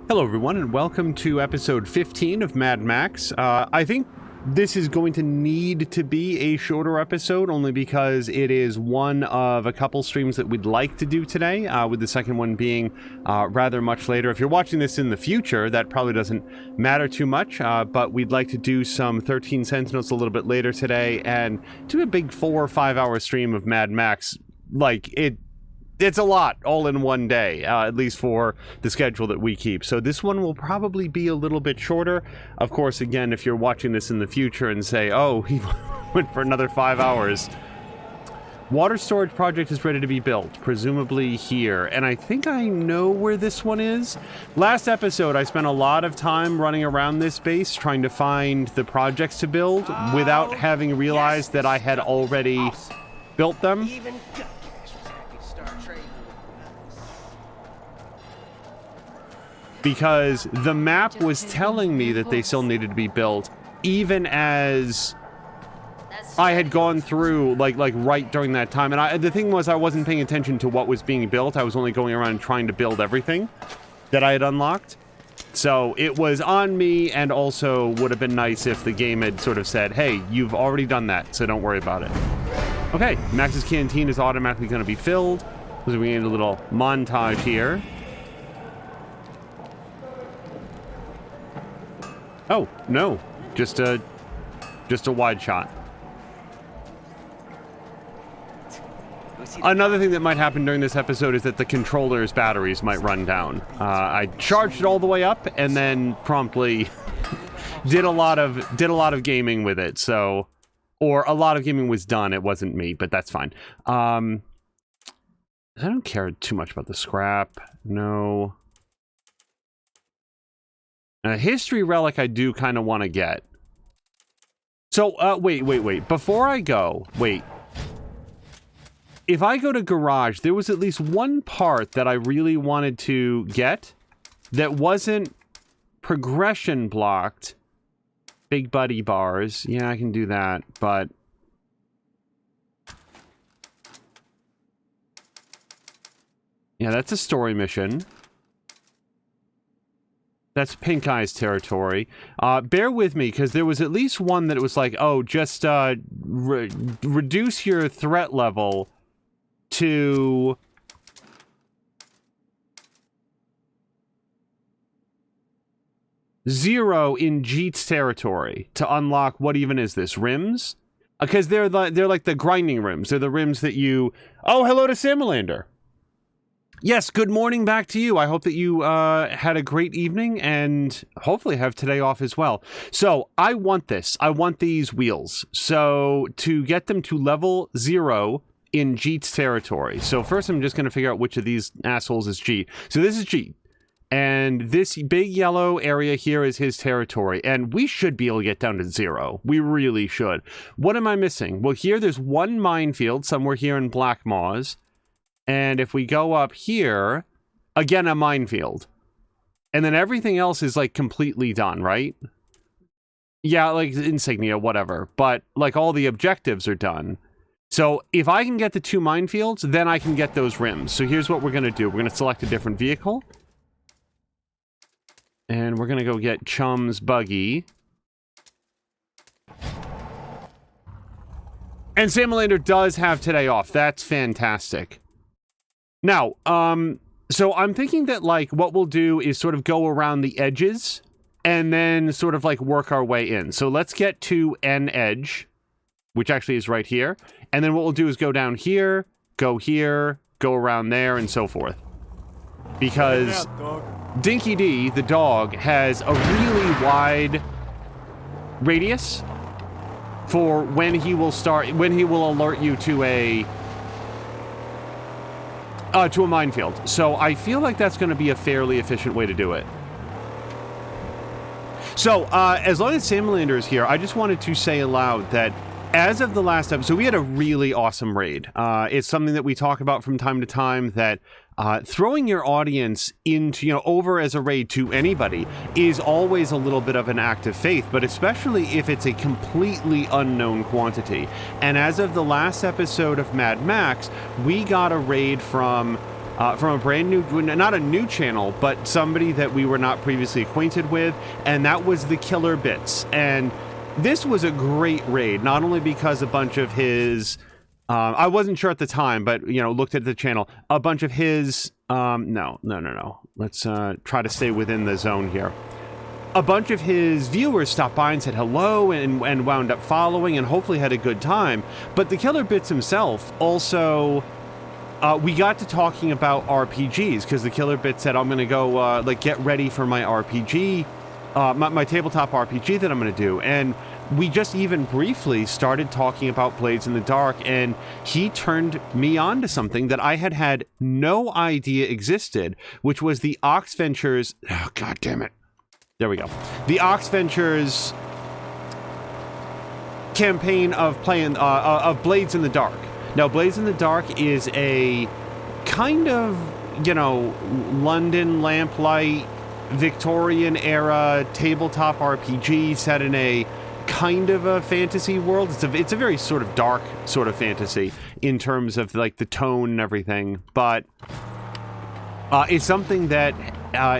Hello everyone and welcome to episode 15 of Mad Max. I think this is going to need to be a shorter episode only because it is one of a couple streams that we'd like to do today, with the second one being rather much later. If you're watching this in the future, that probably doesn't matter too much, but we'd like to do some 13 Sentinels a little bit later today and do a big 4 or 5 hour stream of Mad Max. Like, it's a lot all in one day, at least for the schedule that we keep. So this one will probably be a little bit shorter. Of course, again, if you're watching this in the future and say, oh, he went for another 5 hours. Water storage project is ready to be built, presumably here. And I think I know where this one is. Last episode, I spent a lot of time running around this base trying to find the projects to build without having realized that I had already built them. Because the map was telling me that they still needed to be built, even as I had gone through, like right during that time. And the thing was, I wasn't paying attention to what was being built. I was only going around trying to build everything that I had unlocked. So it was on me, and also would have been nice if the game had sort of said, hey, you've already done that, so don't worry about it. Okay, Max's canteen is automatically going to be filled. So we need a little montage here. Oh, no. Just a wide shot. Another thing that might happen during this episode is that the controller's batteries might run down. I charged it all the way up and then promptly did a lot of gaming with it. So, or a lot of gaming was done. It wasn't me, but that's fine. I don't care too much about the scrap. No. A history relic I do kind of want to get. So, wait. Before I go, wait. If I go to garage, there was at least one part that I really wanted to get that wasn't progression blocked. Big buddy bars. Yeah, I can do that, but... yeah, that's a story mission. That's Pink Eye's territory. Bear with me, because there was at least one that was like, oh, just reduce your threat level to... 0 in Jeet's territory to unlock, what even is this, rims? Because they're like the grinding rims. They're the rims that you... oh, hello to Samalander. Yes, good morning back to you. I hope that you had a great evening and hopefully have today off as well. So, I want this. I want these wheels. So, to get them to level 0 in Jeet's territory. So, first I'm just going to figure out which of these assholes is Jeet. So, this is Jeet. And this big yellow area here is his territory. And we should be able to get down to 0. We really should. What am I missing? Well, here there's one minefield somewhere here in Black Maws. And if we go up here, again, a minefield. And then everything else is, like, completely done, right? Yeah, like, insignia, whatever. But, like, all the objectives are done. So, if I can get the 2 minefields, then I can get those rims. So, here's what we're going to do. We're going to select a different vehicle. And we're going to go get Chum's buggy. And Samalander does have today off. That's fantastic. Now, so I'm thinking that, like, what we'll do is sort of go around the edges and then sort of, like, work our way in. So let's get to an edge, which actually is right here. And then what we'll do is go down here, go around there, and so forth. Because Dinky D, the dog, has a really wide radius for when he will alert you to a minefield. So I feel like that's going to be a fairly efficient way to do it. So, as long as Samalander is here, I just wanted to say aloud that as of the last episode, we had a really awesome raid. It's something that we talk about from time to time, that throwing your audience into, over as a raid to anybody is always a little bit of an act of faith, but especially if it's a completely unknown quantity. And as of the last episode of Mad Max, we got a raid from from a brand new, not a new channel, but somebody that we were not previously acquainted with, and that was the Killer Bits. And this was a great raid, not only because a bunch of his, I wasn't sure at the time, but, you know, looked at the channel, a bunch of his, no. Let's try to stay within the zone here. A bunch of his viewers stopped by and said hello and wound up following and hopefully had a good time. But the Killer Bits himself also, we got to talking about RPGs because the Killer Bits said, I'm going to go, like, get ready for my RPG, my tabletop RPG that I'm going to do. And we just even briefly started talking about Blades in the Dark, and he turned me on to something that I had no idea existed, which was the Oxventure's, oh, God damn it. There we go. The Oxventure's campaign of playing of Blades in the Dark. Now, Blades in the Dark is a kind of, you know, London lamplight, Victorian era tabletop RPG set in a kind of a fantasy world. It's a very sort of dark sort of fantasy in terms of like the tone and everything, but it's something that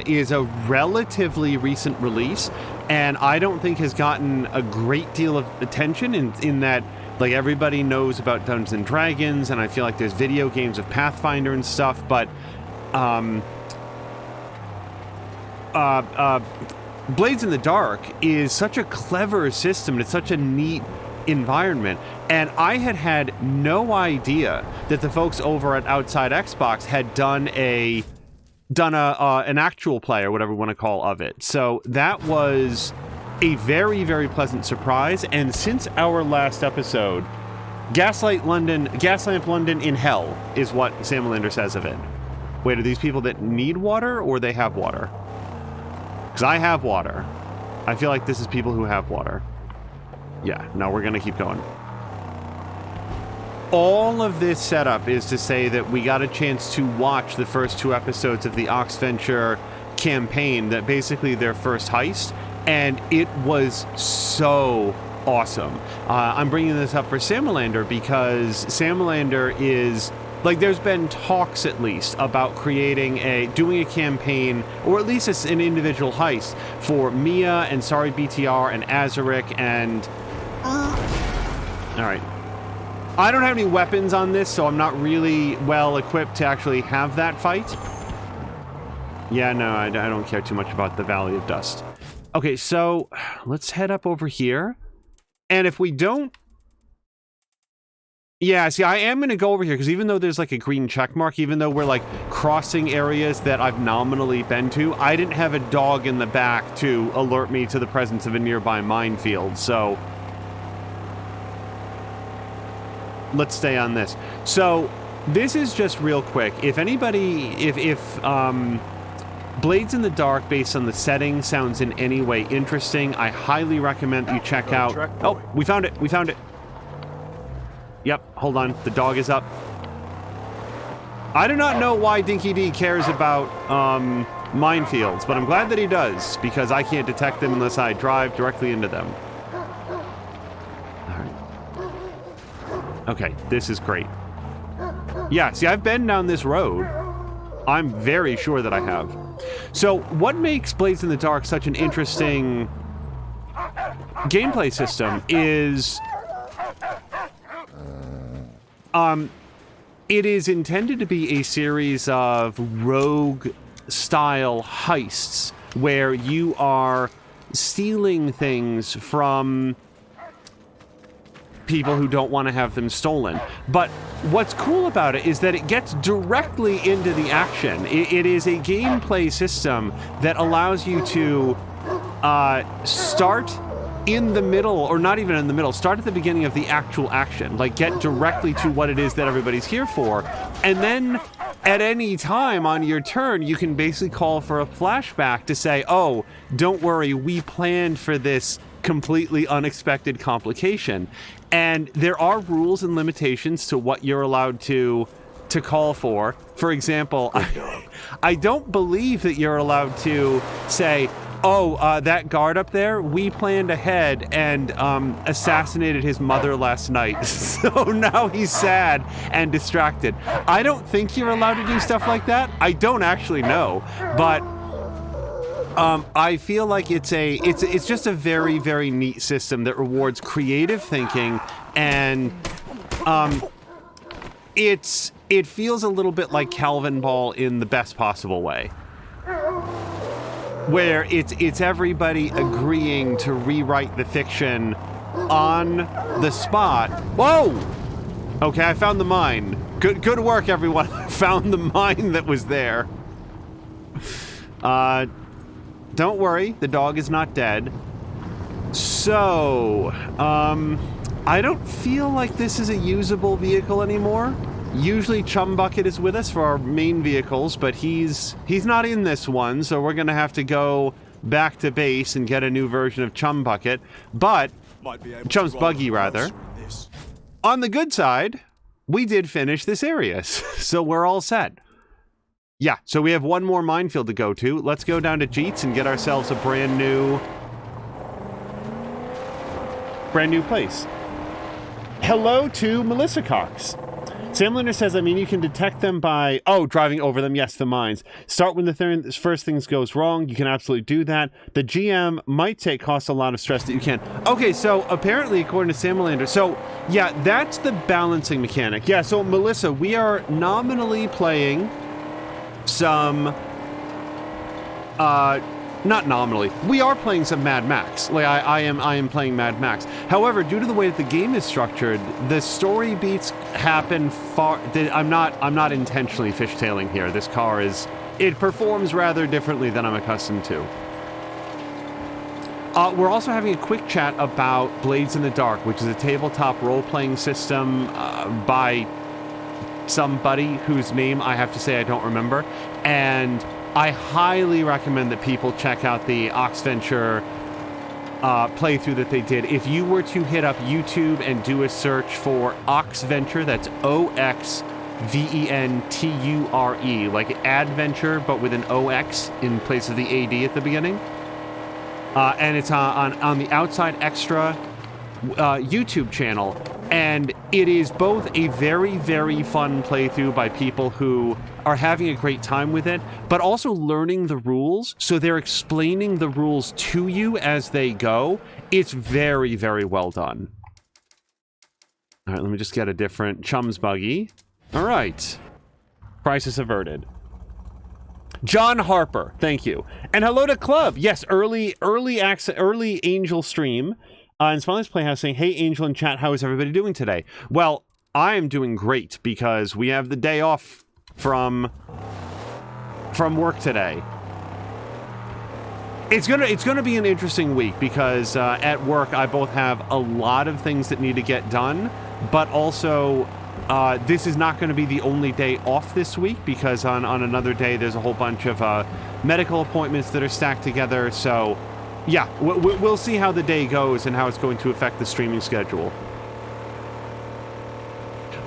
is a relatively recent release, and I don't think has gotten a great deal of attention in that, like, everybody knows about Dungeons and Dragons, and I feel like there's video games of Pathfinder and stuff, but Blades in the Dark is such a clever system, and it's such a neat environment, and I had no idea that the folks over at Outside Xbox had done an actual play, or whatever we want to call of it. So that was a very, very pleasant surprise. And since our last episode, Gaslamp London in hell is what Samalander says of it. Wait, are these people that need water, or they have water? Because I have water. I feel like this is people who have water. Yeah, no, we're gonna keep going. All of this setup is to say that we got a chance to watch the first 2 episodes of the Oxventure campaign, that basically their first heist, and it was so awesome. I'm bringing this up for Samalander because Samalander is, like, there's been talks at least about doing a campaign, or at least an individual heist for Mia and Sorry BTR and Azaric and... All right. I don't have any weapons on this, so I'm not really well equipped to actually have that fight. Yeah, no, I don't care too much about the Valley of Dust. Okay, so let's head up over here. And if we don't... Yeah, see, I am going to go over here, because even though there's like a green check mark, even though we're like crossing areas that I've nominally been to, I didn't have a dog in the back to alert me to the presence of a nearby minefield, so... Let's stay on this. So this is just real quick. If anybody, if Blades in the Dark, based on the setting, sounds in any way interesting, I highly recommend that you check out... Oh, we found it. We found it. Yep, hold on. The dog is up. I do not know why Dinky D cares about minefields, but I'm glad that he does, because I can't detect them unless I drive directly into them. Okay, this is great. Yeah, see, I've been down this road. I'm very sure that I have. So, what makes Blades in the Dark such an interesting gameplay system is... it is intended to be a series of rogue-style heists where you are stealing things from people who don't want to have them stolen. But what's cool about it is that it gets directly into the action. It is a gameplay system that allows you to start in the middle, or not even in the middle, start at the beginning of the actual action. Like, get directly to what it is that everybody's here for. And then at any time on your turn, you can basically call for a flashback to say, oh, don't worry, we planned for this completely unexpected complication. And there are rules and limitations to what you're allowed to call for. For example, I don't believe that you're allowed to say, Oh, that guard up there, we planned ahead and assassinated his mother last night. So now he's sad and distracted. I don't think you're allowed to do stuff like that. I don't actually know, but I feel like it's just a very, very neat system that rewards creative thinking, and it feels a little bit like Calvin Ball in the best possible way, where it's everybody agreeing to rewrite the fiction on the spot. Whoa! Okay, I found the mine. Good work, everyone. I found the mine that was there. Don't worry, the dog is not dead. So, I don't feel like this is a usable vehicle anymore. Usually Chum Bucket is with us for our main vehicles, but he's not in this one, so we're gonna have to go back to base and get a new version of Chum Bucket. But Chum's Buggy, rather. On the good side, we did finish this area, so we're all set. Yeah, so we have one more minefield to go to. Let's go down to Jeets and get ourselves a brand new place. Hello to Melissa Cox. Sam Linder says, I mean, you can detect them by, driving over them. Yes, the mines. Start when the first things goes wrong. You can absolutely do that. The GM might say it costs a lot of stress that you can. Okay, so apparently, according to Sam Linder, so yeah, that's the balancing mechanic. Yeah, so Melissa, we are nominally playing some, not nominally, we are playing some Mad Max. Like, I am playing Mad Max. However, due to the way that the game is structured, the story beats happen I'm not intentionally fishtailing here. This car it performs rather differently than I'm accustomed to. We're also having a quick chat about Blades in the Dark, which is a tabletop role-playing system by somebody whose name I have to say I don't remember, and I highly recommend that people check out the Oxventure playthrough that they did. If you were to hit up YouTube and do a search for Oxventure, that's Oxventure, like Adventure, but with an OX in place of the AD at the beginning. And it's on the Outside Extra YouTube channel. And it is both a very, very fun playthrough by people who are having a great time with it, but also learning the rules. So they're explaining the rules to you as they go. It's very, very well done. All right, let me just get a different Chum's Buggy. All right. Crisis averted. John Harper, thank you. And hello to Club. Yes, early Angel stream. And Smiley's Playhouse saying, hey, Angel in chat, how is everybody doing today? Well, I am doing great because we have the day off from work today. It's gonna be an interesting week because at work I both have a lot of things that need to get done, but also this is not going to be the only day off this week because on another day there's a whole bunch of medical appointments that are stacked together. So yeah, we'll see how the day goes and how it's going to affect the streaming schedule.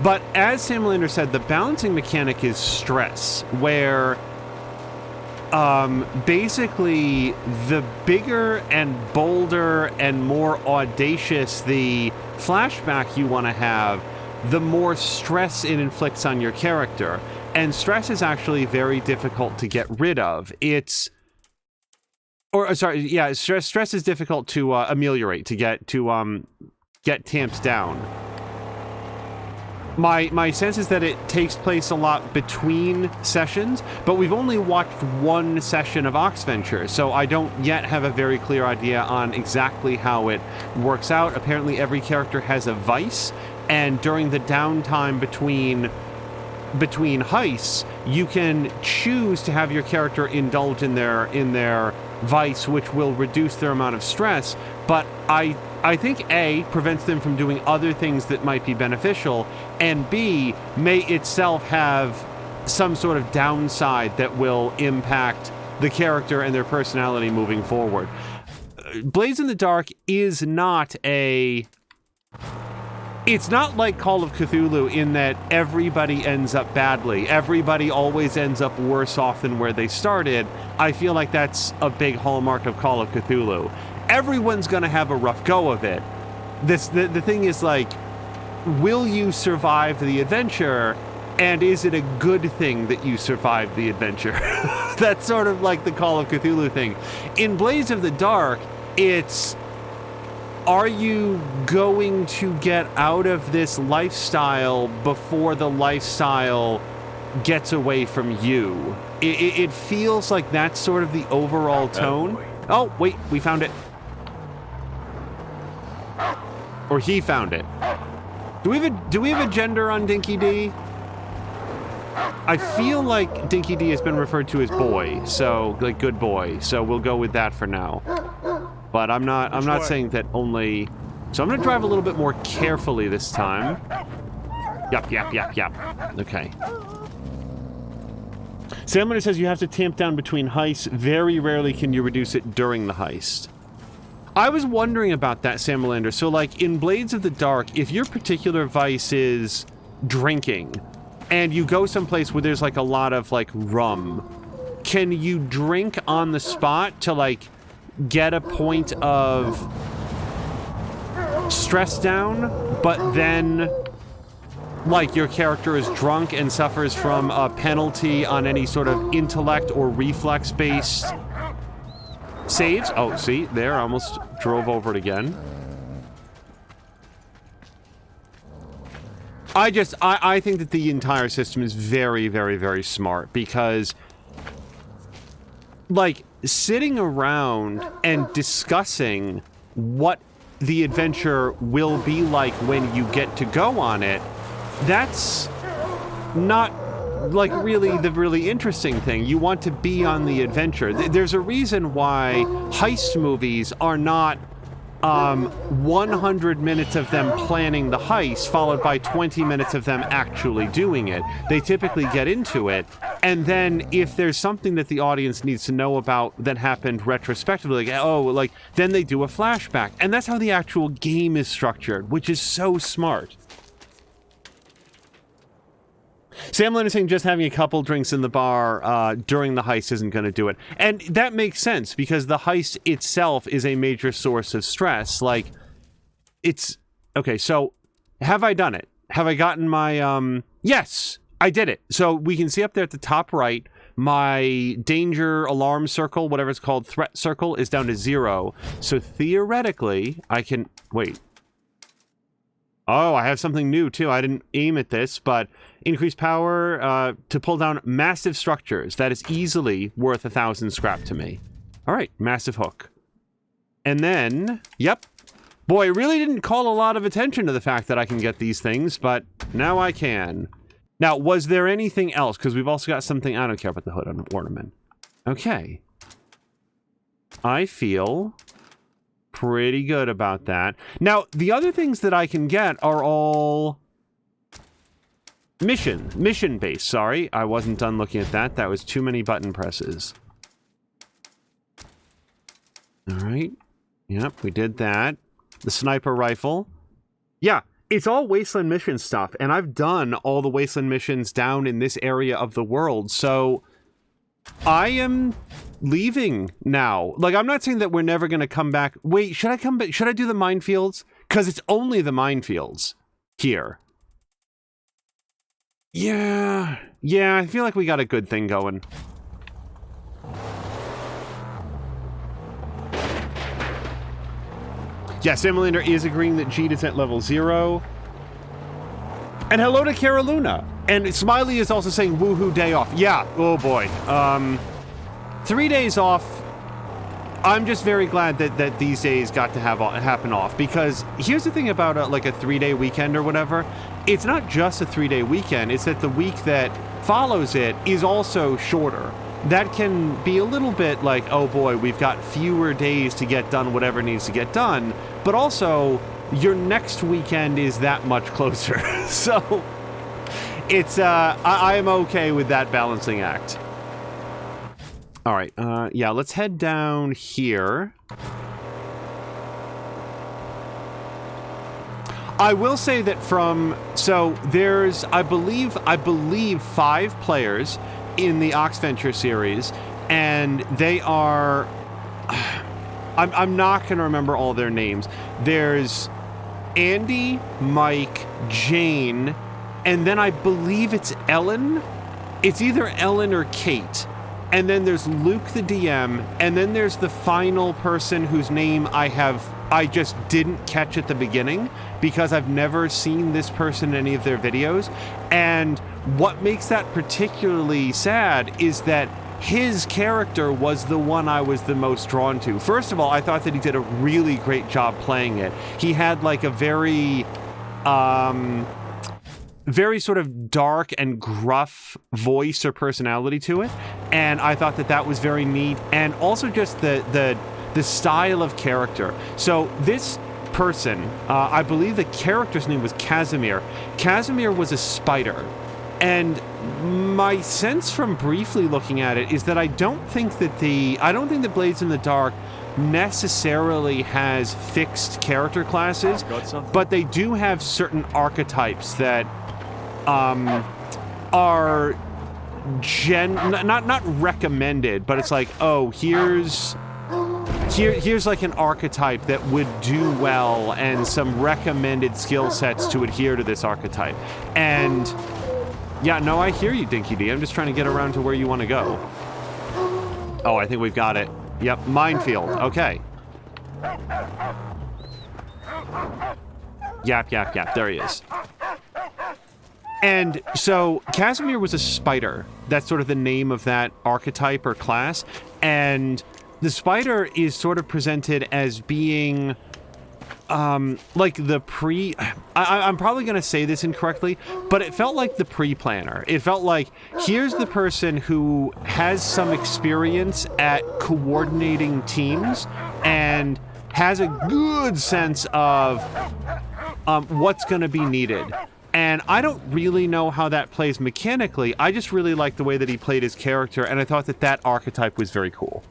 But as Sam Lander said, the balancing mechanic is stress, where basically the bigger and bolder and more audacious the flashback you want to have, the more stress it inflicts on your character. And stress is actually very difficult to get rid of. Stress is difficult to ameliorate, to get tamped down. My sense is that it takes place a lot between sessions, but we've only watched one session of Oxventure, so I don't yet have a very clear idea on exactly how it works out. Apparently every character has a vice, and during the downtime between heists, you can choose to have your character indulge in their vice, which will reduce their amount of stress, but I think A, prevents them from doing other things that might be beneficial, and B, may itself have some sort of downside that will impact the character and their personality moving forward. Blades in the Dark is not a It's not like Call of Cthulhu in that everybody ends up badly. Everybody always ends up worse off than where they started. I feel like that's a big hallmark of Call of Cthulhu. Everyone's going to have a rough go of it. The thing is, like, will you survive the adventure? And is it a good thing that you survived the adventure? That's sort of like the Call of Cthulhu thing. In Blades of the Dark, it's, are you going to get out of this lifestyle before the lifestyle gets away from you? It feels like that's sort of the overall tone. Oh, wait, we found it. Or he found it. Do we have a gender on Dinky D? I feel like Dinky D has been referred to as boy, so like good boy. So we'll go with that for now. But I'm not saying that only. So I'm gonna drive a little bit more carefully this time. Yep. Okay. Salamander says you have to tamp down between heists. Very rarely can you reduce it during the heist. I was wondering about that, Salamander. So like in Blades of the Dark, if your particular vice is drinking, and you go someplace where there's like a lot of like rum, can you drink on the spot to like get a point of stress down, but then like your character is drunk and suffers from a penalty on any sort of intellect or reflex based saves? Oh, see, there, I almost drove over it again. I think that the entire system is very, very, very smart because, like, sitting around and discussing what the adventure will be like when you get to go on it, that's not, like, really the really interesting thing. You want to be on the adventure. There's a reason why heist movies are not 100 minutes of them planning the heist followed by 20 minutes of them actually doing it. They typically get into it, and then if there's something that the audience needs to know about that happened retrospectively, like, oh, like, then they do a flashback. And that's how the actual game is structured, which is so smart. Sam Lynn is saying just having a couple drinks in the bar during the heist isn't going to do it. And that makes sense, because the heist itself is a major source of stress. Like, it's... Okay, so, have I done it? Have I gotten my, Yes! I did it! So, we can see up there at the top right, my danger alarm circle, whatever it's called, threat circle, is down to 0. So, theoretically, I can... Wait. Oh, I have something new, too. I didn't aim at this, but increased power to pull down massive structures. That is easily worth 1,000 scrap to me. All right, massive hook. And then, yep. Boy, I really didn't call a lot of attention to the fact that I can get these things, but now I can. Now, was there anything else? Because we've also got something... I don't care about the hood ornament. Okay. I feel... pretty good about that. Now, the other things that I can get are all mission-based. Sorry, I wasn't done looking at that. That was too many button presses. All right. Yep, we did that. The sniper rifle. Yeah, it's all Wasteland mission stuff, and I've done all the Wasteland missions down in this area of the world, so I am... leaving now. Like, I'm not saying that we're never going to come back. Wait, should I come back? Should I do the minefields? Because it's only the minefields here. Yeah, I feel like we got a good thing going. Yeah, Simulator is agreeing that Jeet is at level 0. And hello to Caroluna. And Smiley is also saying woohoo day off. Yeah, oh boy. 3 days off. I'm just very glad that these days got to happen off, because here's the thing about like a 3-day weekend or whatever. It's not just a 3-day weekend. It's that the week that follows it is also shorter. That can be a little bit like, oh boy, we've got fewer days to get done whatever needs to get done. But also, your next weekend is that much closer. So, it's, I am okay with that balancing act. All right, yeah, let's head down here. I will say that so there's I believe 5 players in the Oxventure series, and they are I'm not going to remember all their names. There's Andy, Mike, Jane, and then I believe it's Ellen. It's either Ellen or Kate. And then there's Luke the DM, and then there's the final person whose name I just didn't catch at the beginning because I've never seen this person in any of their videos. And what makes that particularly sad is that his character was the one I was the most drawn to. First of all, I thought that he did a really great job playing it. He had like a very sort of dark and gruff voice or personality to it, and I thought that was very neat, and also just the style of character. So this person, I believe the character's name was Casimir. Casimir was a spider, and my sense from briefly looking at it is that I don't think that Blades in the Dark necessarily has fixed character classes, but they do have certain archetypes that are not recommended, but it's like, oh, here's like an archetype that would do well and some recommended skill sets to adhere to this archetype. And yeah, no, I hear you, Dinky D. I'm just trying to get around to where you want to go. Oh, I think we've got it. Yep, minefield. Okay. Yap, yap, yap. There he is. And so Casimir was a spider. That's sort of the name of that archetype or class. And the spider is sort of presented as being like the I'm probably going to say this incorrectly, but it felt like the pre-planner. It felt like, here's the person who has some experience at coordinating teams and has a good sense of what's going to be needed. And I don't really know how that plays mechanically. I just really like the way that he played his character, and I thought that archetype was very cool.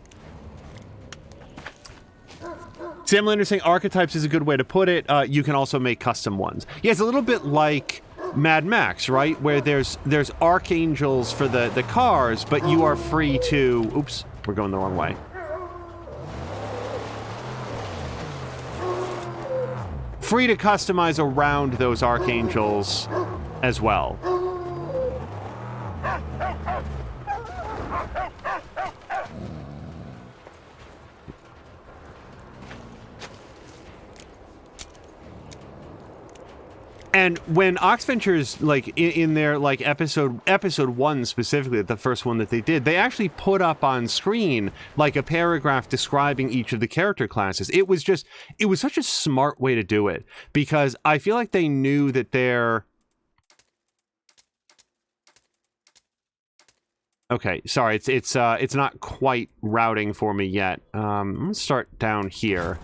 Sam Lander saying archetypes is a good way to put it. You can also make custom ones. Yeah, it's a little bit like Mad Max, right? Where there's archangels for the cars, but you are free to... Oops, we're going the wrong way. Free to customize around those archangels as well. And when Oxventure's like in their like episode 1 specifically, the first one that they did, they actually put up on screen like a paragraph describing each of the character classes. It was such a smart way to do it, because I feel like they knew that they're... Okay, sorry, it's not quite routing for me yet. I'm gonna start down here.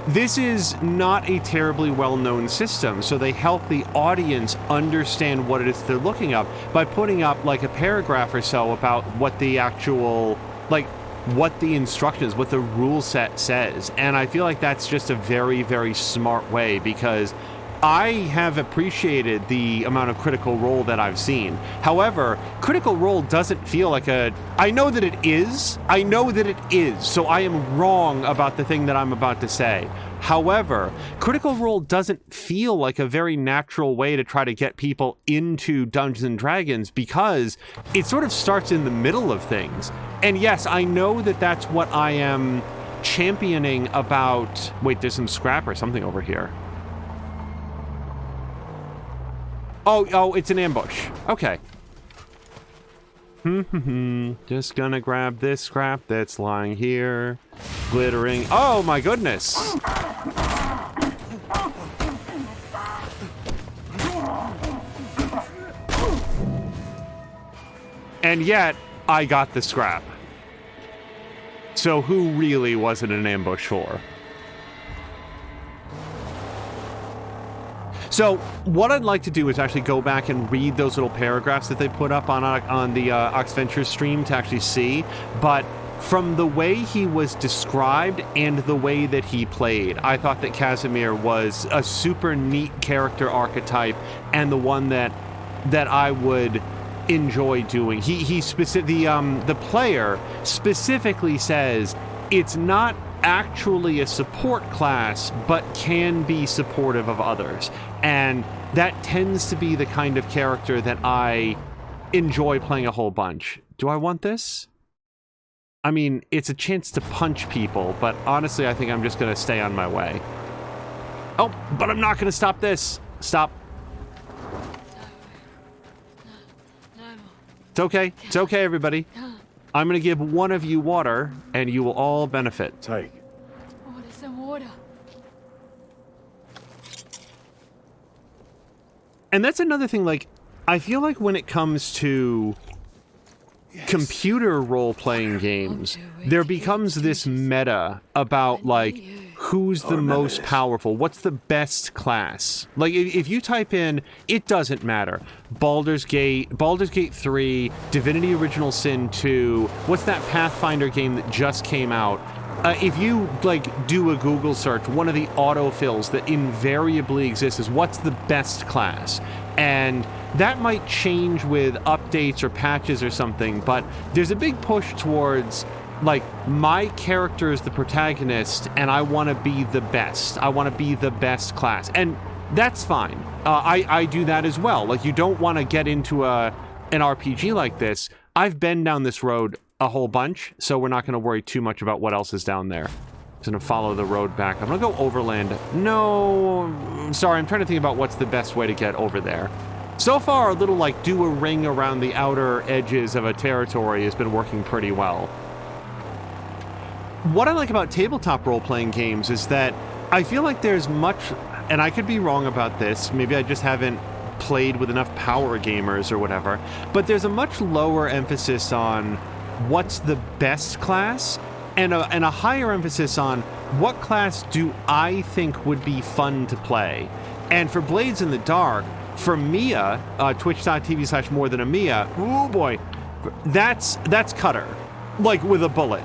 This is not a terribly well-known system, so they help the audience understand what it is they're looking up by putting up like a paragraph or so about what the actual, like, what the instructions, what the rule set says. And I feel like that's just a very, very smart way, because I have appreciated the amount of Critical Role that I've seen. However, Critical Role doesn't feel like a... I know that it is, so I am wrong about the thing that I'm about to say. However, Critical Role doesn't feel like a very natural way to try to get people into Dungeons & Dragons, because it sort of starts in the middle of things. And yes, I know that that's what I am championing about... Wait, there's some scrap or something over here. Oh, it's an ambush. Okay. Just gonna grab this scrap that's lying here. Glittering. Oh my goodness! And yet, I got the scrap. So who really was it an ambush for? So what I'd like to do is actually go back and read those little paragraphs that they put up on the Oxventure stream to actually see. But from the way he was described and the way that he played, I thought that Casimir was a super neat character archetype and the one that I would enjoy doing. The player specifically says it's not actually a support class, but can be supportive of others. And that tends to be the kind of character that I enjoy playing a whole bunch. Do I want this? I mean, it's a chance to punch people, but honestly, I think I'm just going to stay on my way. Oh, but I'm not going to stop this. Stop. It's okay. It's okay, everybody. I'm going to give one of you water, and you will all benefit. Take. Order some water. And that's another thing, like, I feel like when it comes to computer role-playing games, there becomes this meta about, like, who's the most powerful? What's the best class? Like, if you type in, it doesn't matter. Baldur's Gate 3, Divinity Original Sin 2, what's that Pathfinder game that just came out? If you, like, do a Google search, one of the autofills that invariably exists is what's the best class? And that might change with updates or patches or something, but there's a big push towards, like, my character is the protagonist and I want to be the best. I want to be the best class. And that's fine. I do that as well. Like, you don't want to get into an RPG like this. I've been down this road a whole bunch, so we're not going to worry too much about what else is down there. Just going to follow the road back. I'm going to go overland. No, sorry, I'm trying to think about what's the best way to get over there. So far, a little, like, do a ring around the outer edges of a territory has been working pretty well. What I like about tabletop role-playing games is that I feel like there's much, and I could be wrong about this, maybe I just haven't played with enough power gamers or whatever, but there's a much lower emphasis on what's the best class, and a higher emphasis on what class do I think would be fun to play. And for Blades in the Dark, for Mia, twitch.tv/morethanamia, oh boy, that's Cutter, like, with a bullet.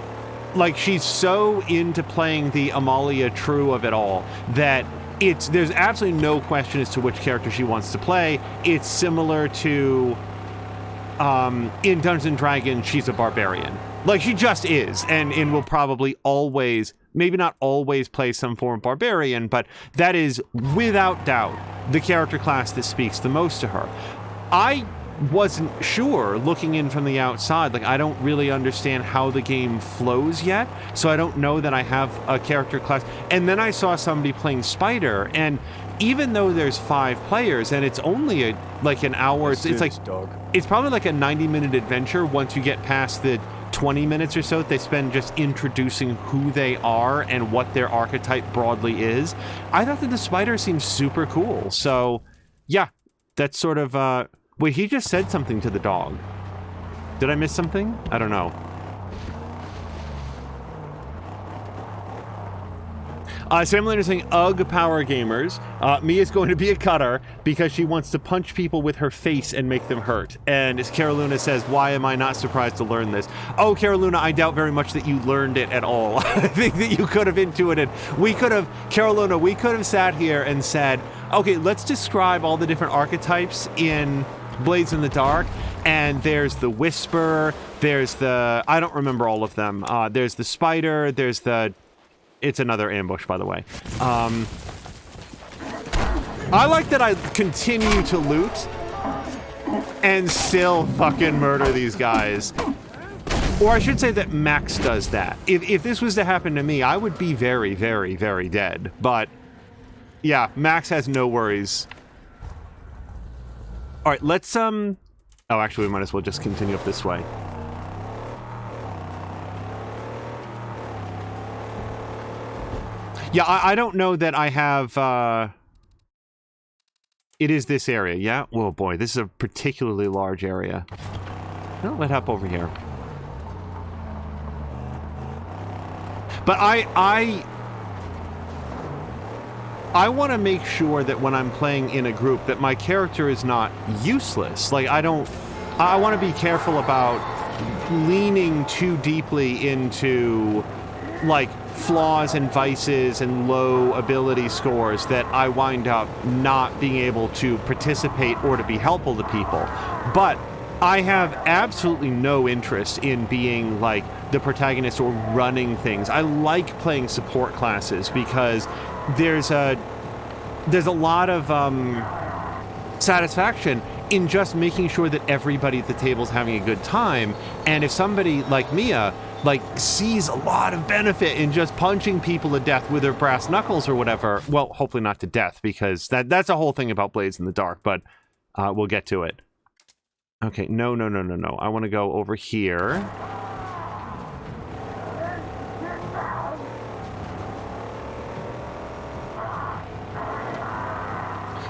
Like, she's so into playing the Amalia True of it all that there's absolutely no question as to which character she wants to play. It's similar to in Dungeons & Dragons, she's a barbarian. Like, she just is, and will probably always, maybe not always, play some form of barbarian, but that is, without doubt, the character class that speaks the most to her. I wasn't sure, looking in from the outside, like, I don't really understand how the game flows yet, so I don't know that I have a character class. And then I saw somebody playing Spider, and even though there's 5 players, and it's only an hour, it's like, dog. It's probably like a 90-minute adventure once you get past the 20 minutes or so that they spend just introducing who they are and what their archetype broadly is. I thought that the Spider seemed super cool, so yeah, that's sort of, wait, he just said something to the dog. Did I miss something? I don't know. Sam Lander saying, ugh, power gamers. Mia's going to be a cutter because she wants to punch people with her face and make them hurt. And as Caroluna says, why am I not surprised to learn this? Oh, Caroluna, I doubt very much that you learned it at all. I think that you could have intuited. Caroluna, we could have sat here and said, okay, let's describe all the different archetypes in Blades in the Dark, and there's the Whisper, there's the, I don't remember all of them, there's the Spider, there's the, it's another ambush, by the way. I like that I continue to loot and still fucking murder these guys. Or I should say that Max does that. If this was to happen to me, I would be very, very, very dead. But yeah, Max has no worries. All right, let's, oh, actually, we might as well just continue up this way. Yeah, I don't know that I have, it is this area, yeah? Whoa, boy, this is a particularly large area. No, let's hop over here. But I want to make sure that when I'm playing in a group that my character is not useless. Like, I want to be careful about leaning too deeply into like flaws and vices and low ability scores that I wind up not being able to participate or to be helpful to people. But I have absolutely no interest in being like the protagonist or running things. I like playing support classes because there's a lot of satisfaction in just making sure that everybody at the table is having a good time. And if somebody like Mia like sees a lot of benefit in just punching people to death with her brass knuckles or whatever, well, hopefully not to death, because that's a whole thing about Blades in the Dark, but we'll get to it. Okay, no. I want to go over here.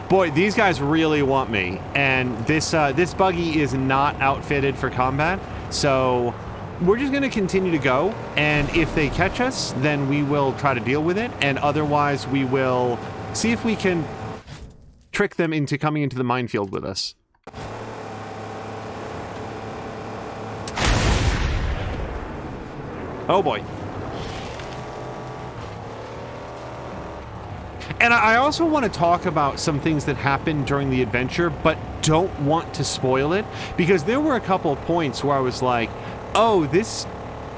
Boy, these guys really want me, and this buggy is not outfitted for combat, so we're just going to continue to go, and if they catch us, then we will try to deal with it, and otherwise we will see if we can trick them into coming into the minefield with us. Oh boy. And I also want to talk about some things that happened during the adventure, but don't want to spoil it, because there were a couple of points where I was like, oh, this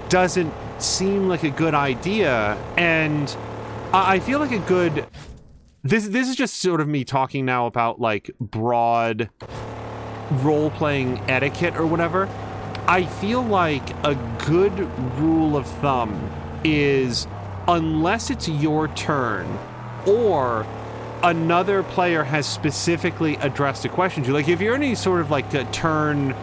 doesn't seem like a good idea, and I feel like a good... This is just sort of me talking now about, like, broad role-playing etiquette or whatever. I feel like a good rule of thumb is, unless it's your turn, or another player has specifically addressed a question to you, like if you're in any sort of like a turn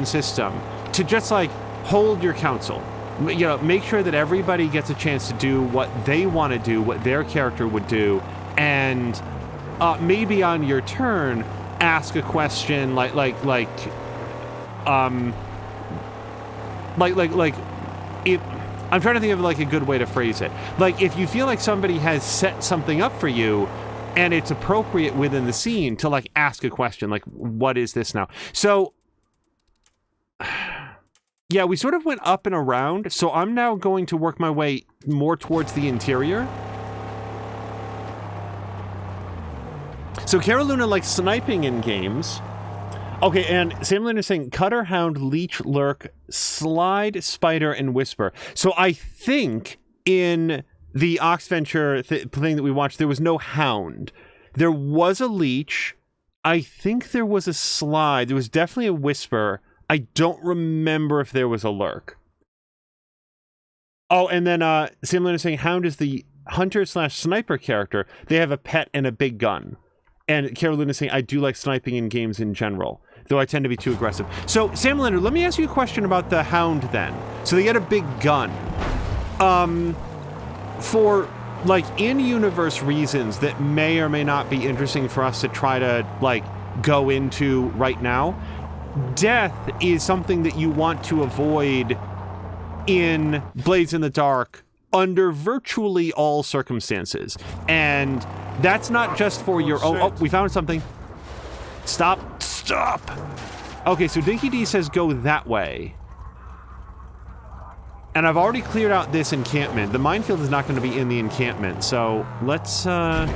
system, to just like hold your counsel, you know, make sure that everybody gets a chance to do what they want to do, what their character would do, and maybe on your turn ask a question like if I'm trying to think of like a good way to phrase it. Like if you feel like somebody has set something up for you and it's appropriate within the scene to like ask a question, like what is this now? So yeah, we sort of went up and around, so I'm now going to work my way more towards the interior. So Caroluna likes sniping in games. Okay, and Sam Lynn is saying Cutter, Hound, Leech, Lurk, Slide, Spider, and Whisper. So I think in the Oxventure thing that we watched, there was no Hound. There was a Leech. I think there was a Slide. There was definitely a Whisper. I don't remember if there was a Lurk. Oh, and then Sam Lynn is saying Hound is the hunter/sniper character. They have a pet and a big gun. And Carolina is saying, I do like sniping in games in general, though I tend to be too aggressive. So, Sam Leonard, let me ask you a question about the Hound then. So they get a big gun. For, like, in-universe reasons that may or may not be interesting for us to try to, like, go into right now, death is something that you want to avoid in Blades in the Dark under virtually all circumstances. And that's not just for your own... Oh, we found something. Stop. Okay, so Dinky D says go that way. And I've already cleared out this encampment. The minefield is not going to be in the encampment, so let's go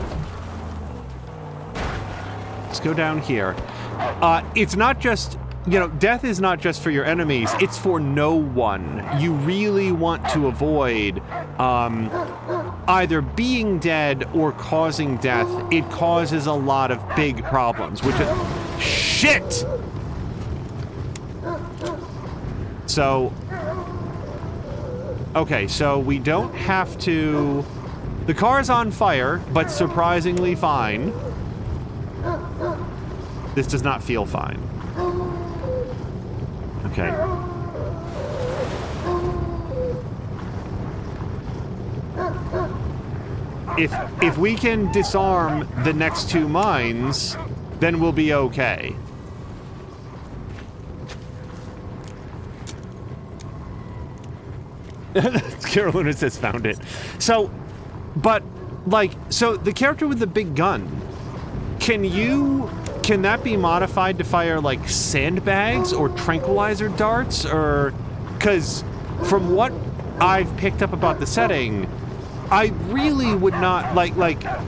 down here. It's not just... You know, death is not just for your enemies, it's for no one. You really want to avoid either being dead or causing death. It causes a lot of big problems, which is... Shit! So... Okay, so we don't have to... The car's on fire, but surprisingly fine. This does not feel fine. Okay. If we can disarm the next two mines, then we'll be okay. Carolina says found it. So, but, like, so the character with the big gun, can can that be modified to fire like sandbags or tranquilizer darts? Or because from what I've picked up about the setting, I really would not like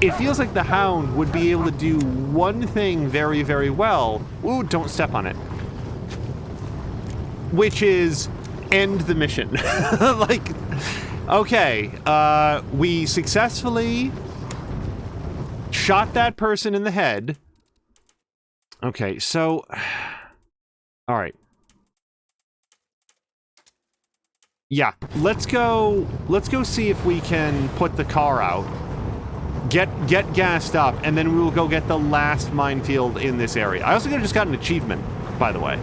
it feels like the Hound would be able to do one thing very, very well. Ooh, don't step on it. Which is end the mission. Like, okay, we successfully shot that person in the head. Okay, so all right. Yeah, let's go see if we can put the car out, get gassed up, and then we will go get the last minefield in this area. I also just got an achievement, by the way.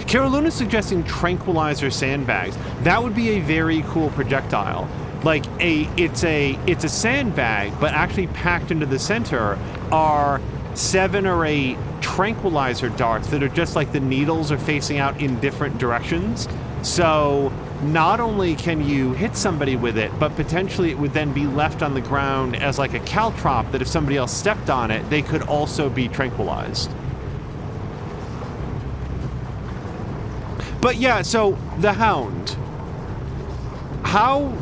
Caroluna's suggesting tranquilizer sandbags. That would be a very cool projectile. Like it's a sandbag, but actually packed into the center are 7 or 8 tranquilizer darts that are just like the needles are facing out in different directions. So not only can you hit somebody with it, but potentially it would then be left on the ground as like a caltrop that if somebody else stepped on it, they could also be tranquilized. But yeah, so the Hound. How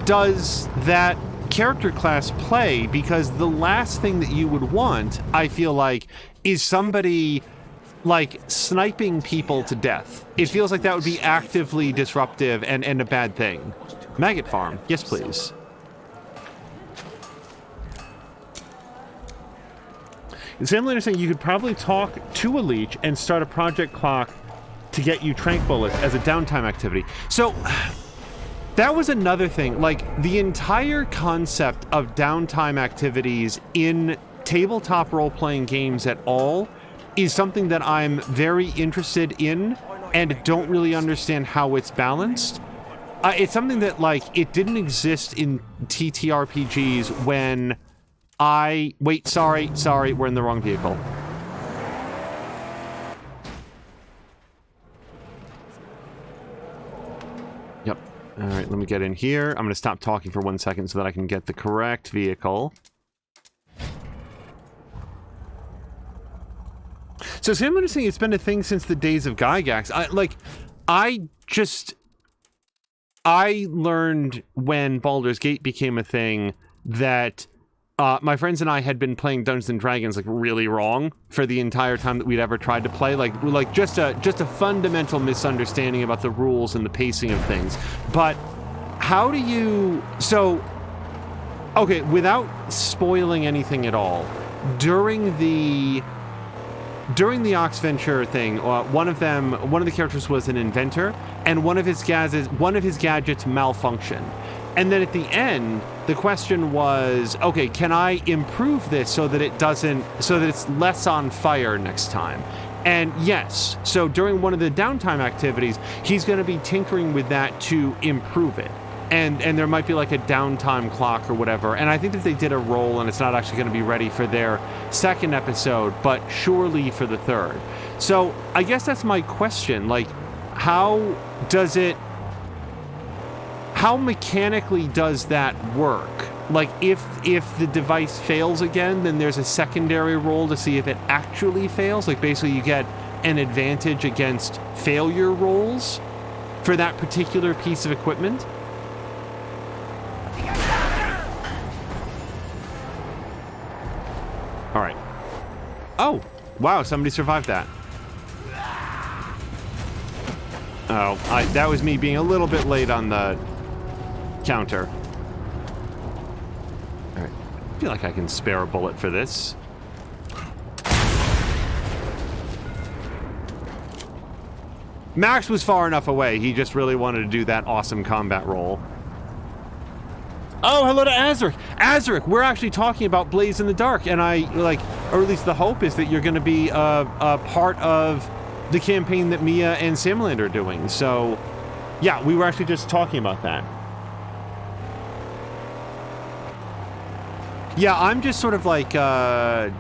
does that character class play? Because the last thing that you would want, I feel like, is somebody like sniping people to death. It feels like that would be actively disruptive and a bad thing. Maggot farm. Yes, please. Sam Later saying you could probably talk to a leech and start a project clock to get you tranq bullets as a downtime activity. So that was another thing. Like, the entire concept of downtime activities in tabletop role-playing games at all is something that I'm very interested in and don't really understand how it's balanced. It's something that, like, it didn't exist in TTRPGs when I... Wait, sorry, we're in the wrong vehicle. Yep. All right, let me get in here. I'm going to stop talking for 1 second so that I can get the correct vehicle. So Sam was saying it's been a thing since the days of Gygax. I learned when Baldur's Gate became a thing that my friends and I had been playing Dungeons and Dragons like really wrong for the entire time that we'd ever tried to play. Like just a fundamental misunderstanding about the rules and the pacing of things. But how do you... So, okay, without spoiling anything at all, during the Oxventure thing, one of the characters was an inventor, and one of his gadgets malfunctioned. And then at the end, the question was, okay, can I improve this so that it's less on fire next time? And yes, so during one of the downtime activities, he's going to be tinkering with that to improve it. And there might be like a downtime clock or whatever. And I think that they did a roll and it's not actually going to be ready for their second episode, but surely for the third. So I guess that's my question. Like, how mechanically does that work? Like, if the device fails again, then there's a secondary roll to see if it actually fails. Like, basically you get an advantage against failure rolls for that particular piece of equipment. All right. Oh, wow, somebody survived that. Oh, that was me being a little bit late on the counter. All right. I feel like I can spare a bullet for this. Max was far enough away. He just really wanted to do that awesome combat roll. Oh, hello to Azric. Azric, we're actually talking about Blaze in the Dark, and or at least the hope is that you're going to be a part of the campaign that Mia and Samland are doing. So, yeah, we were actually just talking about that. Yeah, I'm just sort of like, the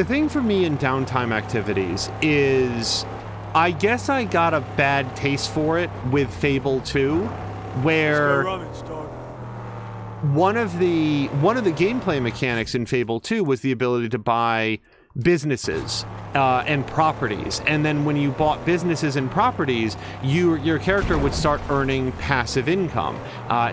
thing for me in downtime activities is, I guess I got a bad taste for it with Fable 2, where one of the gameplay mechanics in Fable 2 was the ability to buy businesses and properties, and then when you bought businesses and properties, your character would start earning passive income,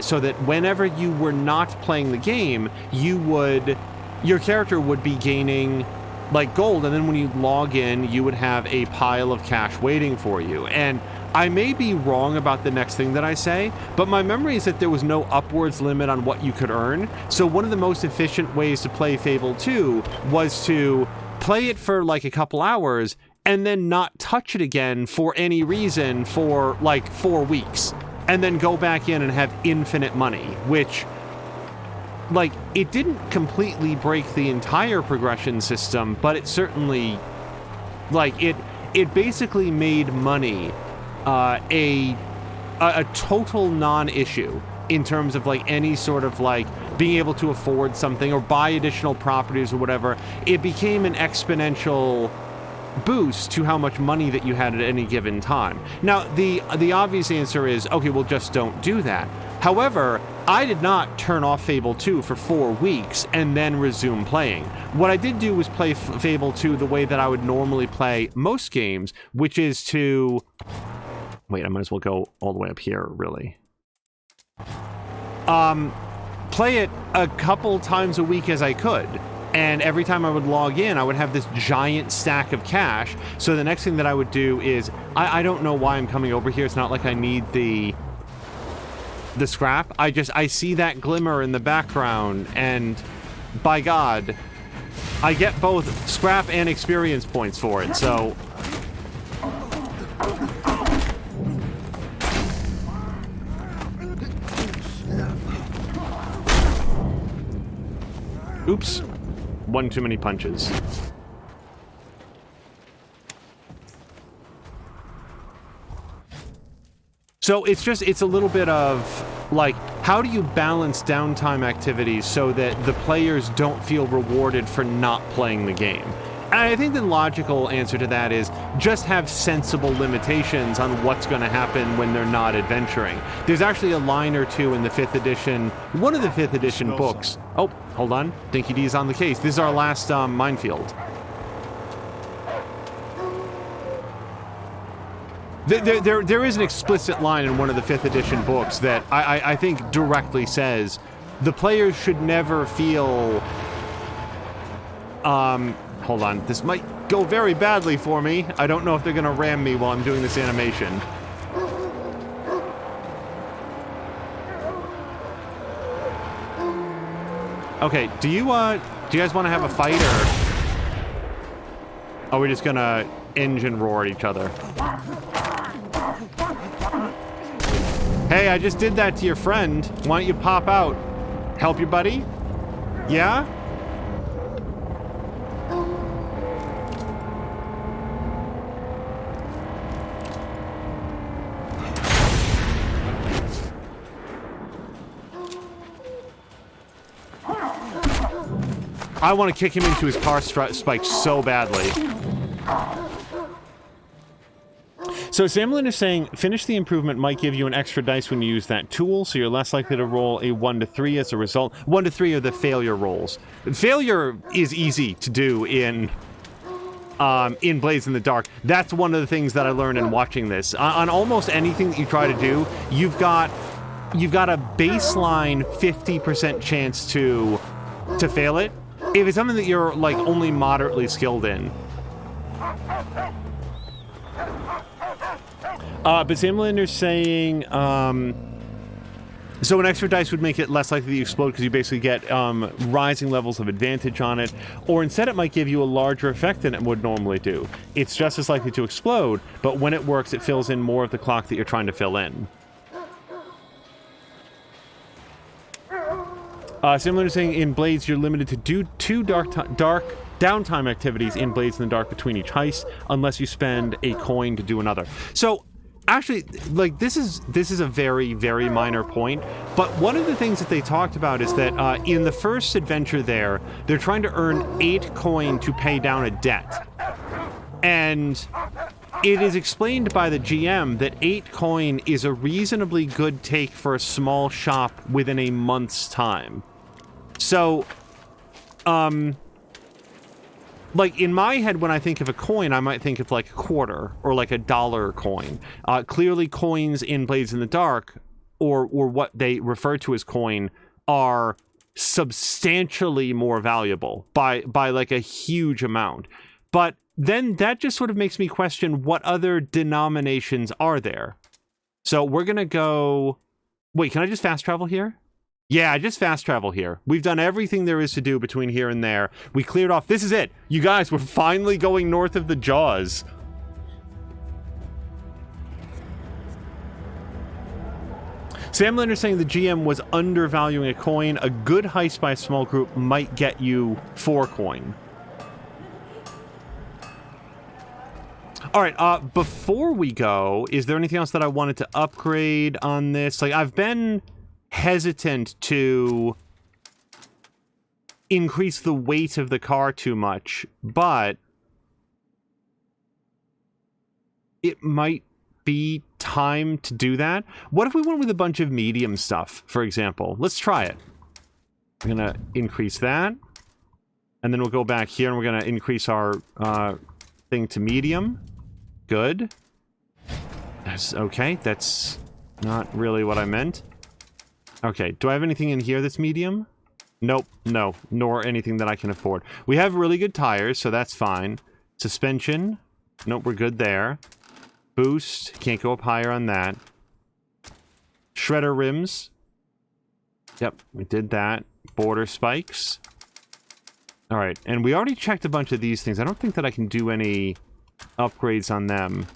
so that whenever you were not playing the game, your character would be gaining like gold, and then when you log in, you would have a pile of cash waiting for you. And I may be wrong about the next thing that I say, but my memory is that there was no upwards limit on what you could earn. So one of the most efficient ways to play Fable 2 was to play it for like a couple hours and then not touch it again for any reason for like 4 weeks, and then go back in and have infinite money, which, like, it didn't completely break the entire progression system, but it certainly, like, it basically made money a total non-issue in terms of like any sort of like being able to afford something or buy additional properties or whatever. It became an exponential boost to how much money that you had at any given time. Now, the obvious answer is, okay, well, just don't do that. However, I did not turn off Fable 2 for 4 weeks and then resume playing. What I did do was play Fable 2 the way that I would normally play most games, which is to... Wait, I might as well go all the way up here, really. Play it a couple times a week as I could. And every time I would log in, I would have this giant stack of cash. So the next thing that I would do is... I don't know why I'm coming over here. It's not like I need the scrap. I see that glimmer in the background, and by God, I get both scrap and experience points for it, so... Oops. One too many punches. So it's a little bit of, like, how do you balance downtime activities so that the players don't feel rewarded for not playing the game? And I think the logical answer to that is just have sensible limitations on what's going to happen when they're not adventuring. There's actually a line or two in the 5th edition, one of the 5th edition books. Oh, hold on. Dinky D's on the case. This is our last minefield. There is an explicit line in one of the 5th edition books that I think directly says the players should never feel... hold on. This might go very badly for me. I don't know if they're going to ram me while I'm doing this animation. Okay, do you guys want to have a fight, or are we just going to engine roar at each other? Hey, I just did that to your friend. Why don't you pop out? Help your buddy? Yeah? I want to kick him into his car spike so badly. So Samlin is saying, finish the improvement might give you an extra dice when you use that tool, so you're less likely to roll a 1 to 3 as a result. 1 to 3 are the failure rolls. Failure is easy to do in Blades in the Dark. That's one of the things that I learned in watching this. On almost anything that you try to do, you've got a baseline 50% chance to fail it. If it's something that you're like only moderately skilled in. But Samlander's saying, so an extra dice would make it less likely to explode because you basically get rising levels of advantage on it, or instead it might give you a larger effect than it would normally do. It's just as likely to explode, but when it works, it fills in more of the clock that you're trying to fill in. Samlander's saying, in Blades, you're limited to do 2 dark downtime activities in Blades in the Dark between each heist, unless you spend a coin to do another. So, actually, like, this is a very, very minor point, but one of the things that they talked about is that in the first adventure they're trying to earn 8 coin to pay down a debt. And it is explained by the GM that 8 coin is a reasonably good take for a small shop within a month's time. So, like, in my head, when I think of a coin, I might think of, like, a quarter or, like, a dollar coin. Clearly, coins in Blades in the Dark, or what they refer to as coin, are substantially more valuable by like, a huge amount. But then that just sort of makes me question what other denominations are there. So we're going to go... Wait, can I just fast travel here? Yeah, just fast travel here. We've done everything there is to do between here and there. We cleared off... This is it! You guys, we're finally going north of the Jaws. Sam Linder's saying the GM was undervaluing a coin. A good heist by a small group might get you 4 coin. All right, before we go, is there anything else that I wanted to upgrade on this? Like, I've been hesitant to increase the weight of the car too much, but it might be time to do that. What if we went with a bunch of medium stuff, for example? Let's try it. I'm going to increase that, and then we'll go back here, and we're going to increase our thing to medium. Good. That's okay. That's not really what I meant. Okay, do I have anything in here that's medium? Nope, no, nor anything that I can afford. We have really good tires, so that's fine. Suspension. Nope, we're good there. Boost. Can't go up higher on that. Shredder rims. Yep, we did that. Border spikes. Alright, and we already checked a bunch of these things. I don't think that I can do any upgrades on them.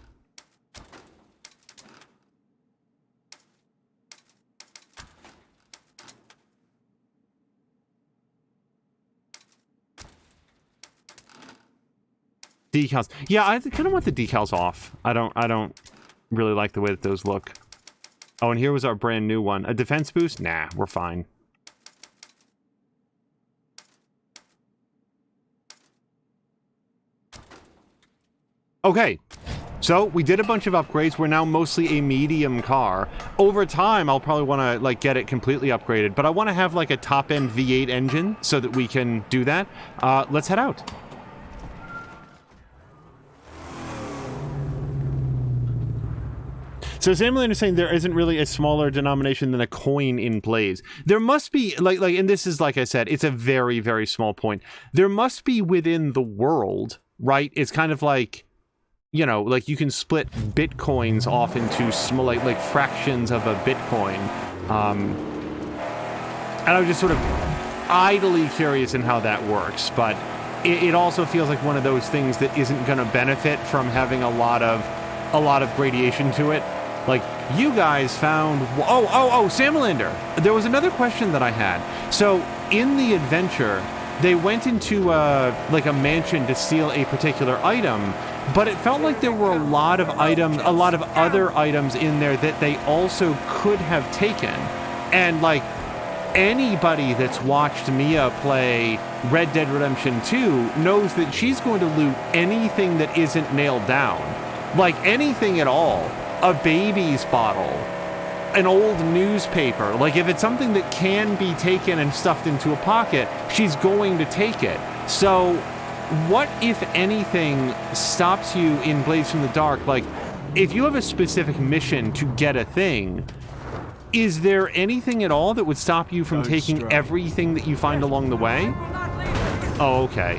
Decals. Yeah, I kind of want the decals off. I don't really like the way that those look. Oh, and here was our brand new one. A defense boost? Nah, we're fine. Okay, so we did a bunch of upgrades. We're now mostly a medium car. Over time, I'll probably want to, like, get it completely upgraded, but I want to have, like, a top-end V8 engine so that we can do that. Let's head out. So Sam Lane is saying there isn't really a smaller denomination than a coin in Blaze. There must be, like, and this is, like I said, it's a very, very small point. There must be within the world, right? It's kind of like, you know, like you can split bitcoins off into small, like fractions of a bitcoin. And I was just sort of idly curious in how that works, but it also feels like one of those things that isn't going to benefit from having a lot of gradation to it. Like, you guys found... Oh, Samalander! There was another question that I had. So, in the adventure, they went into, like, a mansion to steal a particular item, but it felt like there were a lot of other items in there that they also could have taken. And, like, anybody that's watched Mia play Red Dead Redemption 2 knows that she's going to loot anything that isn't nailed down. Like, anything at all. A baby's bottle, an old newspaper. Like, if it's something that can be taken and stuffed into a pocket, she's going to take it. So, what, if anything, stops you in Blades from the Dark? Like, if you have a specific mission to get a thing, is there anything at all that would stop you from taking everything that you find along the way? Oh, okay.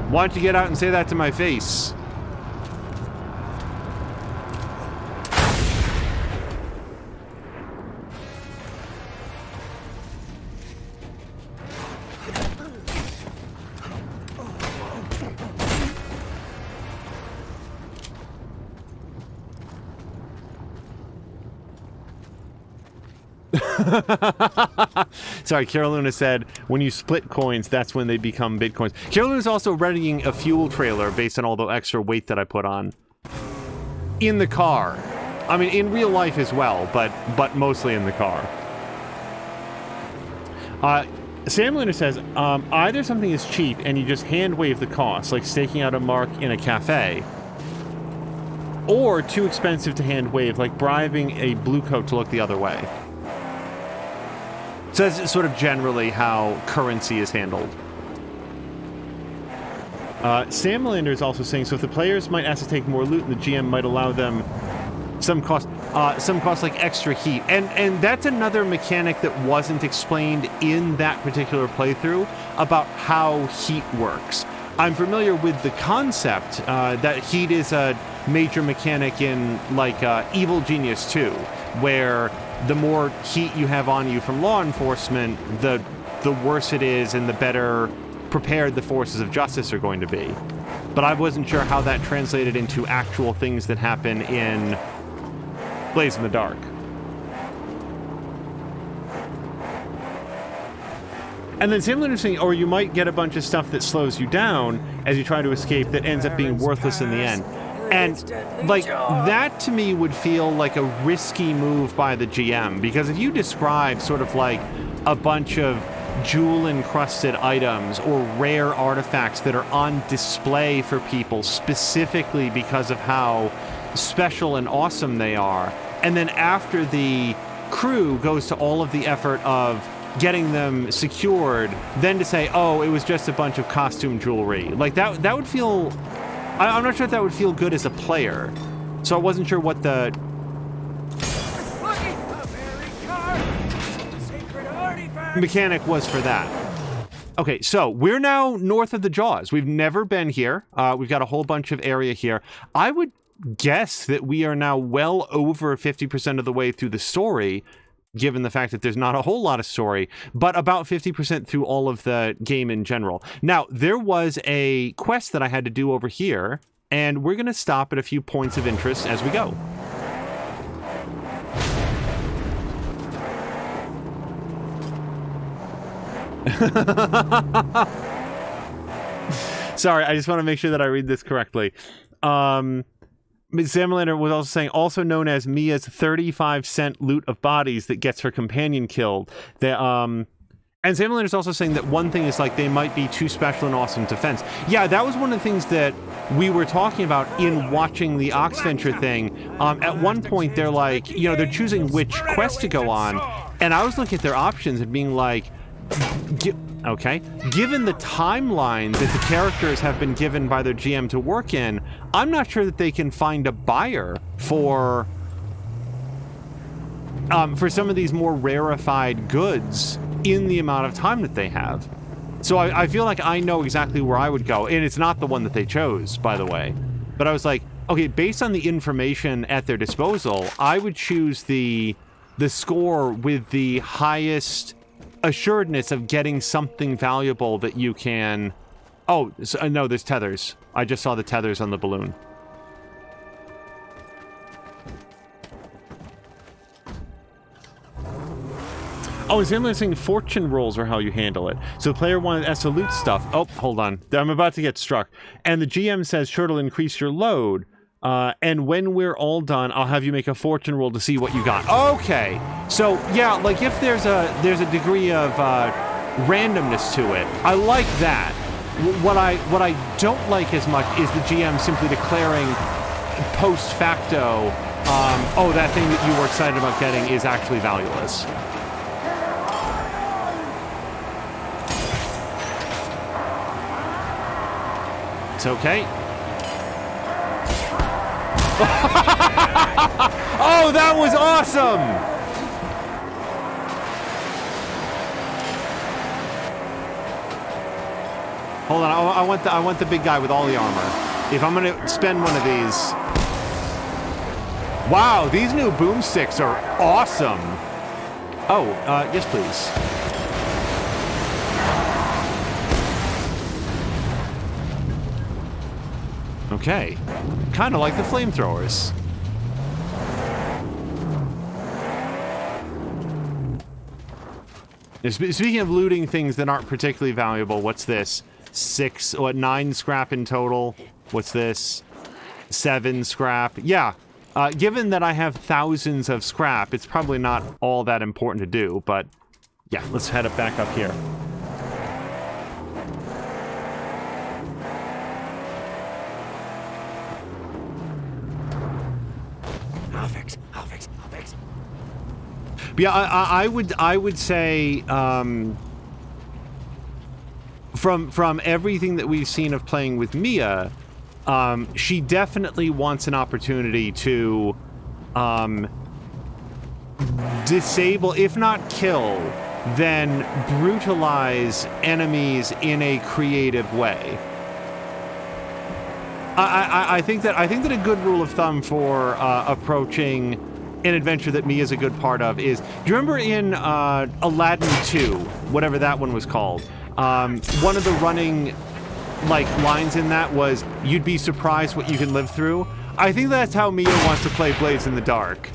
Why don't you get out and say that to my face? Sorry, Carolina said, when you split coins, that's when they become bitcoins. Carolina's also readying a fuel trailer based on all the extra weight that I put on. In the car. I mean, in real life as well, but mostly in the car. Sam Luna says, either something is cheap and you just hand wave the cost, like staking out a mark in a cafe, or too expensive to hand wave, like bribing a blue coat to look the other way. So that's sort of generally how currency is handled. Sam Lander is also saying, so if the players might ask to take more loot, and the GM might allow them some cost like extra heat. And that's another mechanic that wasn't explained in that particular playthrough about how heat works. I'm familiar with the concept that heat is a major mechanic in, like, Evil Genius 2, where the more heat you have on you from law enforcement, the worse it is and the better prepared the forces of justice are going to be. But I wasn't sure how that translated into actual things that happen in Blaze in the Dark. And then Sam Linder's saying, or you might get a bunch of stuff that slows you down as you try to escape that ends up being worthless in the end. And, like, that to me would feel like a risky move by the GM, because if you describe sort of like a bunch of jewel-encrusted items or rare artifacts that are on display for people specifically because of how special and awesome they are, and then after the crew goes to all of the effort of getting them secured, then to say, oh, it was just a bunch of costume jewelry. Like, that would feel... I'm not sure if that would feel good as a player. So I wasn't sure what the... mechanic was for that. Okay, so we're now north of the Jaws. We've never been here. We've got a whole bunch of area here. I would guess that we are now well over 50% of the way through the story, given the fact that there's not a whole lot of story, but about 50% through all of the game in general. Now, there was a quest that I had to do over here, and we're going to stop at a few points of interest as we go. Sorry, I just want to make sure that I read this correctly. Sam Lander was also saying, also known as Mia's 35-cent loot of bodies that gets her companion killed. And Sam Lander's also saying that one thing is, like, they might be too special and awesome to fence. Yeah, that was one of the things that we were talking about in watching the Oxventure thing. At one point, they're like, you know, they're choosing which quest to go on, and I was looking at their options and being like, okay, given the timeline that the characters have been given by their GM to work in, I'm not sure that they can find a buyer for some of these more rarefied goods in the amount of time that they have. So I feel like I know exactly where I would go, and it's not the one that they chose, by the way. But I was like, okay, based on the information at their disposal, I would choose the score with the highest assuredness of getting something valuable that you can... Oh, no, there's tethers. I just saw the tethers on the balloon. Oh, and Sam saying fortune rolls are how you handle it. So the player wanted us to loot stuff. Oh, hold on. I'm about to get struck. And the GM says, sure, it'll increase your load. And when we're all done, I'll have you make a fortune roll to see what you got. Okay. So, yeah, like, if there's a degree of randomness to it, I like that. What I don't like as much is the GM simply declaring post facto, oh, that thing that you were excited about getting is actually valueless. It's okay. Oh, that was awesome! Hold on, I want the big guy with all the armor. If I'm gonna spend one of these... Wow, these new boomsticks are awesome! Oh, yes please. Okay. Kind of like the flamethrowers. Speaking of looting things that aren't particularly valuable, what's this? 9 scrap in total. What's this? 7 scrap. Yeah. Given that I have thousands of scrap, it's probably not all that important to do, but yeah, let's head back up here. But yeah, I would say from everything that we've seen of playing with Mia, she definitely wants an opportunity to disable, if not kill, then brutalize enemies in a creative way. I think that a good rule of thumb for approaching an adventure that Mia's a good part of is, do you remember in Aladdin 2, whatever that one was called, one of the running lines in that was, you'd be surprised what you can live through? I think that's how Mia wants to play Blades in the Dark.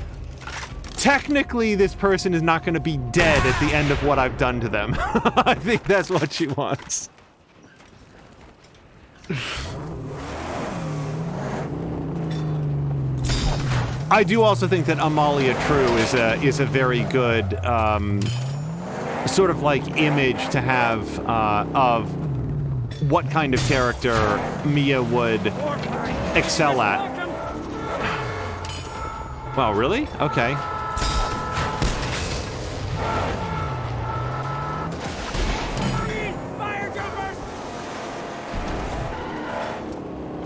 Technically, this person is not going to be dead at the end of what I've done to them. I think that's what she wants. I do also think that Amalia True is a very good sort of image to have of what kind of character Mia would excel at. Wow, really? Okay.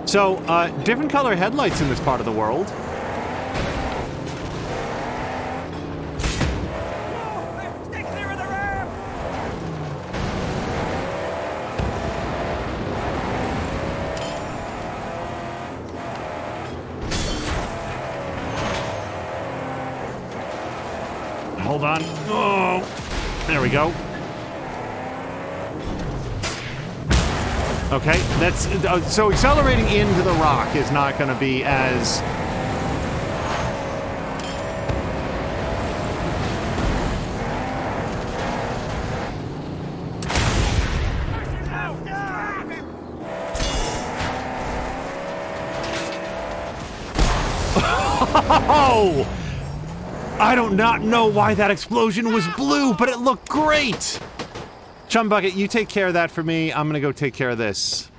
So, different color headlights in this part of the world. Stay clear of the ramp! Hold on. Oh, there we go. Okay, that's so accelerating into the rock is not going to be as Oh! I do not know why that explosion was blue, but it looked great! Chumbucket, you take care of that for me. I'm gonna go take care of this.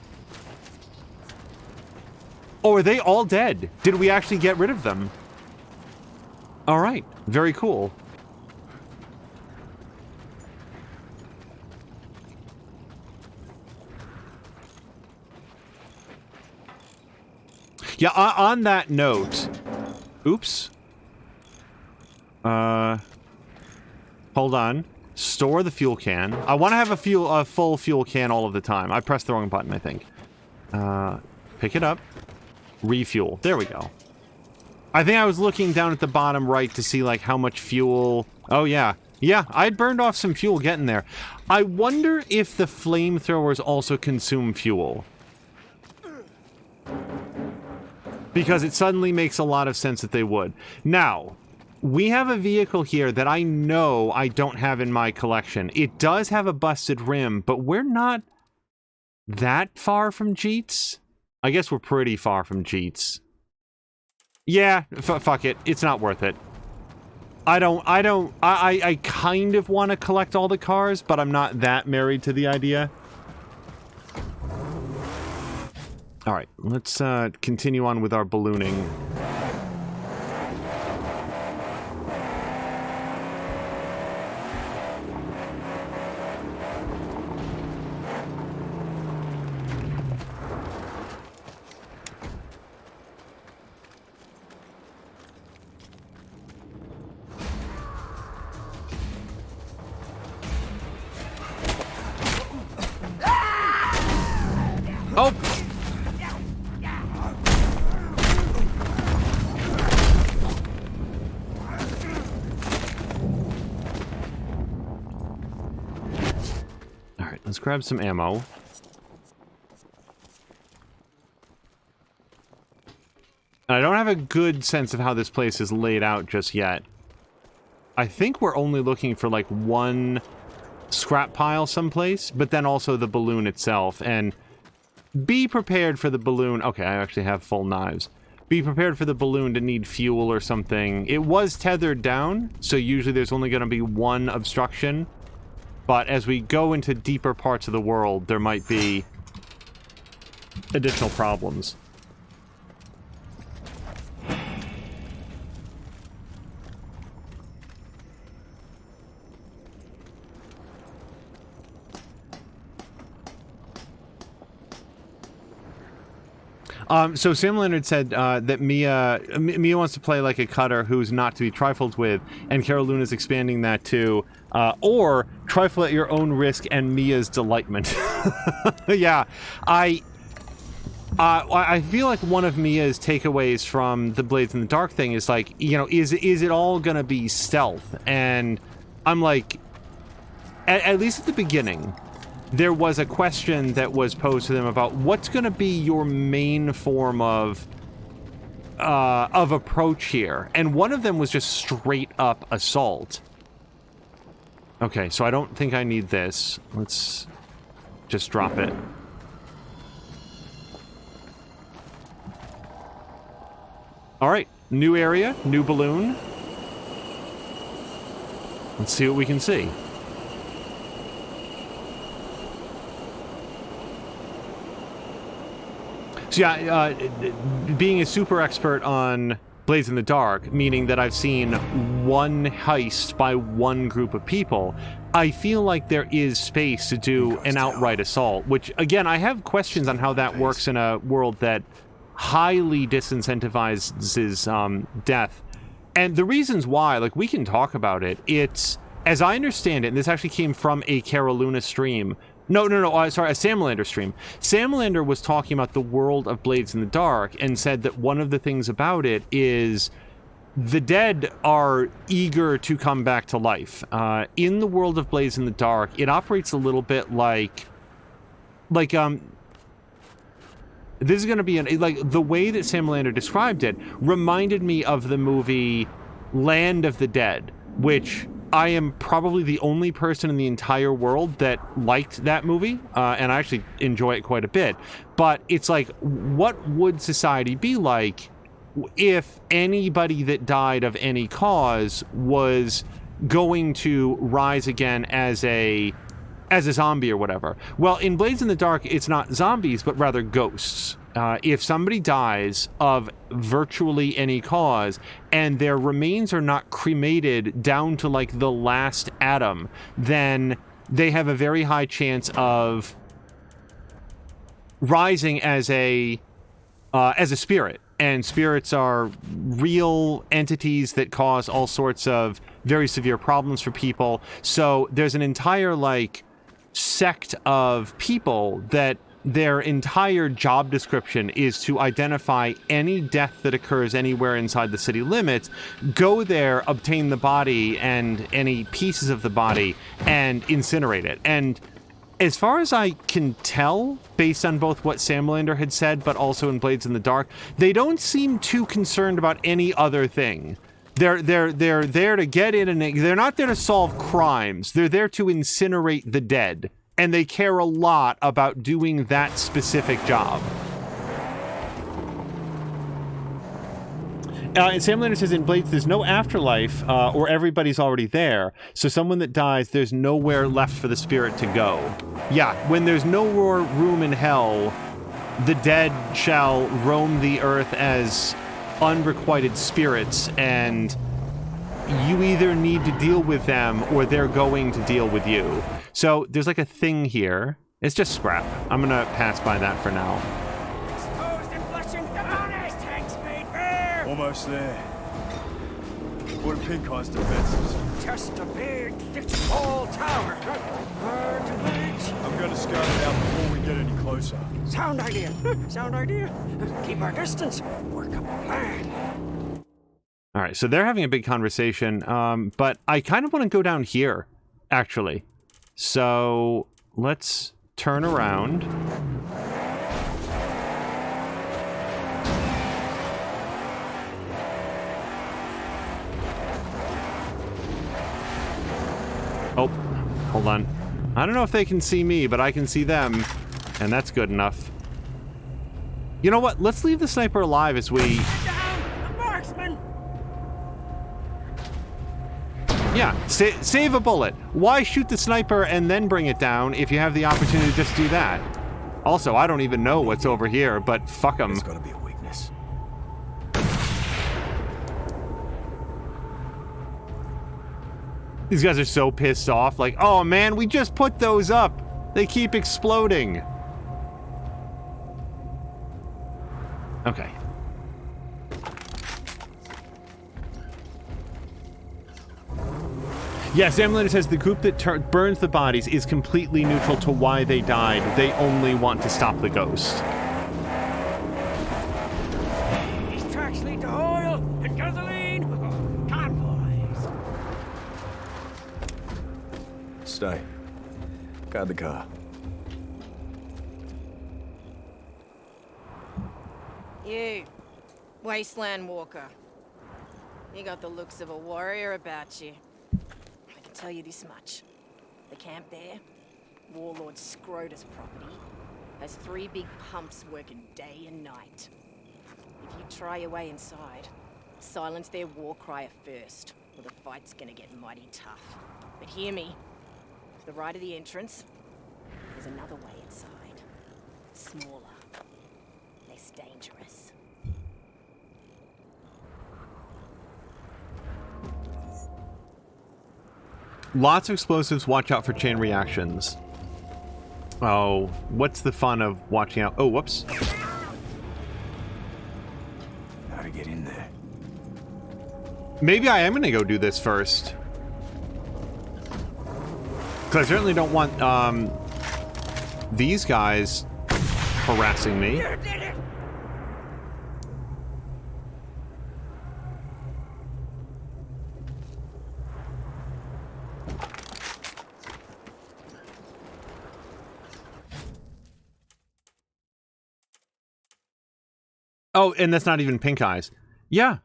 Oh, are they all dead? Did we actually get rid of them? Alright, very cool. Yeah, on that note... Oops. Hold on. Store the fuel can. I want to have a full fuel can all of the time. I pressed the wrong button, I think. Pick it up. Refuel. There we go. I think I was looking down at the bottom right to see, like, how much fuel... Oh, yeah. Yeah, I'd burned off some fuel getting there. I wonder if the flamethrowers also consume fuel. Because it suddenly makes a lot of sense that they would. Now... we have a vehicle here that I know I don't have in my collection. It does have a busted rim, but we're not that far from Jeets. I guess we're pretty far from Jeets. Yeah, fuck it. It's not worth it. I kind of want to collect all the cars, but I'm not that married to the idea. All right, let's continue on with our ballooning. Oh! Alright, let's grab some ammo. And I don't have a good sense of how this place is laid out just yet. I think we're only looking for, like, one scrap pile someplace, but then also the balloon itself, and... be prepared for the balloon. Okay, I actually have full knives. Be prepared for the balloon to need fuel or something. It was tethered down, so usually there's only going to be one obstruction. But as we go into deeper parts of the world, there might be additional problems. So Sam Leonard said that Mia wants to play like a cutter who's not to be trifled with, and Carol Luna's expanding that to or trifle at your own risk and Mia's delightment. Yeah, I feel like one of Mia's takeaways from the Blades in the Dark thing is like, you know, is it all gonna be stealth? And I'm like, at least at the beginning, there was a question that was posed to them about what's going to be your main form of approach here, and one of them was just straight up assault. Okay, so I don't think I need this. Let's just drop it. All right, new area, new balloon. Let's see what we can see. So yeah, being a super expert on Blades in the Dark, meaning that I've seen one heist by one group of people, I feel like there is space to do an outright assault, which, again, I have questions on how that works in a world that highly disincentivizes death. And the reasons why, like, we can talk about it. It's, as I understand it, and this actually came from a Carol Luna stream. No, sorry, a Sam Lander stream. Sam Lander was talking about the world of Blades in the Dark and said that one of the things about it is the dead are eager to come back to life. In the world of Blades in the Dark, it operates a little bit like this is going to be like the way that Sam Lander described it reminded me of the movie Land of the Dead, which I am probably the only person in the entire world that liked that movie, and I actually enjoy it quite a bit. But it's like, what would society be like if anybody that died of any cause was going to rise again as a zombie or whatever? Well, in Blades in the Dark, it's not zombies, but rather ghosts. If somebody dies of virtually any cause and their remains are not cremated down to like the last atom, then they have a very high chance of rising as a spirit. And spirits are real entities that cause all sorts of very severe problems for people. So there's an entire like sect of people that their entire job description is to identify any death that occurs anywhere inside the city limits, go there, obtain the body and any pieces of the body, and incinerate it. And as far as I can tell, based on both what Sam Lander had said, but also in Blades in the Dark, they don't seem too concerned about any other thing. They're there to get in, and they're not there to solve crimes. They're there to incinerate the dead. And they care a lot about doing that specific job. And Sam Lander says in Blades, there's no afterlife, or everybody's already there. So someone that dies, there's nowhere left for the spirit to go. Yeah, when there's no more room in hell, the dead shall roam the earth as unrequited spirits, and you either need to deal with them or they're going to deal with you. So there's like a thing here. It's just scrap. I'm gonna pass by that for now. Exposed and flushing the honest tanks made fair. Almost there. What are Pink Eye's defenses? Just a big, thick wall tower. Hard to reach. I'm gonna scout it out before we get any closer. Sound idea. Sound idea. Keep our distance. Work up a plan. All right, so they're having a big conversation, but I kind of want to go down here, actually. So let's turn around. Oh, hold on. I don't know if they can see me, but I can see them, and that's good enough. You know what? Let's leave the sniper alive as we... Down! A marksman! Yeah, save a bullet. Why shoot the sniper and then bring it down if you have the opportunity to just do that? Also, I don't even know what's over here, but fuck them. It's gonna be a weakness. These guys are so pissed off. Like, oh man, we just put those up. They keep exploding. Okay. Yeah, Sam Lander says the group that burns the bodies is completely neutral to why they died. They only want to stop the ghost. These tracks lead to oil and gasoline. Convoys. Stay. Guard the car. You, Wasteland Walker. You got the looks of a warrior about you. I can tell you this much. The camp there, Warlord Scrota's property, has 3 big pumps working day and night. If you try your way inside, silence their war cry first, or the fight's gonna get mighty tough. But hear me. To the right of the entrance, there's another way inside. Smaller. Less dangerous. Lots of explosives, watch out for chain reactions. Oh, what's the fun of watching out? Oh, whoops. How to get in there? Maybe I am gonna go do this first. Because I certainly don't want, these guys harassing me. You did it! Oh, and that's not even pink eyes. Yeah.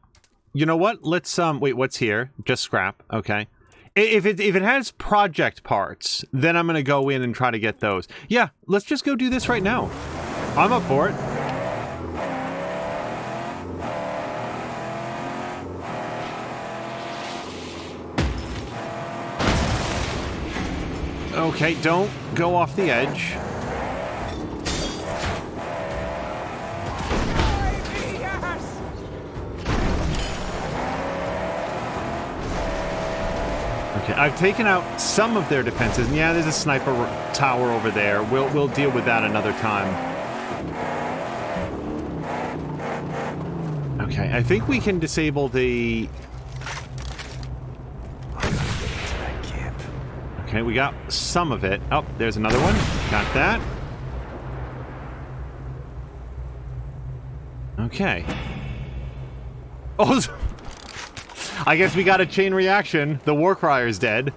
You know what? Let's, wait, what's here? Just scrap. Okay. If it has project parts, then I'm gonna go in and try to get those. Yeah, let's just go do this right now. I'm up for it. Okay, don't go off the edge. Okay, I've taken out some of their defenses. And yeah, there's a sniper tower over there. We'll deal with that another time. Okay, I think we can disable the... Okay, we got some of it. Oh, there's another one. Got that. Okay. Oh, I guess we got a chain reaction. The Warcrier's dead.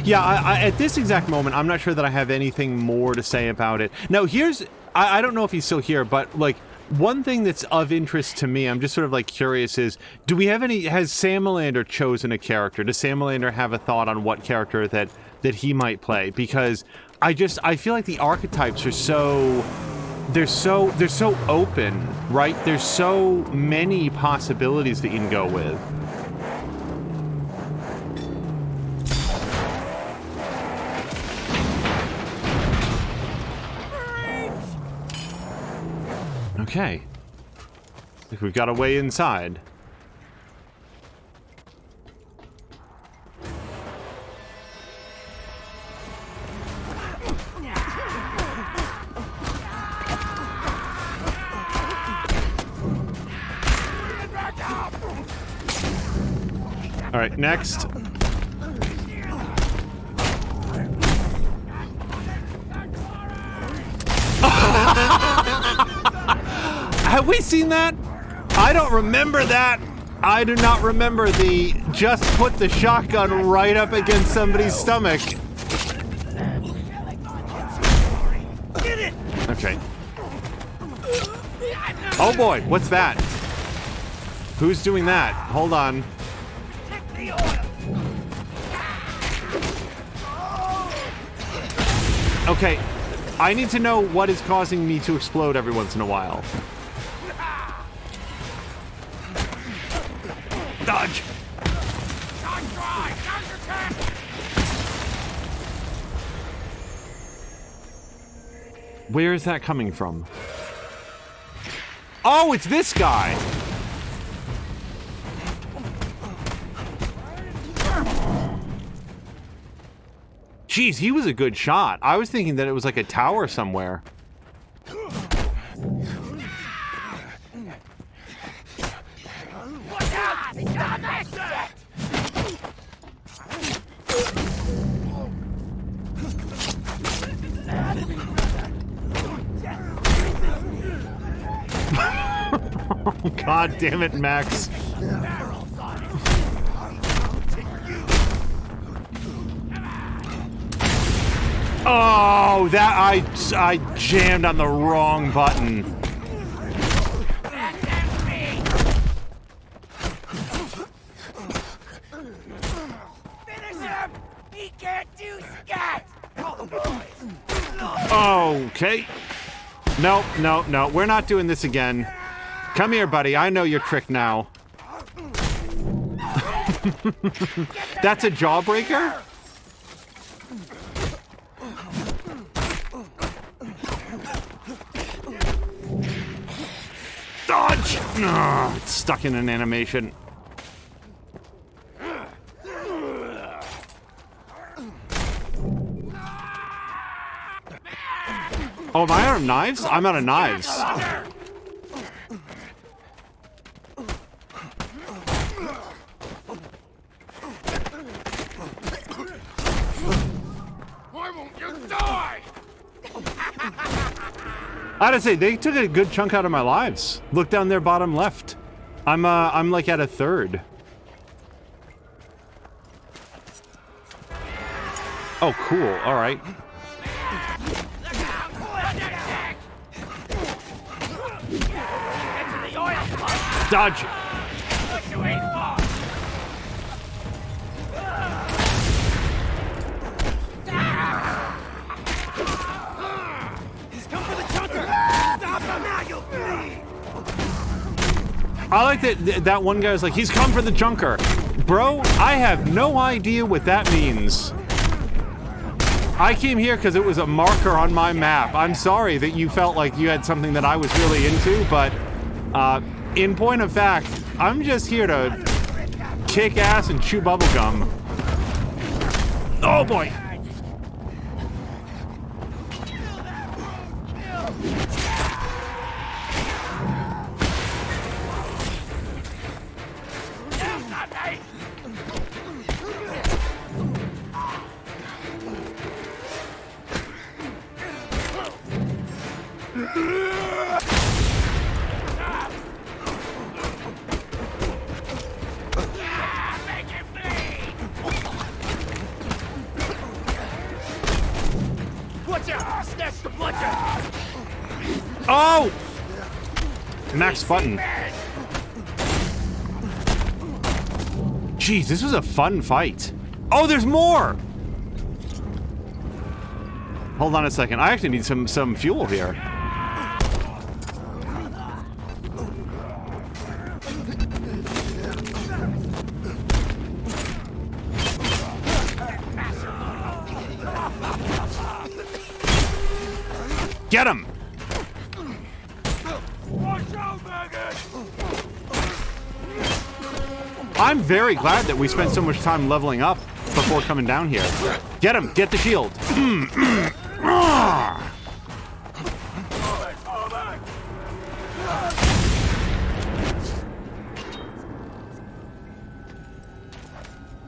Yeah, at this exact moment, I'm not sure that I have anything more to say about it. Now, here's... I don't know if he's still here, but, like, one thing that's of interest to me, I'm just sort of, like, curious is, do we have any... Has Sam Lander chosen a character? Does Sam Lander have a thought on what character that he might play? Because I feel like the archetypes are so... They're so open, right? There's so many possibilities that you can go with. Okay. I think we've got a way inside. All right, next. Have we seen that? I don't remember that. I do not remember the just put the shotgun right up against somebody's stomach. Get it! Okay. Oh boy, what's that? Who's doing that? Hold on. Take the oil! Okay, I need to know what is causing me to explode every once in a while. Dodge! Where is that coming from? Oh, it's this guy! Jeez, he was a good shot. I was thinking that it was like a tower somewhere. God damn it, Max. Oh, that I jammed on the wrong button. Finish him! He can't do scat! Okay. No, no, no. We're not doing this again. Come here, buddy. I know your trick now. That's a jawbreaker? Dodge! No, it's stuck in an animation. Oh, am I out of knives? I'm out of knives. Why won't you die? I gotta say, they took a good chunk out of my lives. Look down there, bottom left. I'm like at a third. Oh, cool. All right. Dodge. What you wait for? He's come for the chunker! Stop him now, you'll bleed! I like that one guy was like, he's come for the junker. Bro, I have no idea what that means. I came here because it was a marker on my map. I'm sorry that you felt like you had something that I was really into, but in point of fact, I'm just here to kick ass and chew bubblegum. Oh boy! Oh! Max button. Jeez, this was a fun fight. Oh, there's more! Hold on a second. I actually need some fuel here. Get him! I'm very glad that we spent so much time leveling up before coming down here. Get him! Get the shield!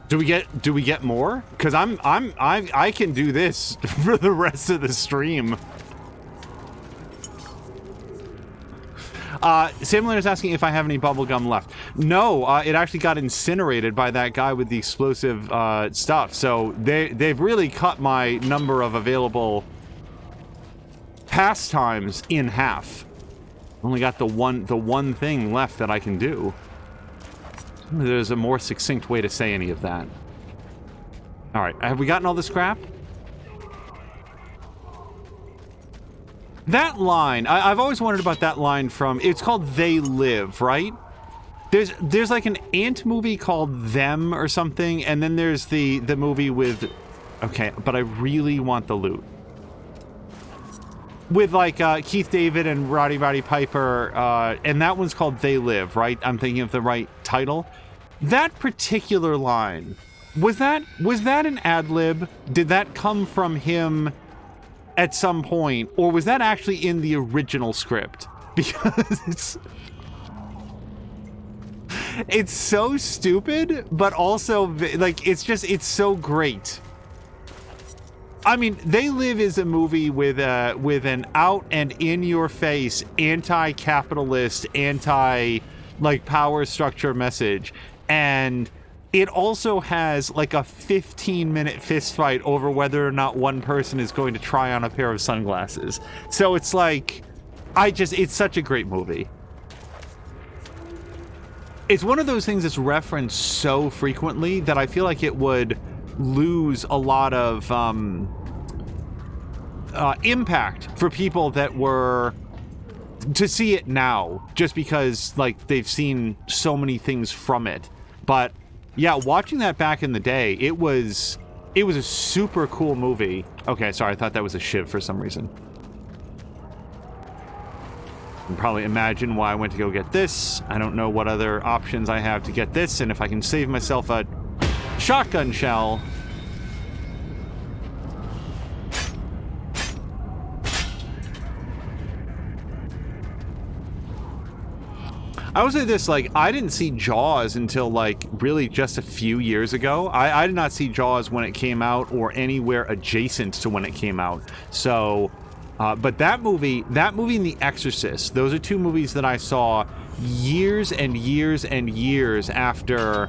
Do we get more? Because I can do this for the rest of the stream. Simulator's asking if I have any bubblegum left. No, it actually got incinerated by that guy with the explosive stuff. So they've really cut my number of available pastimes in half. Only got the one thing left that I can do. There's a more succinct way to say any of that. All right, have we gotten all the scrap? That line, I've always wondered about that line from, it's called They Live, right? There's like an ant movie called Them or something, and then there's the movie with, okay, but I really want the loot. With like Keith David and Roddy Piper, and that one's called They Live, right? I'm thinking of the right title. That particular line, Was that an ad lib? Did that come from him at some point, or was that actually in the original script? Because it's so stupid, but also like it's so great. I mean, They Live is a movie with an out and in your face anti-capitalist, like power structure message, and it also has like a 15-minute fist fight over whether or not one person is going to try on a pair of sunglasses. So it's like, it's such a great movie. It's one of those things that's referenced so frequently that I feel like it would lose a lot of impact for people that were to see it now, just because like they've seen so many things from it. But yeah, watching that back in the day, it was a super cool movie. Okay, sorry, I thought that was a shiv for some reason. You can probably imagine why I went to go get this. I don't know what other options I have to get this, and if I can save myself a shotgun shell. I would say this, like, I didn't see Jaws until, like, really just a few years ago. I did not see Jaws when it came out or anywhere adjacent to when it came out. So, but that movie and The Exorcist, those are two movies that I saw years and years and years after,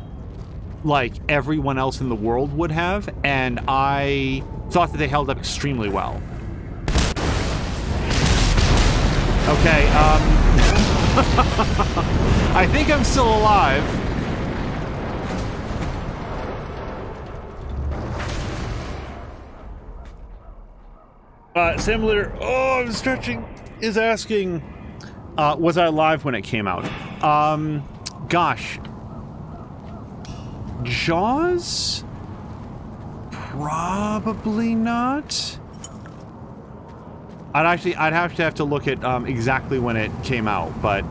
like, everyone else in the world would have, and I thought that they held up extremely well. Okay, I think I'm still alive. Simulator, I'm stretching, is asking, was I alive when it came out? Gosh. Jaws? Probably not. I'd have to look at exactly when it came out, but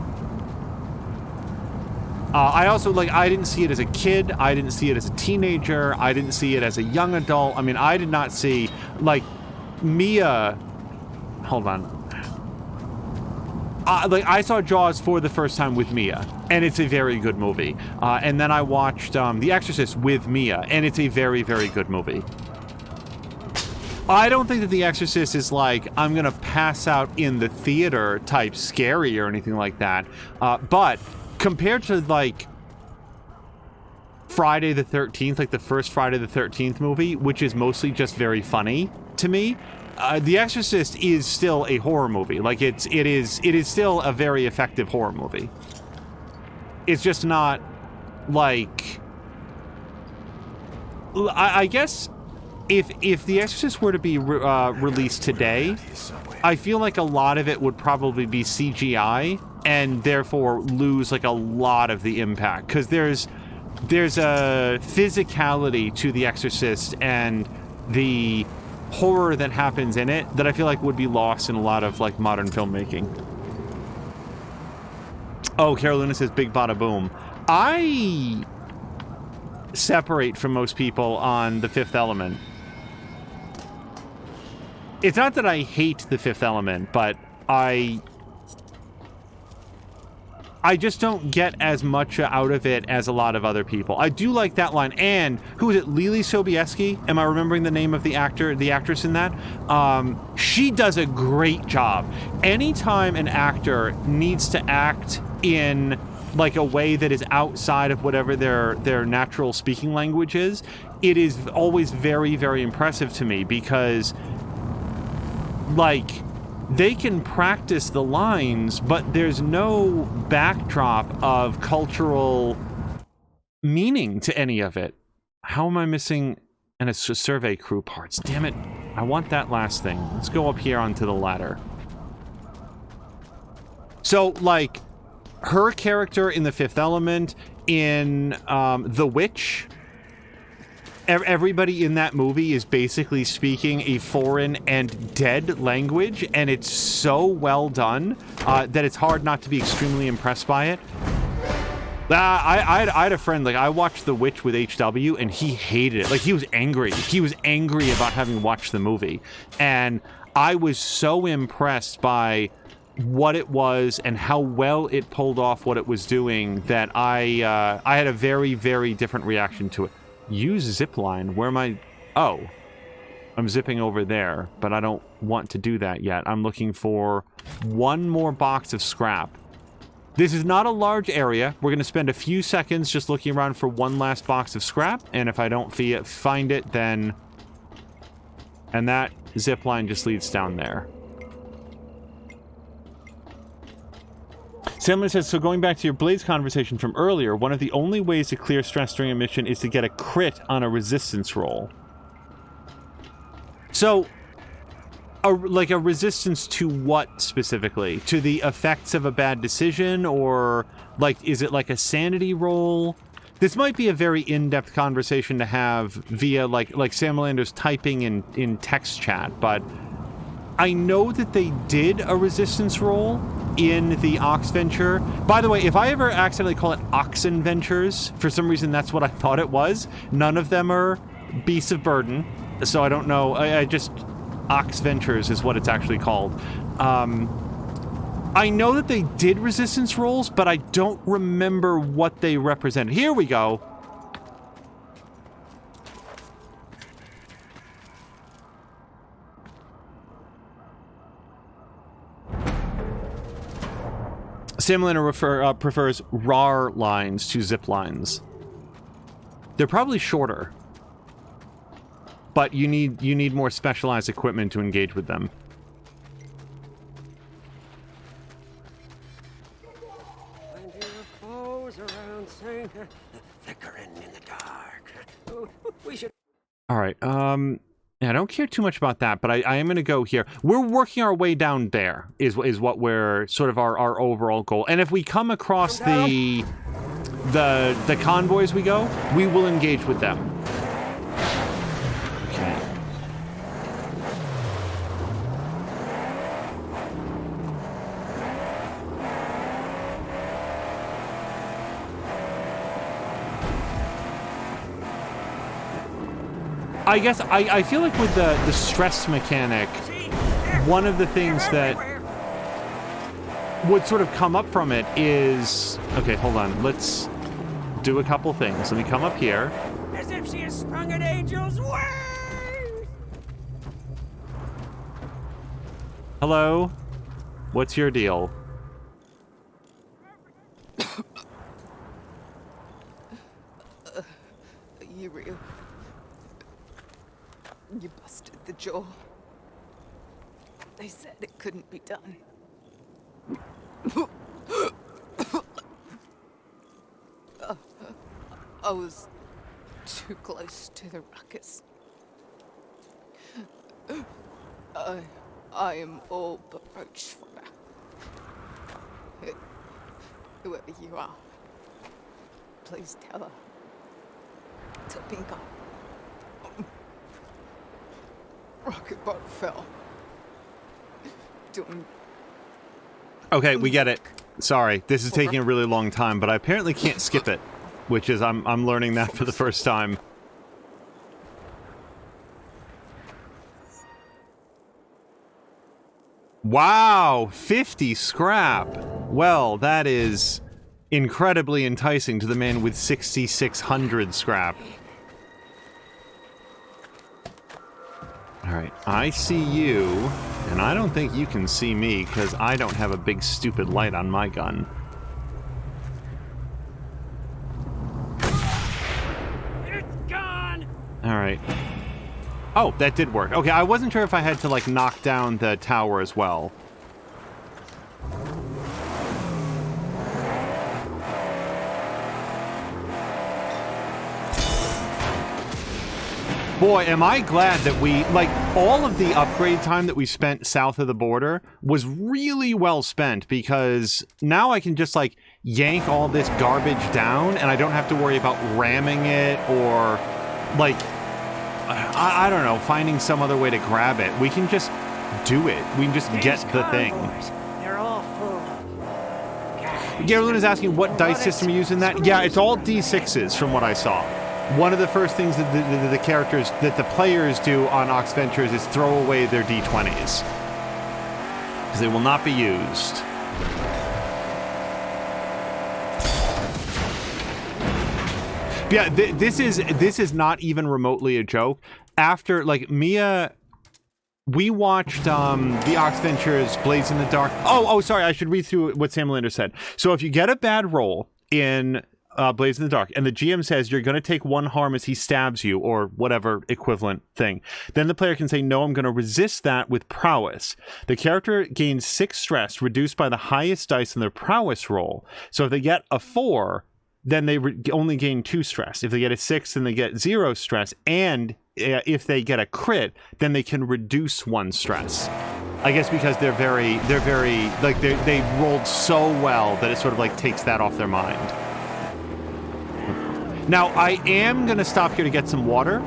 I also, like, I didn't see it as a kid, I didn't see it as a teenager, I didn't see it as a young adult. I mean, I did not see, like, Mia, hold on. Like, I saw Jaws for the first time with Mia, and it's a very good movie. And then I watched The Exorcist with Mia, and it's a very, very good movie. I don't think that The Exorcist is like, I'm gonna pass out in the theater type scary or anything like that. But compared to, like, Friday the 13th, like the first Friday the 13th movie, which is mostly just very funny to me, The Exorcist is still a horror movie. Like, it is still a very effective horror movie. It's just not, like, I guess if The Exorcist were to be released today, I feel like a lot of it would probably be CGI and therefore lose, like, a lot of the impact, because there's a physicality to The Exorcist and the horror that happens in it that I feel like would be lost in a lot of, like, modern filmmaking. Oh, Carolina says big bada boom. I separate from most people on The Fifth Element. It's not that I hate The Fifth Element, but I just don't get as much out of it as a lot of other people. I do like that line. And who is it? Lily Sobieski? Am I remembering the name of the actress in that? She does a great job. Anytime an actor needs to act in, like, a way that is outside of whatever their natural speaking language is, it is always very, very impressive to me, because, like, they can practice the lines, but there's no backdrop of cultural meaning to any of it. How am I missing a survey crew parts? Damn it. I want that last thing. Let's go up here onto the ladder. So, like, her character in The Fifth Element, in The Witch, everybody in that movie is basically speaking a foreign and dead language, and it's so well done that it's hard not to be extremely impressed by it. I had a friend, like, I watched The Witch with HW, and he hated it. Like, he was angry. He was angry about having watched the movie. And I was so impressed by what it was and how well it pulled off what it was doing that I had a very, very different reaction to it. Use zipline. Where am I? Oh. I'm zipping over there, but I don't want to do that yet. I'm looking for one more box of scrap. This is not a large area. We're going to spend a few seconds just looking around for one last box of scrap, and if I don't find it, then... And that zip line just leads down there. Samler says, so going back to your Blades conversation from earlier, one of the only ways to clear stress during a mission is to get a crit on a resistance roll. So, like a resistance to what specifically? To the effects of a bad decision, or like, is it like a sanity roll? This might be a very in-depth conversation to have via like Sam Lander's typing in text chat, but I know that they did a resistance roll in the Oxventure. By the way, if I ever accidentally call it Oxenventures, for some reason that's what I thought it was. None of them are Beasts of Burden, so I don't know. I just... Oxventures is what it's actually called. I know that they did resistance rolls, but I don't remember what they represented. Here we go. Simulator prefers RAR lines to zip lines. They're probably shorter. But you need more specialized equipment to engage with them. Plenty of foes around, Saint. Flickering in the dark. We should... Alright, yeah, I don't care too much about that, but I am going to go here. We're working our way down there, is what we're, sort of our overall goal. And if we come across the convoys we go, we will engage with them. I guess I feel like with the stress mechanic, one of the things that would sort of come up from it is... Okay, hold on. Let's do a couple things. Let me come up here. As if she has sprung an angel's wings! Hello? What's your deal? Are you real? You busted the jaw. They said it couldn't be done. I was too close to the ruckus. I am all but roach for her. Whoever you are, please tell her to Pinker. Rocket boat fell. Doing... Okay, we get it. Sorry, this is taking a really long time, but I apparently can't skip it, which is I'm learning that for the first time. Wow, 50 scrap. Well, that is incredibly enticing to the man with 6,600 scrap. Alright, I see you, and I don't think you can see me, because I don't have a big stupid light on my gun. It's gone! Alright. Oh, that did work. Okay, I wasn't sure if I had to, like, knock down the tower as well. Boy, am I glad that we, like, all of the upgrade time that we spent south of the border was really well spent, because now I can just, like, yank all this garbage down, and I don't have to worry about ramming it or, like, I don't know, finding some other way to grab it. We can just do it. We can just get the thing. They're all full of gas. Geraldine is asking what dice system you use in that. Yeah, it's all D6s from what I saw. One of the first things that the players do on Oxventures is throw away their D20s. Because they will not be used. But yeah, this is not even remotely a joke. After, like, Mia... We watched the Oxventures Blades in the Dark. Oh, sorry, I should read through what Sam Lander said. So if you get a bad roll in Blades in the Dark, and the GM says you're going to take 1 harm as he stabs you, or whatever equivalent thing, then the player can say, no, I'm going to resist that with Prowess. The character gains 6 stress, reduced by the highest dice in their Prowess roll. So if they get a 4, then they only gain 2 stress. If they get a 6, then they get 0 stress, and if they get a crit, then they can reduce 1 stress. I guess because they're very like they rolled so well that it sort of like takes that off their mind. Now I am gonna stop here to get some water,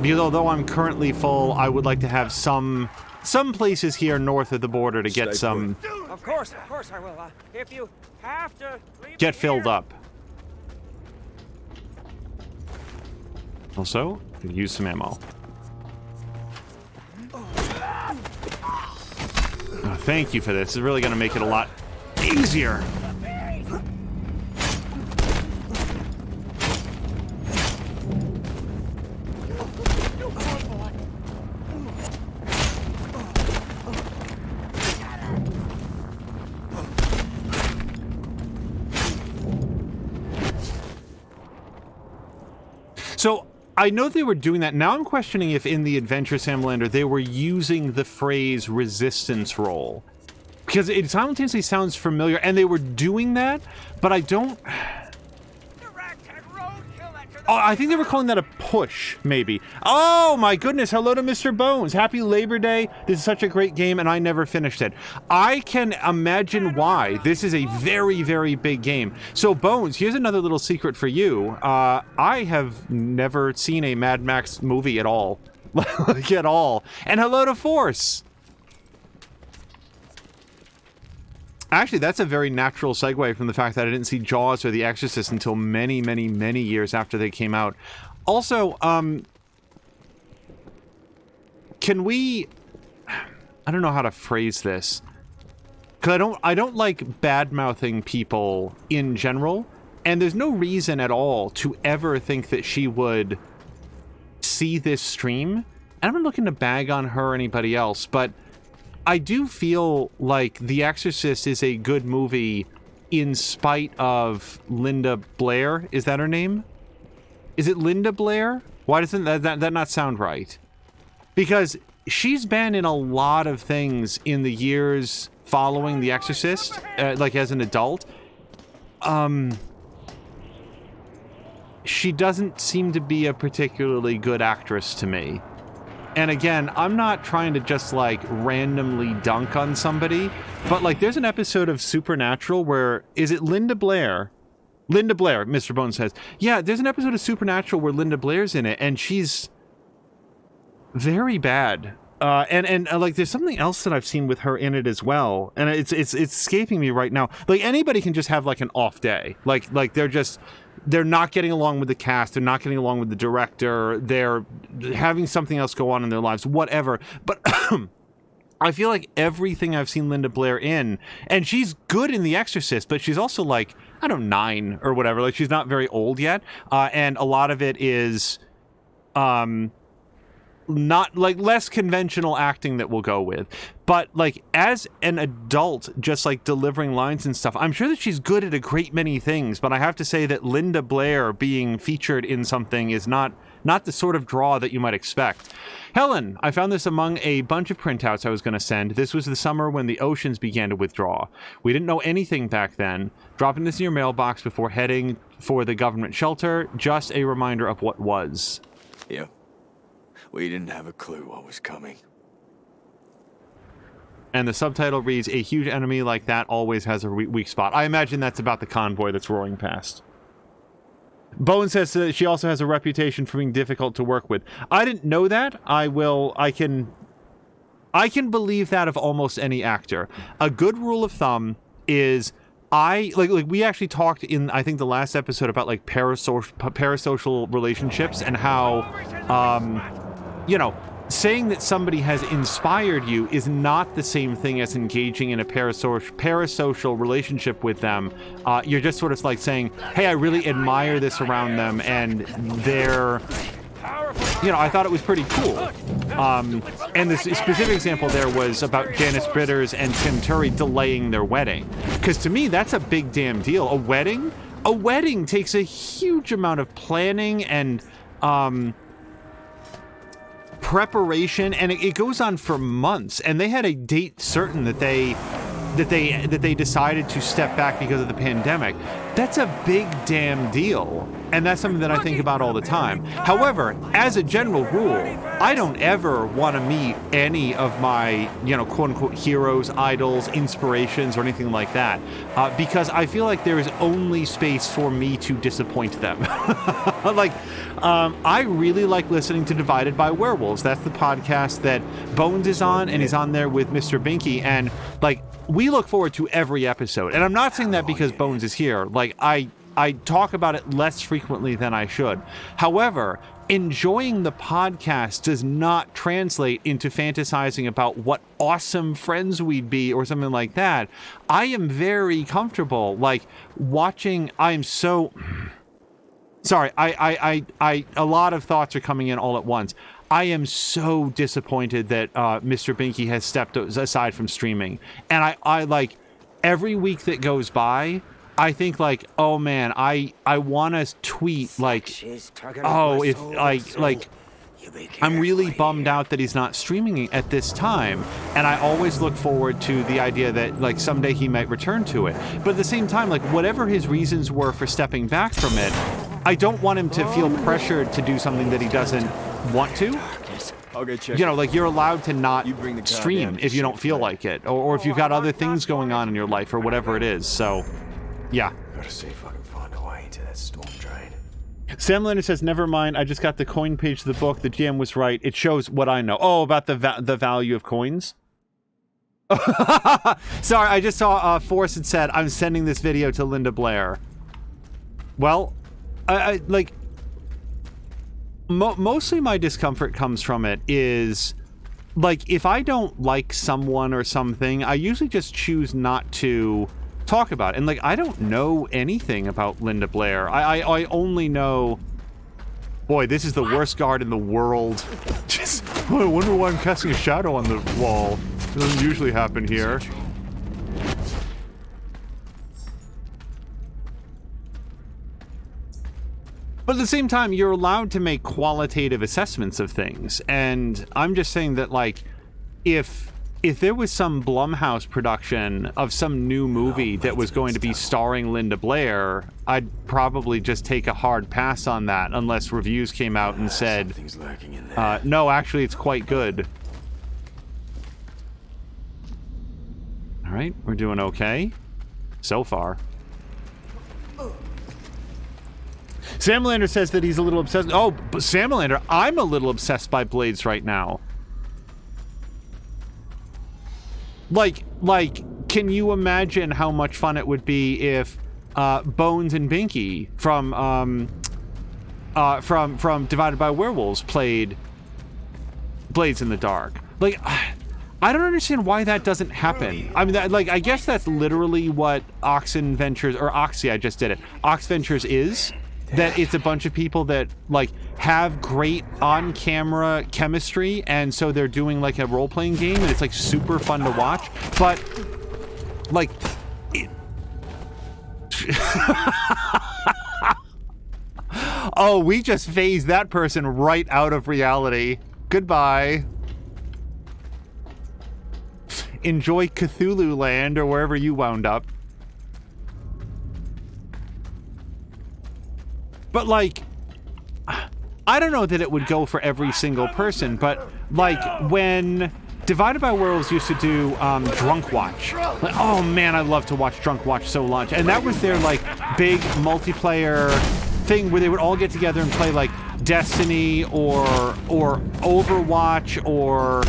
because although I'm currently full, I would like to have some places here north of the border to get some. Of course I will. If you have to leave Get me filled here. up. Also, use some ammo. Oh, thank you for this. It's really going to make it a lot easier. So I know they were doing that. Now I'm questioning if in the Adventure Sam Lander they were using the phrase resistance roll. Because it simultaneously sounds familiar, and they were doing that, but I don't... Oh, I think they were calling that a push, maybe. Oh, my goodness. Hello to Mr. Bones. Happy Labor Day. This is such a great game, and I never finished it. I can imagine why. This is a very, very big game. So, Bones, here's another little secret for you. I have never seen a Mad Max movie at all. Like, at all. And hello to Force. Actually, that's a very natural segue from the fact that I didn't see Jaws or The Exorcist until many, many, many years after they came out. Also, can we... I don't know how to phrase this. Because I don't like bad-mouthing people in general, and there's no reason at all to ever think that she would see this stream. And I'm not looking to bag on her or anybody else, but I do feel like The Exorcist is a good movie in spite of Linda Blair. Is that her name? Is it Linda Blair? Why doesn't that not sound right? Because she's been in a lot of things in the years following The Exorcist, like as an adult. She doesn't seem to be a particularly good actress to me. And again, I'm not trying to just, like, randomly dunk on somebody, but, like, there's an episode of Supernatural where... Is it Linda Blair? Linda Blair, Mr. Bones says. Yeah, there's an episode of Supernatural where Linda Blair's in it, and she's very bad. And like, there's something else that I've seen with her in it as well, and it's escaping me right now. Like, anybody can just have, like, an off day. Like they're not getting along with the cast, they're not getting along with the director, they're having something else go on in their lives, whatever. But I feel like everything I've seen Linda Blair in, and she's good in The Exorcist, but she's also like, I don't know, 9 or whatever, like she's not very old yet, and a lot of it is not like less conventional acting that we'll go with, but like as an adult just like delivering lines and stuff, I'm sure that she's good at a great many things, but I have to say that Linda Blair being featured in something is not the sort of draw that you might expect. Helen, I found this among a bunch of printouts I was going to send. This was the summer when the oceans began to withdraw. We didn't know anything back then. Dropping this in your mailbox before heading for the government shelter, just a reminder of what was. Yeah. We didn't have a clue what was coming. And the subtitle reads, "A huge enemy like that always has a weak spot." I imagine that's about the convoy that's roaring past. Bowen says that she also has a reputation for being difficult to work with. I didn't know that. I can believe that of almost any actor. A good rule of thumb is like we actually talked in, I think, the last episode about like parasocial relationships and how, you know, saying that somebody has inspired you is not the same thing as engaging in a parasocial relationship with them. You're just sort of like saying, hey, I really admire this around them, and they're, you know, I thought it was pretty cool. And the specific example there was about Janice Britters and Tim Turry delaying their wedding. Because to me, that's a big damn deal. A wedding takes a huge amount of planning and preparation, and it goes on for months. And they had a date certain that they decided to step back because of the pandemic. That's a big damn deal. And that's something that I think about all the time. However, as a general rule, I don't ever want to meet any of my, you know, quote unquote heroes, idols, inspirations, or anything like that. Because I feel like there is only space for me to disappoint them. Like, I really like listening to Divided by Werewolves. That's the podcast that Bones is on, and he's on there with Mr. Binky. And like, we look forward to every episode. And I'm not saying that because Bones is here. Like, I talk about it less frequently than I should. However, enjoying the podcast does not translate into fantasizing about what awesome friends we'd be or something like that. I am very comfortable, like, watching. I'm so sorry. A lot of thoughts are coming in all at once. I am so disappointed that Mr. Binky has stepped aside from streaming. And I like, every week that goes by, I think like, oh man, I want to tweet like, oh, if like I'm really bummed out that he's not streaming at this time. And I always look forward to the idea that like someday he might return to it. But at the same time, like whatever his reasons were for stepping back from it, I don't want him to feel pressured to do something that he doesn't want to. You know, like you're allowed to not stream if you don't feel like it, or if you've got other things going on in your life or whatever it is. So, yeah. Gotta see if I can find a way into that storm drain. Sam Leonard says, never mind, I just got the coin page of the book. The GM was right. It shows what I know. Oh, about the value of coins? Sorry, I just saw Forrest had said, I'm sending this video to Linda Blair. Well, I like... mostly my discomfort comes from it is, like, if I don't like someone or something, I usually just choose not to talk about it. And, like, I don't know anything about Linda Blair. I only know... Boy, this is the worst guard in the world. Just, I wonder why I'm casting a shadow on the wall. It doesn't usually happen here. But at the same time, you're allowed to make qualitative assessments of things. And I'm just saying that, like, if there was some Blumhouse production of some new movie that was going to be starring Linda Blair, I'd probably just take a hard pass on that unless reviews came out and said, no, actually, it's quite good. All right, we're doing okay so far. Sam Lander says that he's a little obsessed. Oh, but Sam Lander, I'm a little obsessed by Blades right now. Like, can you imagine how much fun it would be if Bones and Binky from Divided by Werewolves played Blades in the Dark? Like, I don't understand why that doesn't happen. I mean, I guess that's literally what Oxventures, or Oxy, I just did it. Oxventures is. That it's a bunch of people that, like, have great on-camera chemistry, and so they're doing, like, a role-playing game, and it's, like, super fun to watch. But, like... Oh, we just phased that person right out of reality. Goodbye. Enjoy Cthulhu Land, or wherever you wound up. But, like, I don't know that it would go for every single person, but, like, when Divided by Worlds used to do Drunk Watch. Like, oh, man, I love to watch Drunk Watch so much. And that was their, like, big multiplayer thing where they would all get together and play, like, Destiny or Overwatch or...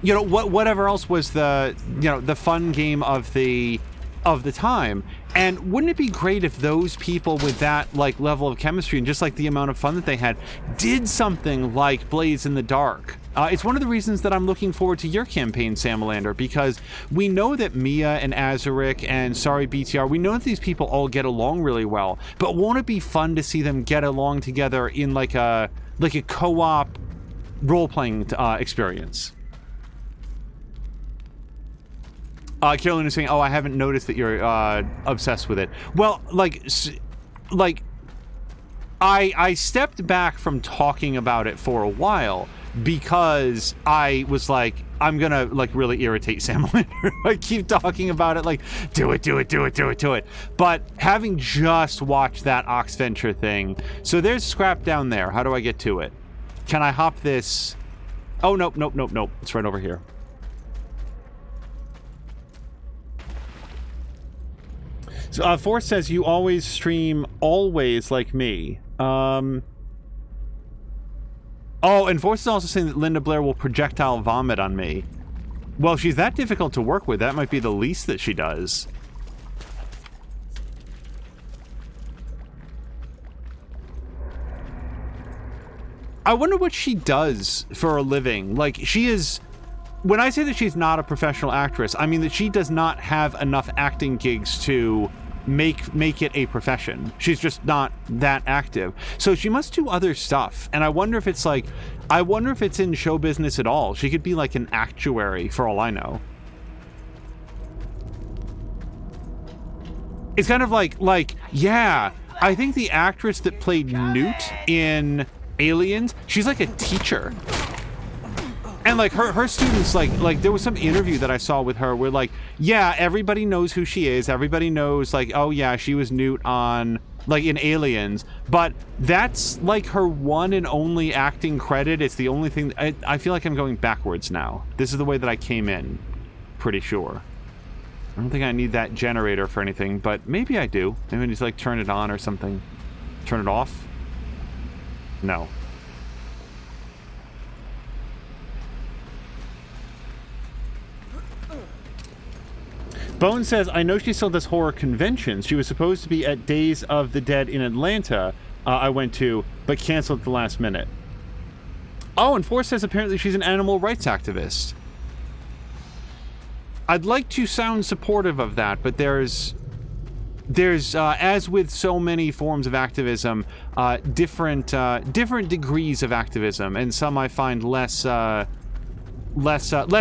you know, whatever else was the, you know, the fun game of the time. And wouldn't it be great if those people with that like level of chemistry and just like the amount of fun that they had did something like Blaze in the Dark? It's one of the reasons that I'm looking forward to your campaign, Samalander, because we know that Mia and Azaric and Sorry BTR, we know that these people all get along really well, but won't it be fun to see them get along together in like a co-op role-playing experience? Carolyn is saying, oh, I haven't noticed that you're obsessed with it. Well, I stepped back from talking about it for a while because I was like, I'm gonna like really irritate Samalander. I keep talking about it like, do it. But having just watched that Oxventure thing, so there's scrap down there. How do I get to it? Can I hop this? Oh, nope. It's right over here. So, Force says, you always stream always like me. Oh, and Force is also saying that Linda Blair will projectile vomit on me. Well, if she's that difficult to work with, that might be the least that she does. I wonder what she does for a living. Like, she is... When I say that she's not a professional actress, I mean that she does not have enough acting gigs to make it a profession. She's just not that active. So she must do other stuff. And I wonder if it's like... I wonder if it's in show business at all. She could be like an actuary, for all I know. It's kind of like, yeah, I think the actress that played Newt in Aliens, she's like a teacher. And like her students, like there was some interview that I saw with her where like, yeah, everybody knows who she is. Everybody knows like, oh yeah, she was Newt on like in Aliens, but that's like her one and only acting credit. It's the only thing. I feel like I'm going backwards now. This is the way that I came in, pretty sure. I don't think I need that generator for anything, but maybe I do. Maybe I just like turn it on or something. Turn it off? No. Bone says, I know she still does horror conventions. She was supposed to be at Days of the Dead in Atlanta, I went to, but canceled at the last minute. Oh, and Force says apparently she's an animal rights activist. I'd like to sound supportive of that, but there's as with so many forms of activism, different degrees of activism, and some I find less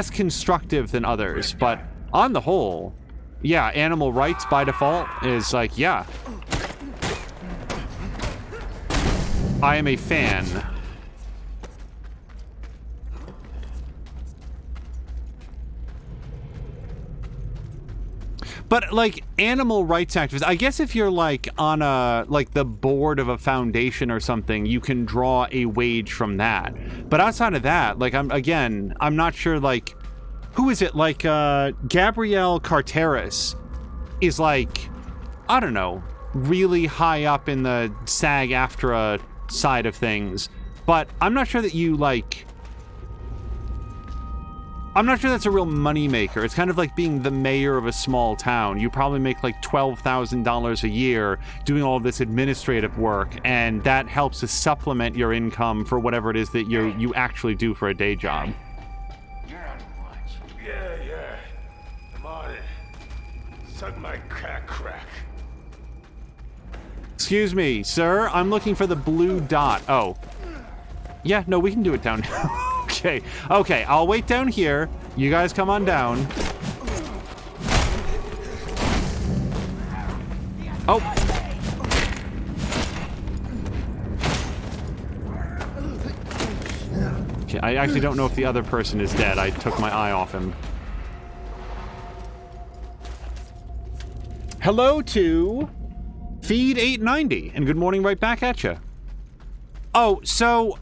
constructive than others. But on the whole, yeah, animal rights by default is like, yeah, I am a fan. But like animal rights activists, I guess if you're like on the board of a foundation or something, you can draw a wage from that. But outside of that, like I'm not sure, like, who is it? Like Gabrielle Carteris is like, I don't know, really high up in the SAG-AFTRA side of things. But I'm not sure that you like... I'm not sure that's a real money maker. It's kind of like being the mayor of a small town. You probably make like $12,000 a year doing all this administrative work, and that helps to supplement your income for whatever it is that you actually do for a day job. You're on watch. Yeah. I'm on it. Suck my crack. Excuse me, sir. I'm looking for the blue dot. Oh. Yeah, no, we can do it down here. Okay, I'll wait down here. You guys come on down. Oh. Okay, I actually don't know if the other person is dead. I took my eye off him. Hello to Feed 890, and good morning right back at you. Oh, so...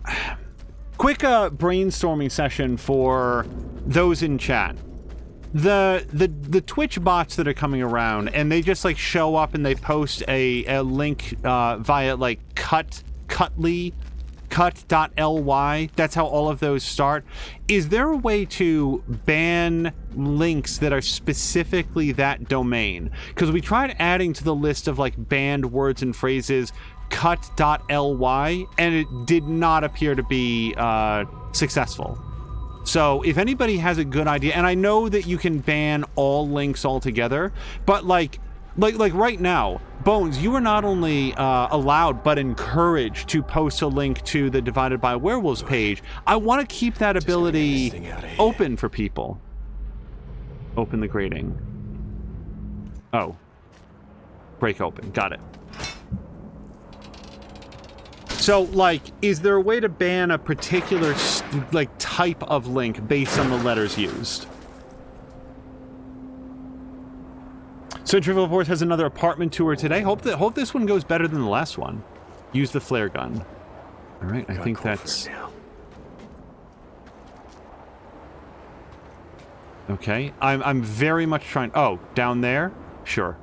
Quick brainstorming session for those in chat. The Twitch bots that are coming around, and they just like show up and they post a link via like Cutly cut.ly. That's how all of those start. Is there a way to ban links that are specifically that domain? Because we tried adding to the list of like banned words and phrases cut.ly, and it did not appear to be successful. So if anybody has a good idea, and I know that you can ban all links altogether, but like right now, Bones, you are not only allowed but encouraged to post a link to the Divided by Werewolves page. I want to keep that ability open for people. Open the grating. Oh. Break open. Got it. So, like, is there a way to ban a particular, like, type of link based on the letters used? So Trivial Force has another apartment tour today. Hope this one goes better than the last one. Use the flare gun. All right, I think that's okay. I'm very much trying. Oh, down there? Sure.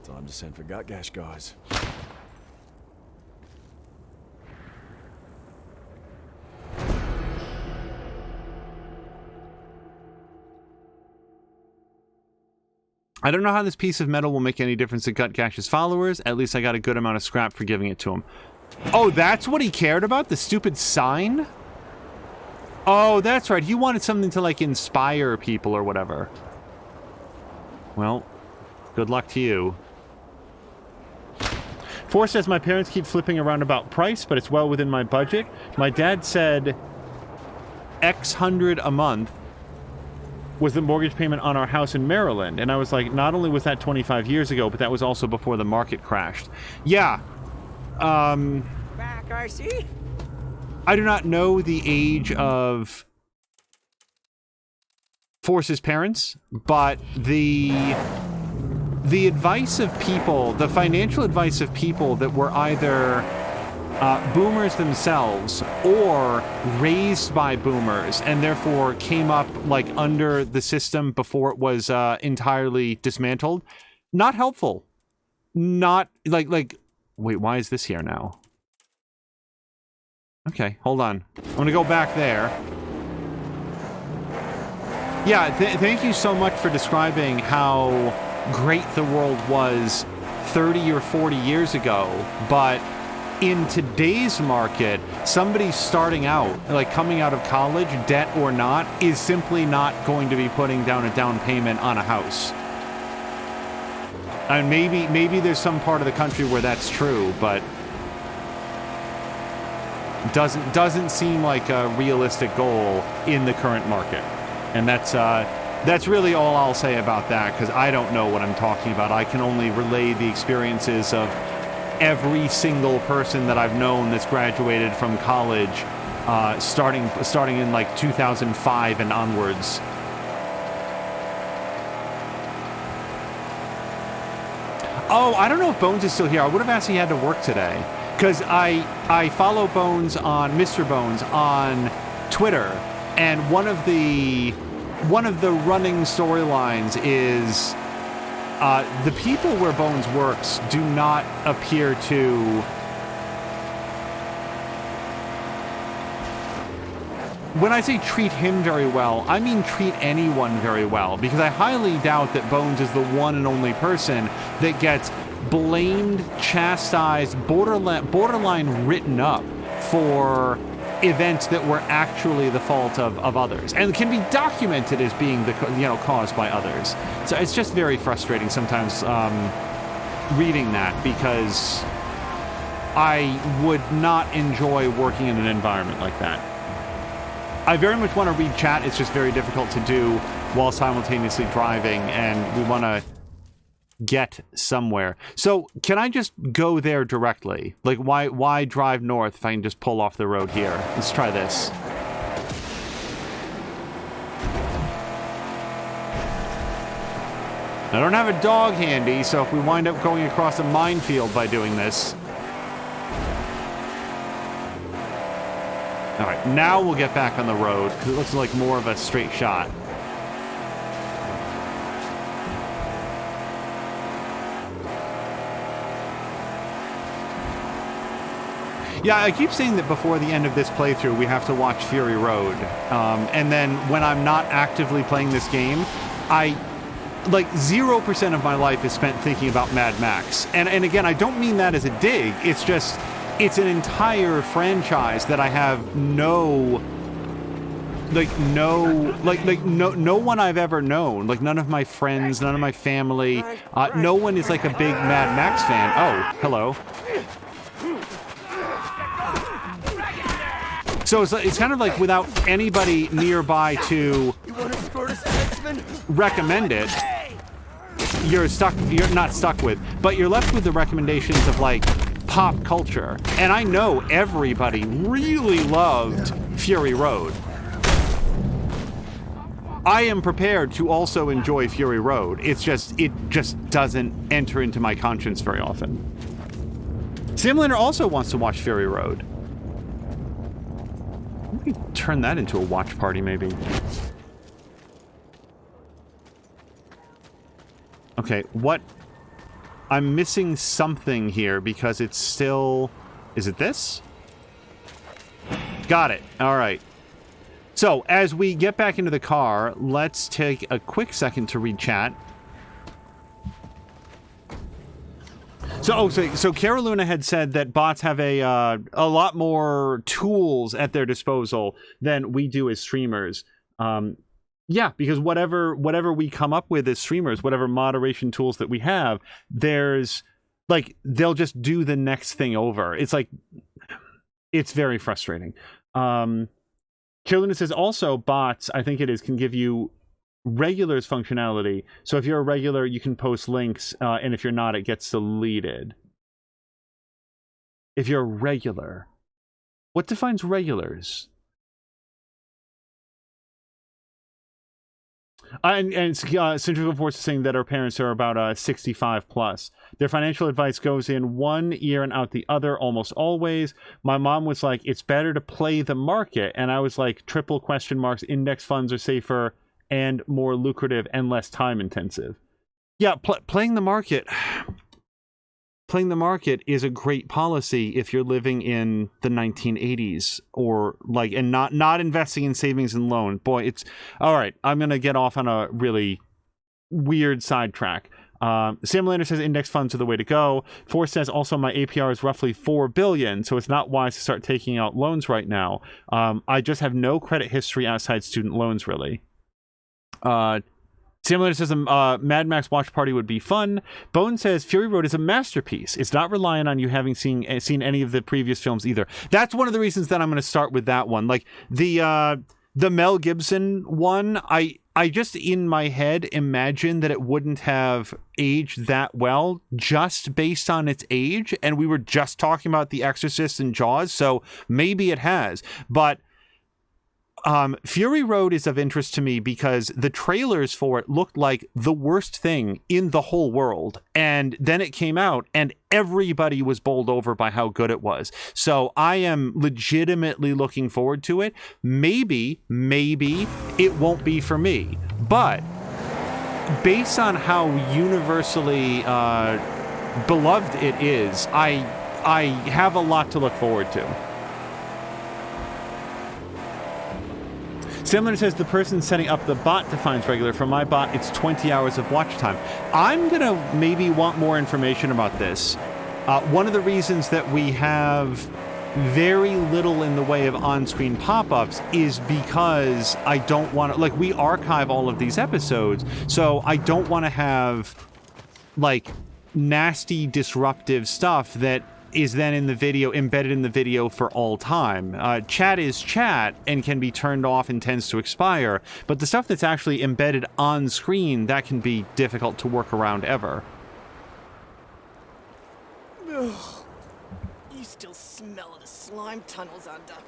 Time to send for Gutgash, guys. I don't know how this piece of metal will make any difference to Gutgash's followers. At least I got a good amount of scrap for giving it to him. Oh, that's what he cared about? The stupid sign? Oh, that's right. He wanted something to, like, inspire people or whatever. Well, good luck to you. Force says, my parents keep flipping around about price, but it's well within my budget. My dad said X hundred a month was the mortgage payment on our house in Maryland. And I was like, not only was that 25 years ago, but that was also before the market crashed. Yeah. Back, RC? I do not know the age of Force's parents, but the advice of people, the financial advice of people that were either boomers themselves or raised by boomers and therefore came up like under the system before it was entirely dismantled, not helpful. Not like wait, why is this here now? Okay, hold on. I'm gonna go back there. Yeah, thank you so much for describing how great the world was 30 or 40 years ago, but in today's market, somebody starting out, like coming out of college, debt or not, is simply not going to be putting down a down payment on a house. And maybe there's some part of the country where that's true, but doesn't seem like a realistic goal in the current market. And that's really all I'll say about that, because I don't know what I'm talking about. I can only relay the experiences of every single person that I've known that's graduated from college, starting in like 2005 and onwards. Oh, I don't know if Bones is still here. I would have asked if he had to work today, because I follow Bones on Mr. Bones on Twitter, and one of the running storylines is the people where Bones works do not appear to when I say treat him very well, I mean treat anyone very well, because I highly doubt that Bones is the one and only person that gets blamed, chastised, borderline written up for events that were actually the fault of others, and can be documented as being caused by others. So it's just very frustrating sometimes reading that, because I would not enjoy working in an environment like that. I very much want to read chat. It's just very difficult to do while simultaneously driving, and we want to get somewhere. So can I just go there directly? Like, why drive north if I can just pull off the road here? Let's try this. I don't have a dog handy, so if we wind up going across a minefield by doing this. All right, now we'll get back on the road, because it looks like more of a straight shot. Yeah, I keep saying that before the end of this playthrough, we have to watch Fury Road. And then when I'm not actively playing this game, like 0% of my life is spent thinking about Mad Max. And again, I don't mean that as a dig. It's just, it's an entire franchise that I have no one I've ever known, like none of my friends, none of my family, no one is like a big Mad Max fan. Oh, hello. So it's kind of like without anybody nearby to recommend it, you're not stuck with, but you're left with the recommendations of like pop culture. And I know everybody really loved Fury Road. I am prepared to also enjoy Fury Road. It just doesn't enter into my conscience very often. Simlander also wants to watch Fury Road. Let me turn that into a watch party, maybe. Okay, what? I'm missing something here because it's still... Is it this? Got it. All right. So, as we get back into the car, let's take a quick second to read chat. So Cara Luna had said that bots have a lot more tools at their disposal than we do as streamers. Yeah, because whatever we come up with as streamers, whatever moderation tools that we have, there's like they'll just do the next thing over. It's like it's very frustrating. Kirluna says also bots, I think it is, can give you regulars functionality. So if you're a regular, you can post links, and if you're not, it gets deleted. If you're a regular, what defines regulars? And Centrifugal Force is saying that our parents are about 65 plus. Their financial advice goes in one ear and out the other almost always. My mom was like, it's better to play the market. And I was like, triple question marks, index funds are safer and more lucrative and less time intensive. Yeah, playing the market is a great policy if you're living in the 1980s or like, and not investing in savings and loan. Boy, it's all right. I'm going to get off on a really weird sidetrack. Sam Lander says index funds are the way to go. Force says also my APR is roughly 4 billion, so it's not wise to start taking out loans right now. I just have no credit history outside student loans, really. Sam Lander says Mad Max watch party would be fun. Bone says Fury Road is a masterpiece. It's not reliant on you having seen any of the previous films either. That's one of the reasons that I'm going to start with that one. Like the Mel Gibson one, I just in my head imagine that it wouldn't have aged that well just based on its age, and we were just talking about The Exorcist and Jaws, so maybe it has. But Fury Road is of interest to me because the trailers for it looked like the worst thing in the whole world. And then it came out and everybody was bowled over by how good it was. So I am legitimately looking forward to it. Maybe it won't be for me. But based on how universally beloved it is, I have a lot to look forward to. Simler says the person setting up the bot defines regular. For my bot, it's 20 hours of watch time. I'm going to maybe want more information about this. One of the reasons that we have very little in the way of on-screen pop-ups is because I don't want to... Like, we archive all of these episodes, so I don't want to have, like, nasty, disruptive stuff that is then in the video, embedded in the video for all time. Chat is chat and can be turned off and tends to expire, but the stuff that's actually embedded on screen, that can be difficult to work around ever. Ugh. You still smell the slime tunnels under.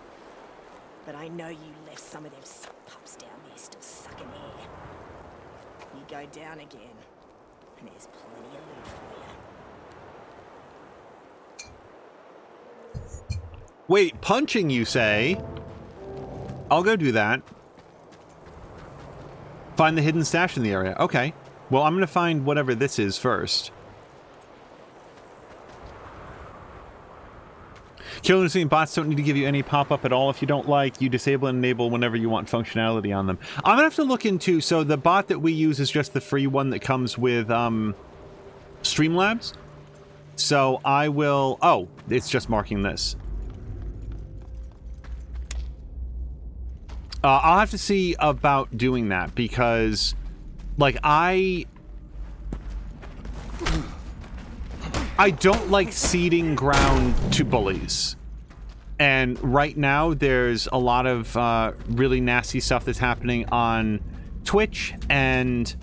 But I know you left some of them suck pups down there still sucking air. You go down again, and there's plenty of loot for you. Wait, punching, you say? I'll go do that. Find the hidden stash in the area. Okay. Well, I'm going to find whatever this is first. Killer Insane bots don't need to give you any pop-up at all if you don't like. You disable and enable whenever you want functionality on them. I'm gonna have to look into, so the bot that we use is just the free one that comes with Streamlabs. So I will, oh, it's just marking this. I'll have to see about doing that because, like, I don't like ceding ground to bullies. And right now, there's a lot of really nasty stuff that's happening on Twitch and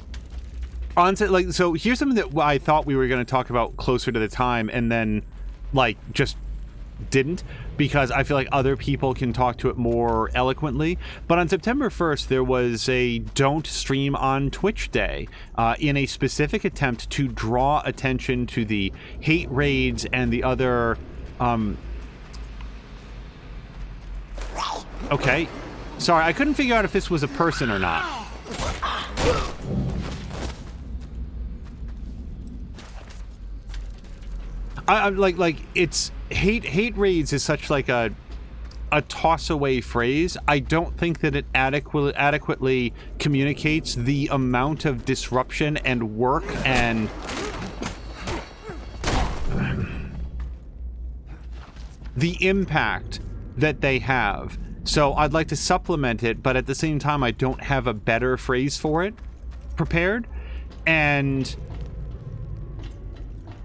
on, like, so here's something that I thought we were going to talk about closer to the time and then, like, just didn't, because I feel like other people can talk to it more eloquently. But on September 1st, there was a Don't Stream on Twitch Day in a specific attempt to draw attention to the hate raids and the other... Okay. Sorry, I couldn't figure out if this was a person or not. I'm like it's... Hate raids is such like a toss away phrase. I don't think that it adequately communicates the amount of disruption and work and the impact that they have. So I'd like to supplement it, but at the same time I don't have a better phrase for it prepared. And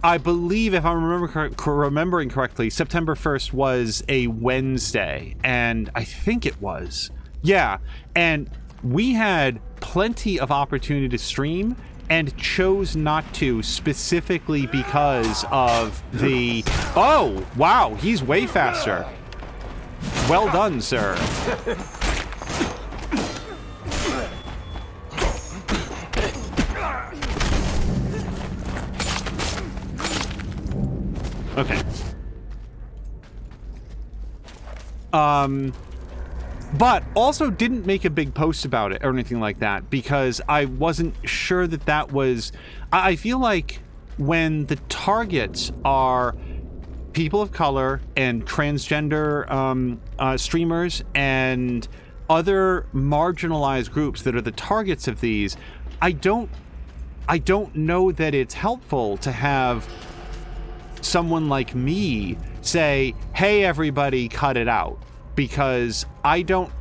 I believe, if I'm remembering correctly, September 1st was a Wednesday, and I think it was. Yeah, and we had plenty of opportunity to stream and chose not to, specifically because of the... Oh, wow, he's way faster. Well done, sir. Okay. But also didn't make a big post about it or anything like that because I wasn't sure that that was... I feel like when the targets are people of color and transgender streamers and other marginalized groups that are the targets of these, I don't know that it's helpful to have someone like me say, hey everybody, cut it out, because I don't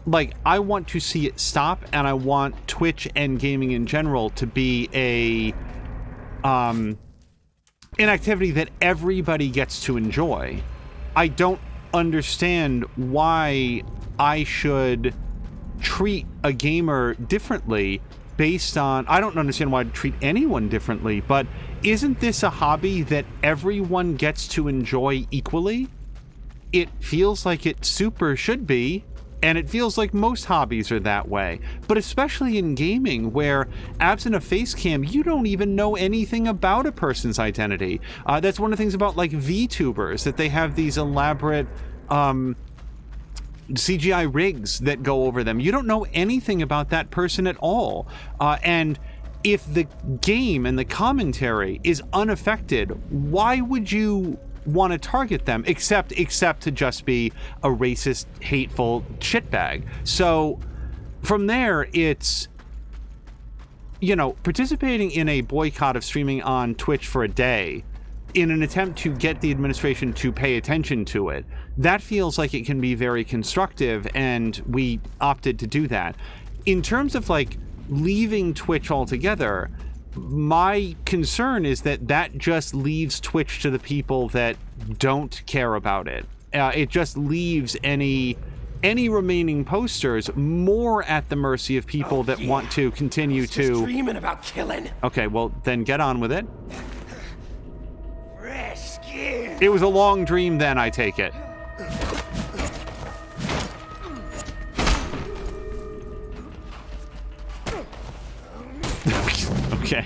like, I want to see it stop, and I want Twitch and gaming in general to be an activity that everybody gets to enjoy. I don't understand why I should treat a gamer differently based on... I don't understand why I'd treat anyone differently, but isn't this a hobby that everyone gets to enjoy equally? It feels like it super should be, and it feels like most hobbies are that way. But especially in gaming, where absent a face cam, you don't even know anything about a person's identity. That's one of the things about, like, VTubers, that they have these elaborate CGI rigs that go over them. You don't know anything about that person at all. And if the game and the commentary is unaffected, why would you want to target them except to just be a racist, hateful shitbag? So from there, it's, you know, participating in a boycott of streaming on Twitch for a day in an attempt to get the administration to pay attention to it. That feels like it can be very constructive, and we opted to do that. In terms of, like, leaving Twitch altogether, my concern is that that just leaves Twitch to the people that don't care about it. It just leaves any remaining posters more at the mercy of people that want to continue to... dreaming about killing. Okay, well, then get on with it. Rescue. It was a long dream then, I take it. Okay.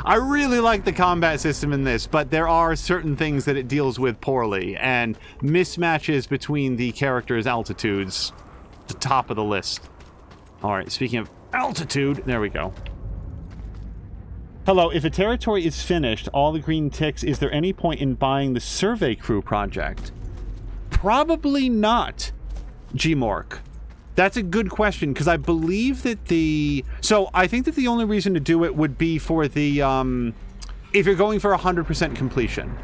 I really like the combat system in this, but there are certain things that it deals with poorly, and mismatches between the characters' altitudes, the top of the list. Alright, speaking of altitude, there we go. Hello, if a territory is finished, all the green ticks, is there any point in buying the survey crew project? Probably not, Gmork. That's a good question, because I believe that so I think that the only reason to do it would be for the, if you're going for 100% completion.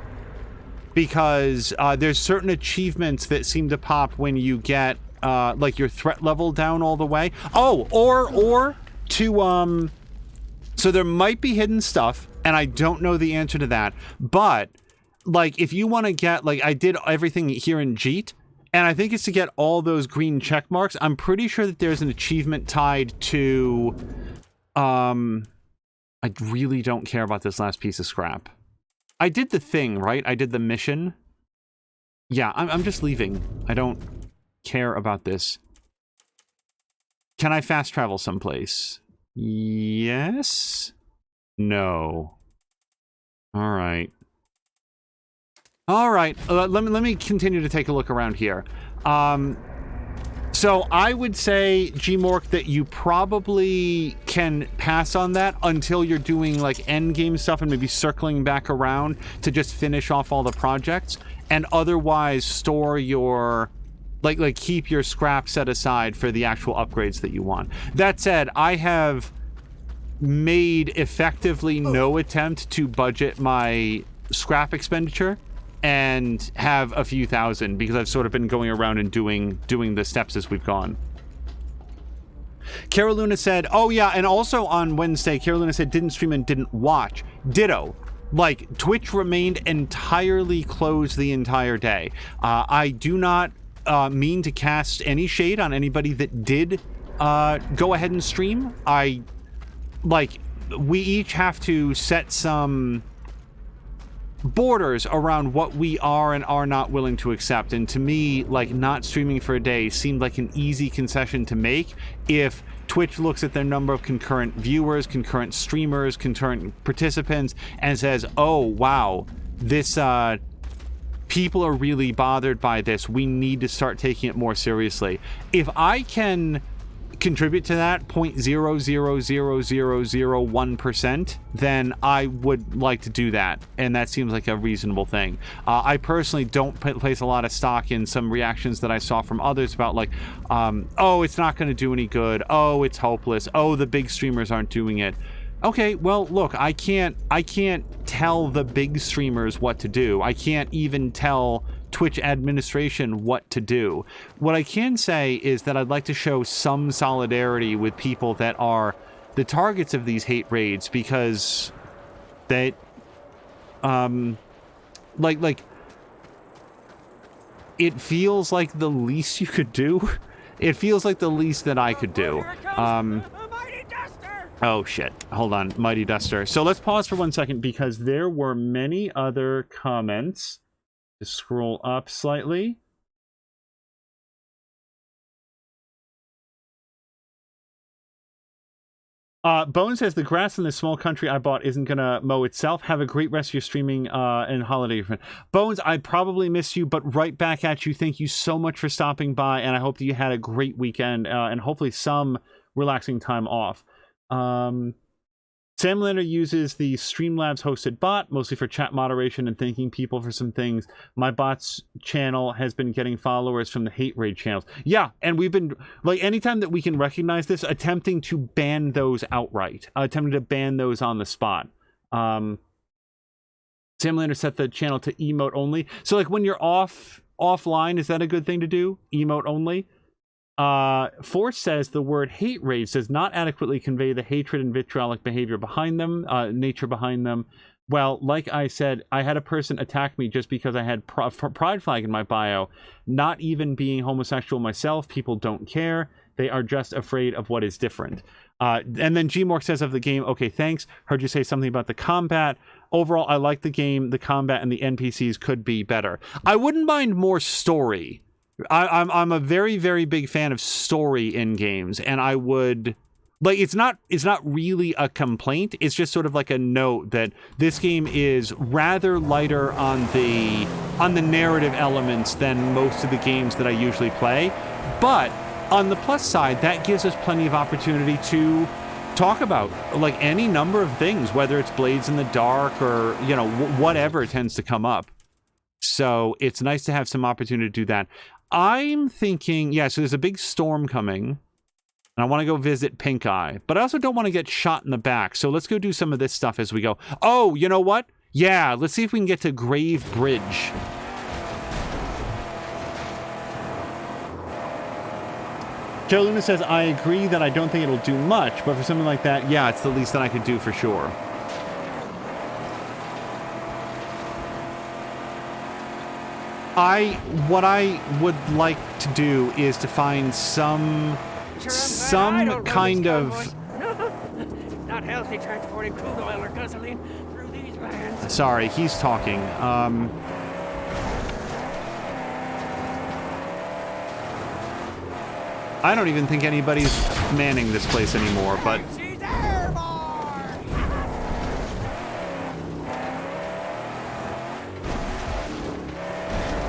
Because there's certain achievements that seem to pop when you get, like, your threat level down all the way. Oh, or to, so there might be hidden stuff, and I don't know the answer to that, but, like, if you want to get, like, I did everything here in Jeet, and I think it's to get all those green check marks. I'm pretty sure that there's an achievement tied to, I really don't care about this last piece of scrap. I did the thing, right? I did the mission. Yeah, I'm just leaving. I don't care about this. Can I fast travel someplace? Yes? No. All right. All right. Let me continue to take a look around here. So I would say, Gmork, that you probably can pass on that until you're doing like end game stuff and maybe circling back around to just finish off all the projects, and otherwise store your like keep your scrap set aside for the actual upgrades that you want. That said, I have made effectively no attempt to budget my scrap expenditure and have a few thousand, because I've sort of been going around and doing the steps as we've gone. Caroluna said, oh yeah, and also on Wednesday, Caroluna said didn't stream and didn't watch. Ditto. Like, Twitch remained entirely closed the entire day. I do not mean to cast any shade on anybody that did go ahead and stream. We each have to set some borders around what we are and are not willing to accept, and to me, like, not streaming for a day seemed like an easy concession to make if Twitch looks at their number of concurrent viewers, concurrent streamers, concurrent participants, and says, oh wow, this people are really bothered by this, we need to start taking it more seriously. If I can contribute to that 0.00001%, then I would like to do that, and that seems like a reasonable thing. I personally don't place a lot of stock in some reactions that I saw from others about, like, oh, it's not going to do any good, oh, it's hopeless, oh, the big streamers aren't doing it. Okay, well, look, I can't tell the big streamers what to do. I can't even tell Twitch administration what to do. What I can say is that I'd like to show some solidarity with people that are the targets of these hate raids, because they like it feels like the least you could do. It feels like the least that I could do. Oh shit, hold on, Mighty Duster. So let's pause for 1 second, because there were many other comments. Just scroll up slightly. Bone says, the grass in this small country I bought isn't gonna mow itself. Have a great rest of your streaming and holiday. Bones, I probably miss you, but right back at you. Thank you so much for stopping by, and I hope that you had a great weekend and hopefully some relaxing time off. Sam Lander uses the Streamlabs hosted bot, mostly for chat moderation and thanking people for some things. My bot's channel has been getting followers from the hate raid channels. Yeah, and we've been, like, anytime that we can recognize this, attempting to ban those outright. Attempting to ban those on the spot. Sam Lander set the channel to emote only. So, like, when you're offline, is that a good thing to do? Emote only? Force says the word hate raids does not adequately convey the hatred and vitriolic behavior behind them, nature behind them. Well, like I said, I had a person attack me just because I had pride flag in my bio. Not even being homosexual myself, people don't care. They are just afraid of what is different. And then Gmork says of the game, okay, thanks. Heard you say something about the combat. Overall, I like the game. The combat and the NPCs could be better. I wouldn't mind more story. I'm a very, very big fan of story in games, and I would, like, it's not really a complaint. It's just sort of like a note that this game is rather lighter on the narrative elements than most of the games that I usually play. But on the plus side, that gives us plenty of opportunity to talk about like any number of things, whether it's Blades in the Dark or, you know, whatever tends to come up. So it's nice to have some opportunity to do that. I'm thinking, yeah, so there's a big storm coming, and I want to go visit Pink Eye, but I also don't want to get shot in the back. So let's go do some of this stuff as we go. Oh, you know what? Yeah, let's see if we can get to Grave Bridge. Joe Luna says, I agree that I don't think it'll do much, but for something like that, yeah, it's the least that I could do for sure. What I would like to do is to find some kind of... Not healthy transporting crude oil or gasoline through these lands. Sorry, he's talking. I don't even think anybody's manning this place anymore, but... She's airborne!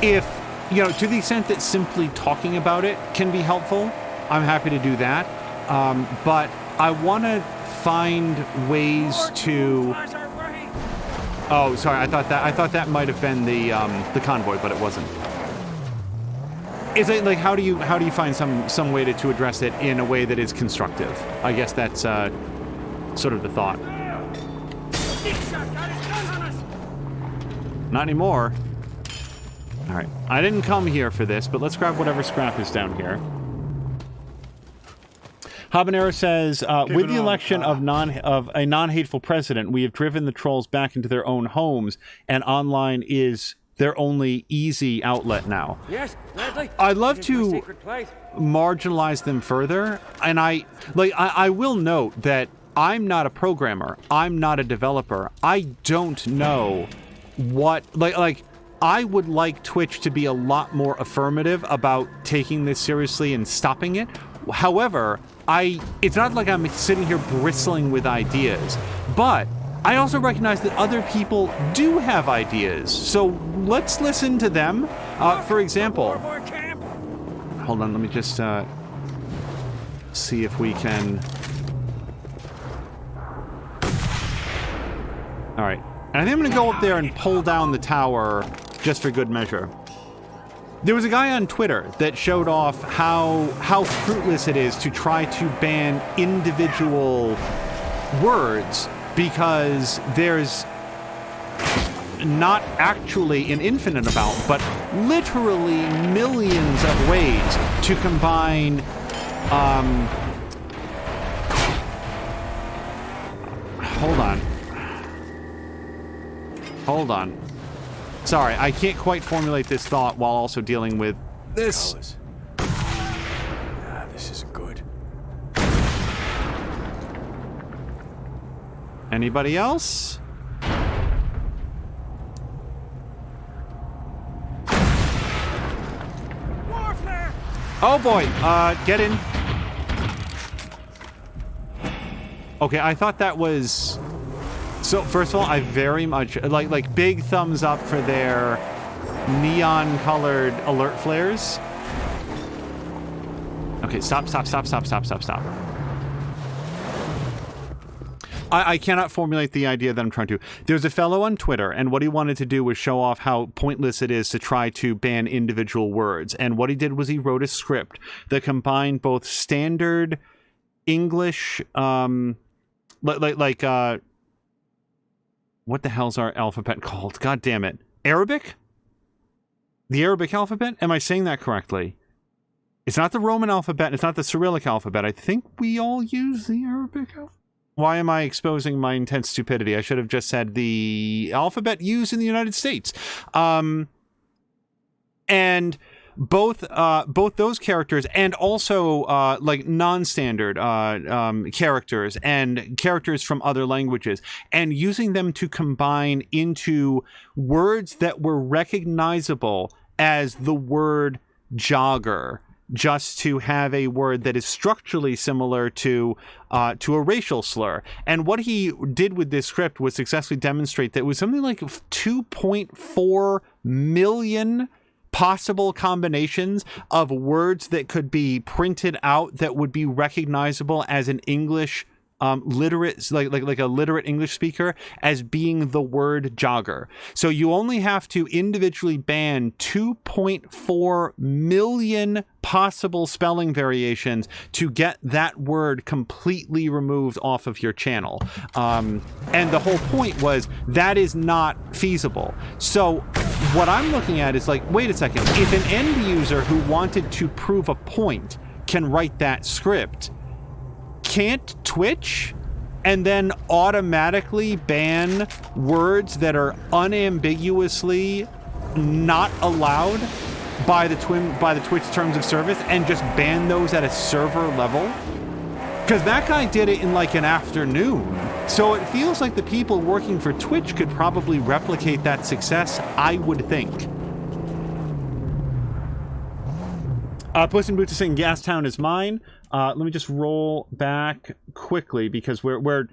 If, you know, to the extent that simply talking about it can be helpful, I'm happy to do that. But I want to find ways to... Oh, sorry, I thought that might have been the convoy, but it wasn't. Is it like how do you find some way to address it in a way that is constructive? I guess that's sort of the thought. Not anymore. All right, I didn't come here for this, but let's grab whatever scrap is down here. Habanero says, with the election of a non-hateful president, we have driven the trolls back into their own homes, and online is their only easy outlet now. Yes, gladly. I'd love to marginalize them further, and I will note that I'm not a programmer. I'm not a developer. I don't know what I would like Twitch to be a lot more affirmative about taking this seriously and stopping it. However, it's not like I'm sitting here bristling with ideas, but I also recognize that other people do have ideas, so let's listen to them. For example, hold on, let me just see if we can... All right, and I think I'm going to go up there and pull down the tower just for good measure. There was a guy on Twitter that showed off how fruitless it is to try to ban individual words, because there's not actually an infinite amount, but literally millions of ways to combine Hold on. Sorry, I can't quite formulate this thought while also dealing with this. Fellas. This isn't good. Anybody else? Warfare! Oh boy, get in. Okay, I thought that was... So, first of all, I very much... Like big thumbs up for their neon-colored alert flares. Okay, stop. I cannot formulate the idea that I'm trying to. There's a fellow on Twitter, and what he wanted to do was show off how pointless it is to try to ban individual words. And what he did was he wrote a script that combined both standard English, what the hell's our alphabet called? God damn it. Arabic? The Arabic alphabet? Am I saying that correctly? It's not the Roman alphabet. It's not the Cyrillic alphabet. I think we all use the Arabic alphabet. Why am I exposing my intense stupidity? I should have just said the alphabet used in the United States. And both those characters and also like non-standard characters and characters from other languages, and using them to combine into words that were recognizable as the word jogger, just to have a word that is structurally similar to a racial slur. And what he did with this script was successfully demonstrate that it was something like 2.4 million possible combinations of words that could be printed out that would be recognizable as an English literate, like a literate English speaker, as being the word jogger. So you only have to individually ban 2.4 million possible spelling variations to get that word completely removed off of your channel. And the whole point was that is not feasible. So what I'm looking at is like, wait a second, if an end user who wanted to prove a point can write that script, can't Twitch and then automatically ban words that are unambiguously not allowed by the Twitch terms of service and just ban those at a server level? Because that guy did it in like an afternoon. So it feels like the people working for Twitch could probably replicate that success, I would think. Puss in Boots is saying Gastown is mine. Let me just roll back quickly because we're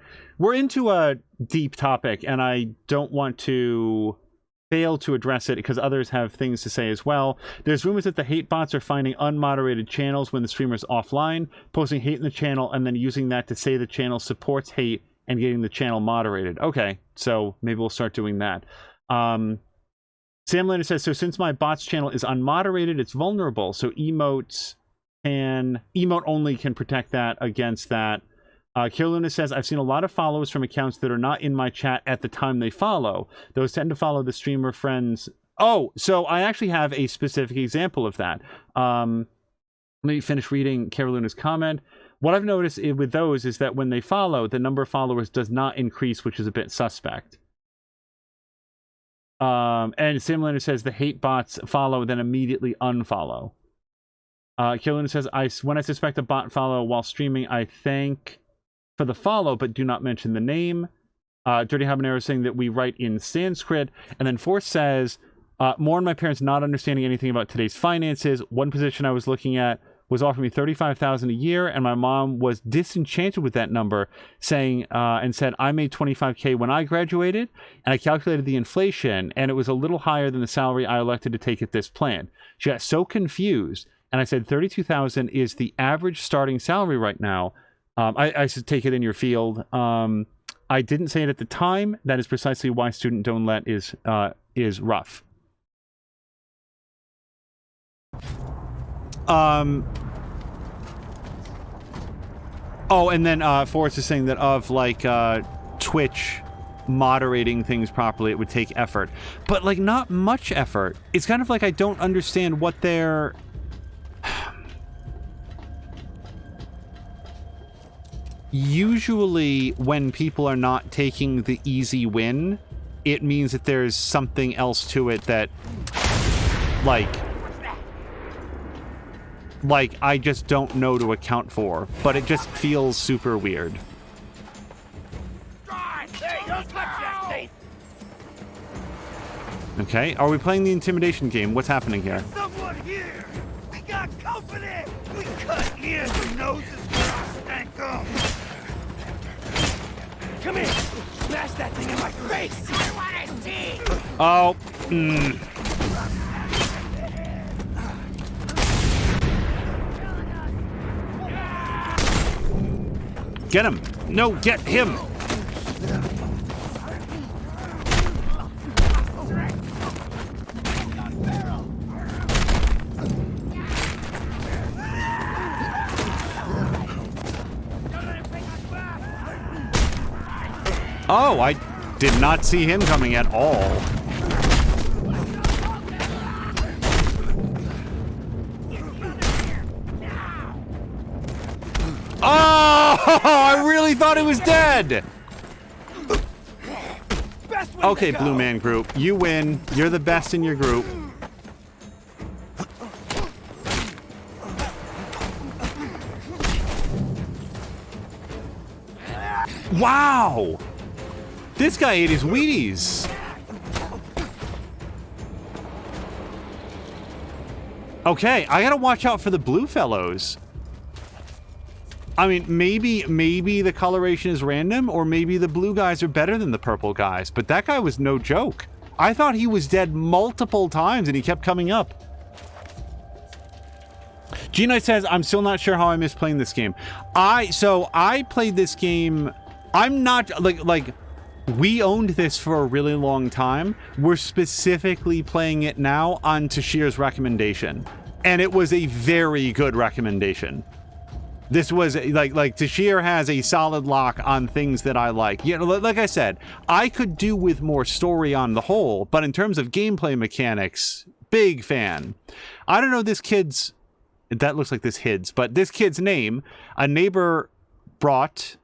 into a deep topic and I don't want to fail to address it because others have things to say as well. There's rumors that the hate bots are finding unmoderated channels when the streamer's offline, posting hate in the channel and then using that to say the channel supports hate and getting the channel moderated. Okay, so maybe we'll start doing that. Sam Lander says, so since my bot's channel is unmoderated, it's vulnerable. So emote only can protect that against that. Kirluna says, I've seen a lot of follows from accounts that are not in my chat at the time they follow. Those tend to follow the streamer friends. Oh, so I actually have a specific example of that. Let me finish reading Caroluna's comment. What I've noticed with those is that when they follow, the number of followers does not increase, which is a bit suspect. And Simlander says the hate bots follow, then immediately unfollow. Killen says, when I suspect a bot follow while streaming, I thank for the follow, but do not mention the name. Dirty Habanero saying that we write in Sanskrit. And then Force says, more on my parents not understanding anything about today's finances. One position I was looking at was offering me $35,000 a year, and my mom was disenchanted with that number, saying and said, I made $25K when I graduated, and I calculated the inflation, and it was a little higher than the salary I elected to take at this plant. She got so confused, and I said, $32,000 is the average starting salary right now. I should take it in your field. I didn't say it at the time. That is precisely why student don't let is rough. Oh, and then Forrest is saying that of like Twitch moderating things properly, it would take effort, but like not much effort. It's kind of like I don't understand what they're usually when people are not taking the easy win, it means that there's something else to it that like I just don't know to account for, but it just feels super weird. Okay, are we playing the intimidation game? What's happening here? Someone here! We got company! We cut ears and noses where our stank gum! Come here! Smash that thing in my face! I want his teeth! Oh, Get him! No, get him! Oh, I did not see him coming at all. Oh, I really thought he was dead. Okay, Blue Man Group, you win. You're the best in your group. Wow! This guy ate his Wheaties. Okay, I gotta watch out for the blue fellows. I mean, maybe the coloration is random, or maybe the blue guys are better than the purple guys, but that guy was no joke. I thought he was dead multiple times and he kept coming up. G Knight says, I'm still not sure how I miss playing this game. So I played this game. I'm not like we owned this for a really long time. We're specifically playing it now on Tashir's recommendation. And it was a very good recommendation. This was like Tashir has a solid lock on things that I like. You know, like I said, I could do with more story on the whole, but in terms of gameplay mechanics, big fan. I don't know this kid's, that looks like this hid's, but this kid's name, a neighbor brought,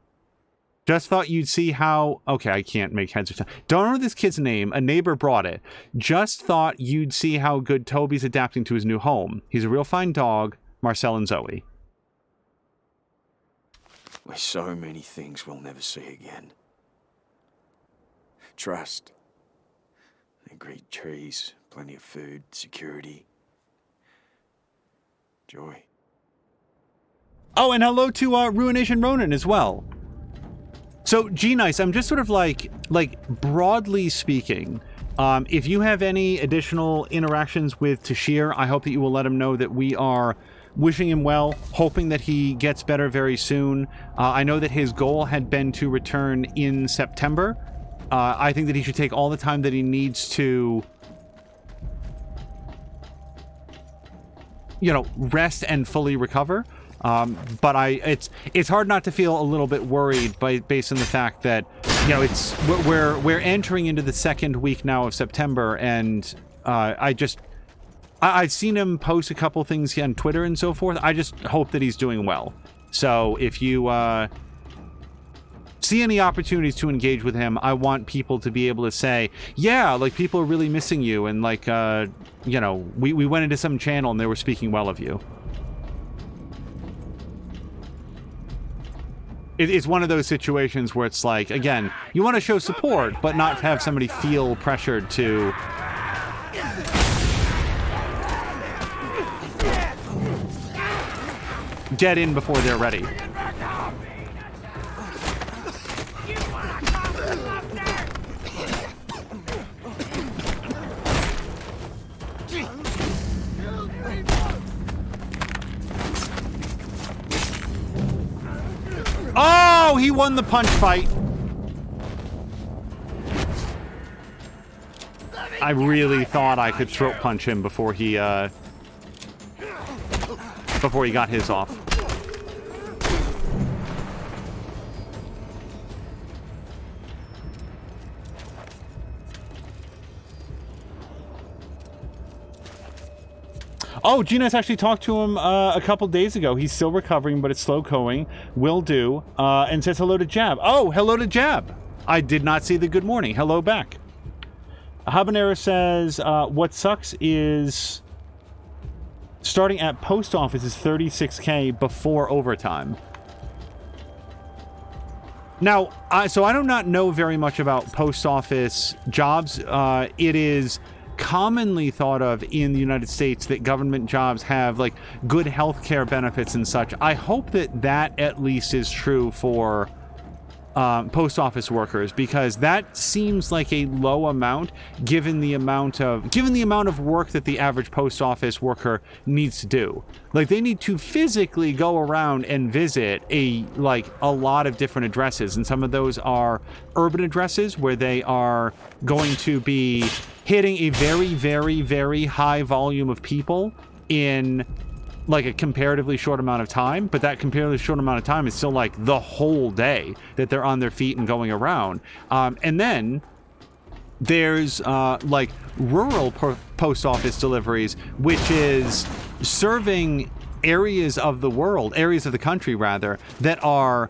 just thought you'd see how, okay, I can't make heads or tails. Don't know this kid's name, a neighbor brought it. Just thought you'd see how good Toby's adapting to his new home. He's a real fine dog, Marcel and Zoe. There's so many things we'll never see again. Trust. And great trees, plenty of food, security. Joy. Oh, and hello to Ruination Ronin as well. So, G-Nice, I'm just sort of like broadly speaking, if you have any additional interactions with Tashir, I hope that you will let him know that we are wishing him well, hoping that he gets better very soon. I know that his goal had been to return in September. I think that he should take all the time that he needs to, you know, rest and fully recover. But it's hard not to feel a little bit worried based on the fact that, you know, we're entering into the second week now of September, and I've seen him post a couple things on Twitter and so forth. I just hope that he's doing well. So if you see any opportunities to engage with him, I want people to be able to say, yeah, like, people are really missing you, and like, you know, we went into some channel and they were speaking well of you. It's one of those situations where it's like, again, you want to show support, but not have somebody feel pressured to get in before they're ready. Oh, he won the punch fight. I really thought I could throat punch him before he got his off. Oh, Gina's actually talked to him a couple days ago. He's still recovering, but it's slow going. Will do. And says hello to Jab. Oh, hello to Jab. I did not see the good morning. Hello back. Habanero says, what sucks is starting at post office is $36K before overtime. Now, so I do not know very much about post office jobs. It is commonly thought of in the United States that government jobs have like good healthcare benefits and such. I hope that that at least is true for post office workers, because that seems like a low amount given the amount of work that the average post office worker needs to do. Like, they need to physically go around and visit a lot of different addresses, and some of those are urban addresses where they are going to be hitting a very, very, very high volume of people in like a comparatively short amount of time, but that comparatively short amount of time is still like the whole day that they're on their feet and going around. And then there's like rural post office deliveries, which is serving areas of the country rather, that are,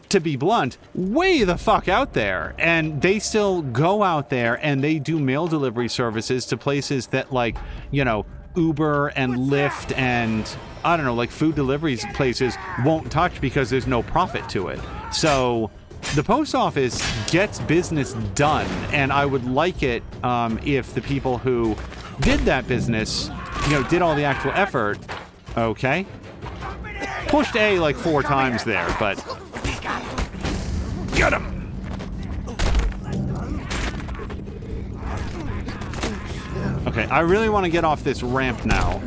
to be blunt, way the fuck out there. And they still go out there and they do mail delivery services to places that, like, you know, Uber and Lyft and, I don't know, like food deliveries places won't touch because there's no profit to it. So the post office gets business done, and I would like it if the people who did that business, you know, did all the actual effort. Okay. Pushed A like 4 times there, but get him. Okay, I really want to get off this ramp now.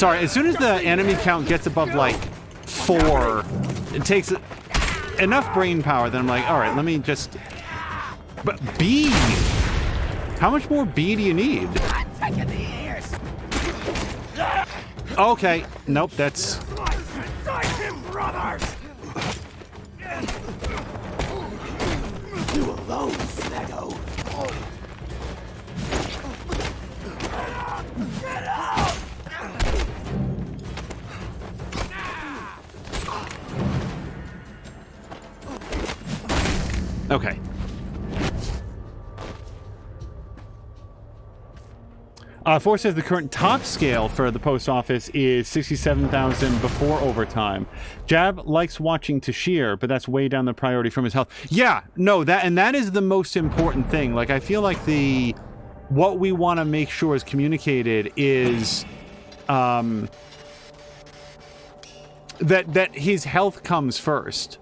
Sorry, as soon as the enemy count gets above, like, 4, it takes enough brain power that I'm like, alright, let me just... But B! How much more B do you need? Okay, nope, that's... You alone, Slego. Okay. Force says the current top scale for the post office is 67,000 before overtime. Jab likes watching Tashir, but that's way down the priority from his health. Yeah, no, that is the most important thing. Like, I feel like what we want to make sure is communicated is that his health comes first.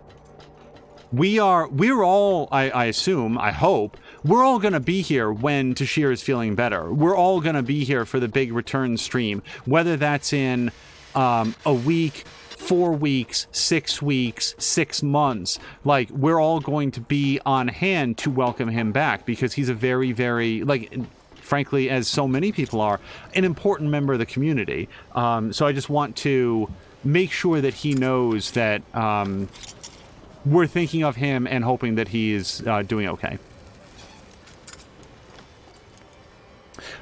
We're all, I assume, I hope, we're all going to be here when Tashir is feeling better. We're all going to be here for the big return stream, whether that's in a week, 4 weeks, 6 weeks, 6 months. Like, we're all going to be on hand to welcome him back because he's a very, very, like, frankly, as so many people are, an important member of the community. So I just want to make sure that he knows that we're thinking of him and hoping that he is doing okay.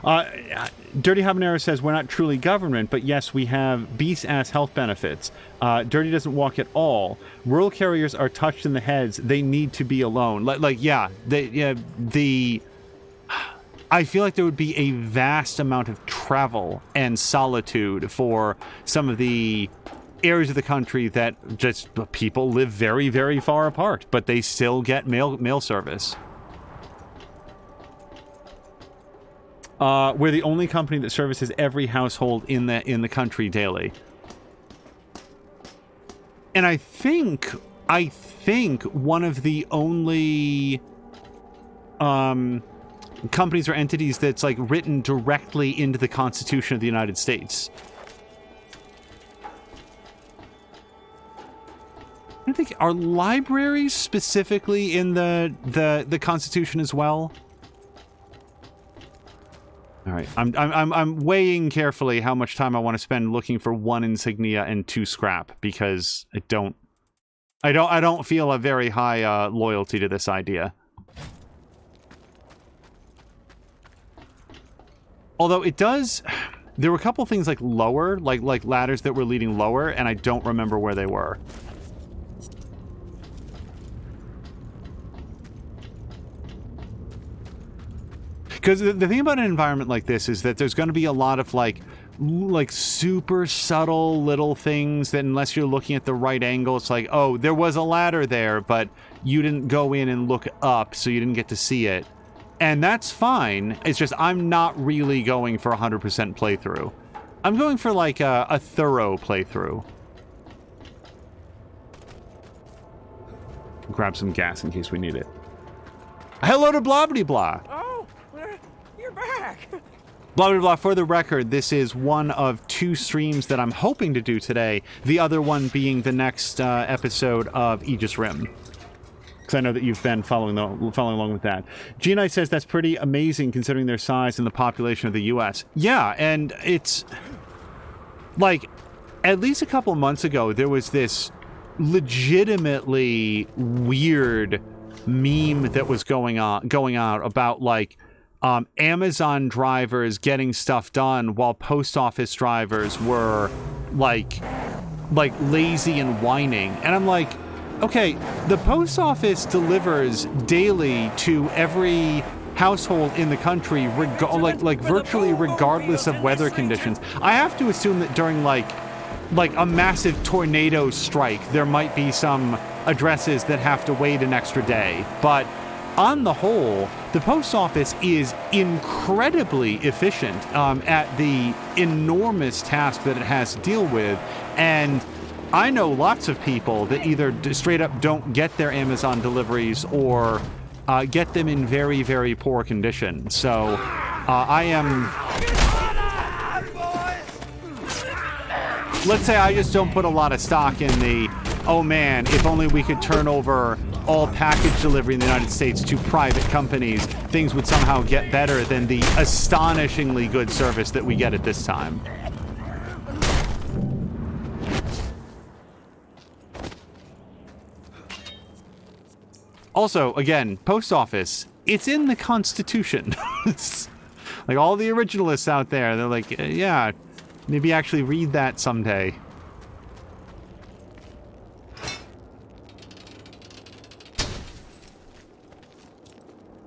Dirty Habanero says, we're not truly government, but yes, we have beast-ass health benefits. Dirty doesn't walk at all. Rural carriers are touched in the heads. They need to be alone. I feel like there would be a vast amount of travel and solitude for some of the areas of the country that just people live very, very far apart, but they still get mail service. We're the only company that services every household in the country daily. And I think one of the only companies or entities that's like written directly into the Constitution of the United States. I think, are libraries specifically in the Constitution as well? All right, I'm weighing carefully how much time I want to spend looking for 1 insignia and 2 scrap because I don't feel a very high loyalty to this idea. Although it does, there were a couple things like lower, like ladders that were leading lower, and I don't remember where they were. Because the thing about an environment like this is that there's going to be a lot of like super subtle little things that unless you're looking at the right angle, it's like, oh, there was a ladder there, but you didn't go in and look up, so you didn't get to see it. And that's fine. It's just I'm not really going for 100% playthrough. I'm going for like a thorough playthrough. Grab some gas in case we need it. Hello to Blobbity Blah. You're back. Blah, blah, blah. For the record, this is one of 2 streams that I'm hoping to do today. The other one being the next episode of Aegis Rim. Because I know that you've been following along with that. G-Knight says that's pretty amazing considering their size and the population of the U.S. Yeah, and it's... like, at least a couple months ago, there was this legitimately weird meme that was going out about, like, Amazon drivers getting stuff done while post office drivers were like lazy and whining. And I'm like, okay, the post office delivers daily to every household in the country, virtually regardless of weather conditions. I have to assume that during like a massive tornado strike, there might be some addresses that have to wait an extra day, but on the whole, the post office is incredibly efficient at the enormous task that it has to deal with. And I know lots of people that either straight up don't get their Amazon deliveries or get them in very, very poor condition. So I am... let's say I just don't put a lot of stock in the, oh man, if only we could turn over all package delivery in the United States to private companies, things would somehow get better than the astonishingly good service that we get at this time. Also, again, post office, it's in the Constitution. Like all the originalists out there, they're like, yeah, maybe actually read that someday.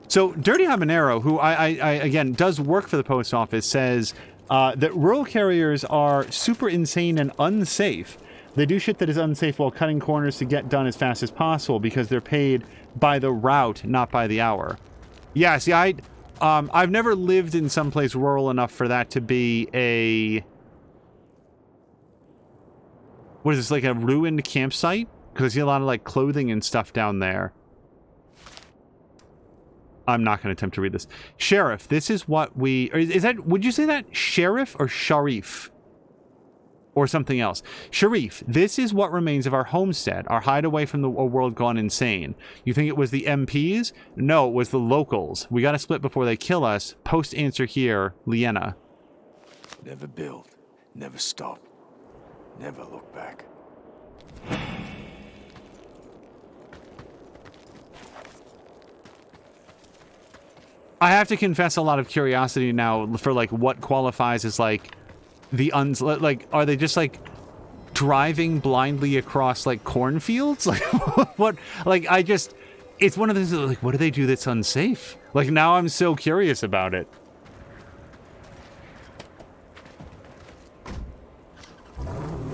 So Dirty Habanero, who I again does work for the post office, says that rural carriers are super insane and unsafe. They do shit that is unsafe while cutting corners to get done as fast as possible because they're paid by the route, not by the hour. Yeah, see, I've never lived in someplace rural enough for that to be a... What is this, like a ruined campsite? Because I see a lot of, like, clothing and stuff down there. I'm not going to attempt to read this. Sheriff, this is what we... Is that... Would you say that sheriff or sharif? Or something else. Sharif, this is what remains of our homestead, our hideaway from a world gone insane. You think it was the MPs? No, it was the locals. We gotta split before they kill us. Post answer here, Liena. Never build, never stop, never look back. I have to confess a lot of curiosity now for, like, what qualifies as, like, the like, are they just, like, driving blindly across, like, cornfields? Like, what? Like, it's one of those, like, what do they do that's unsafe? Like, now I'm so curious about it.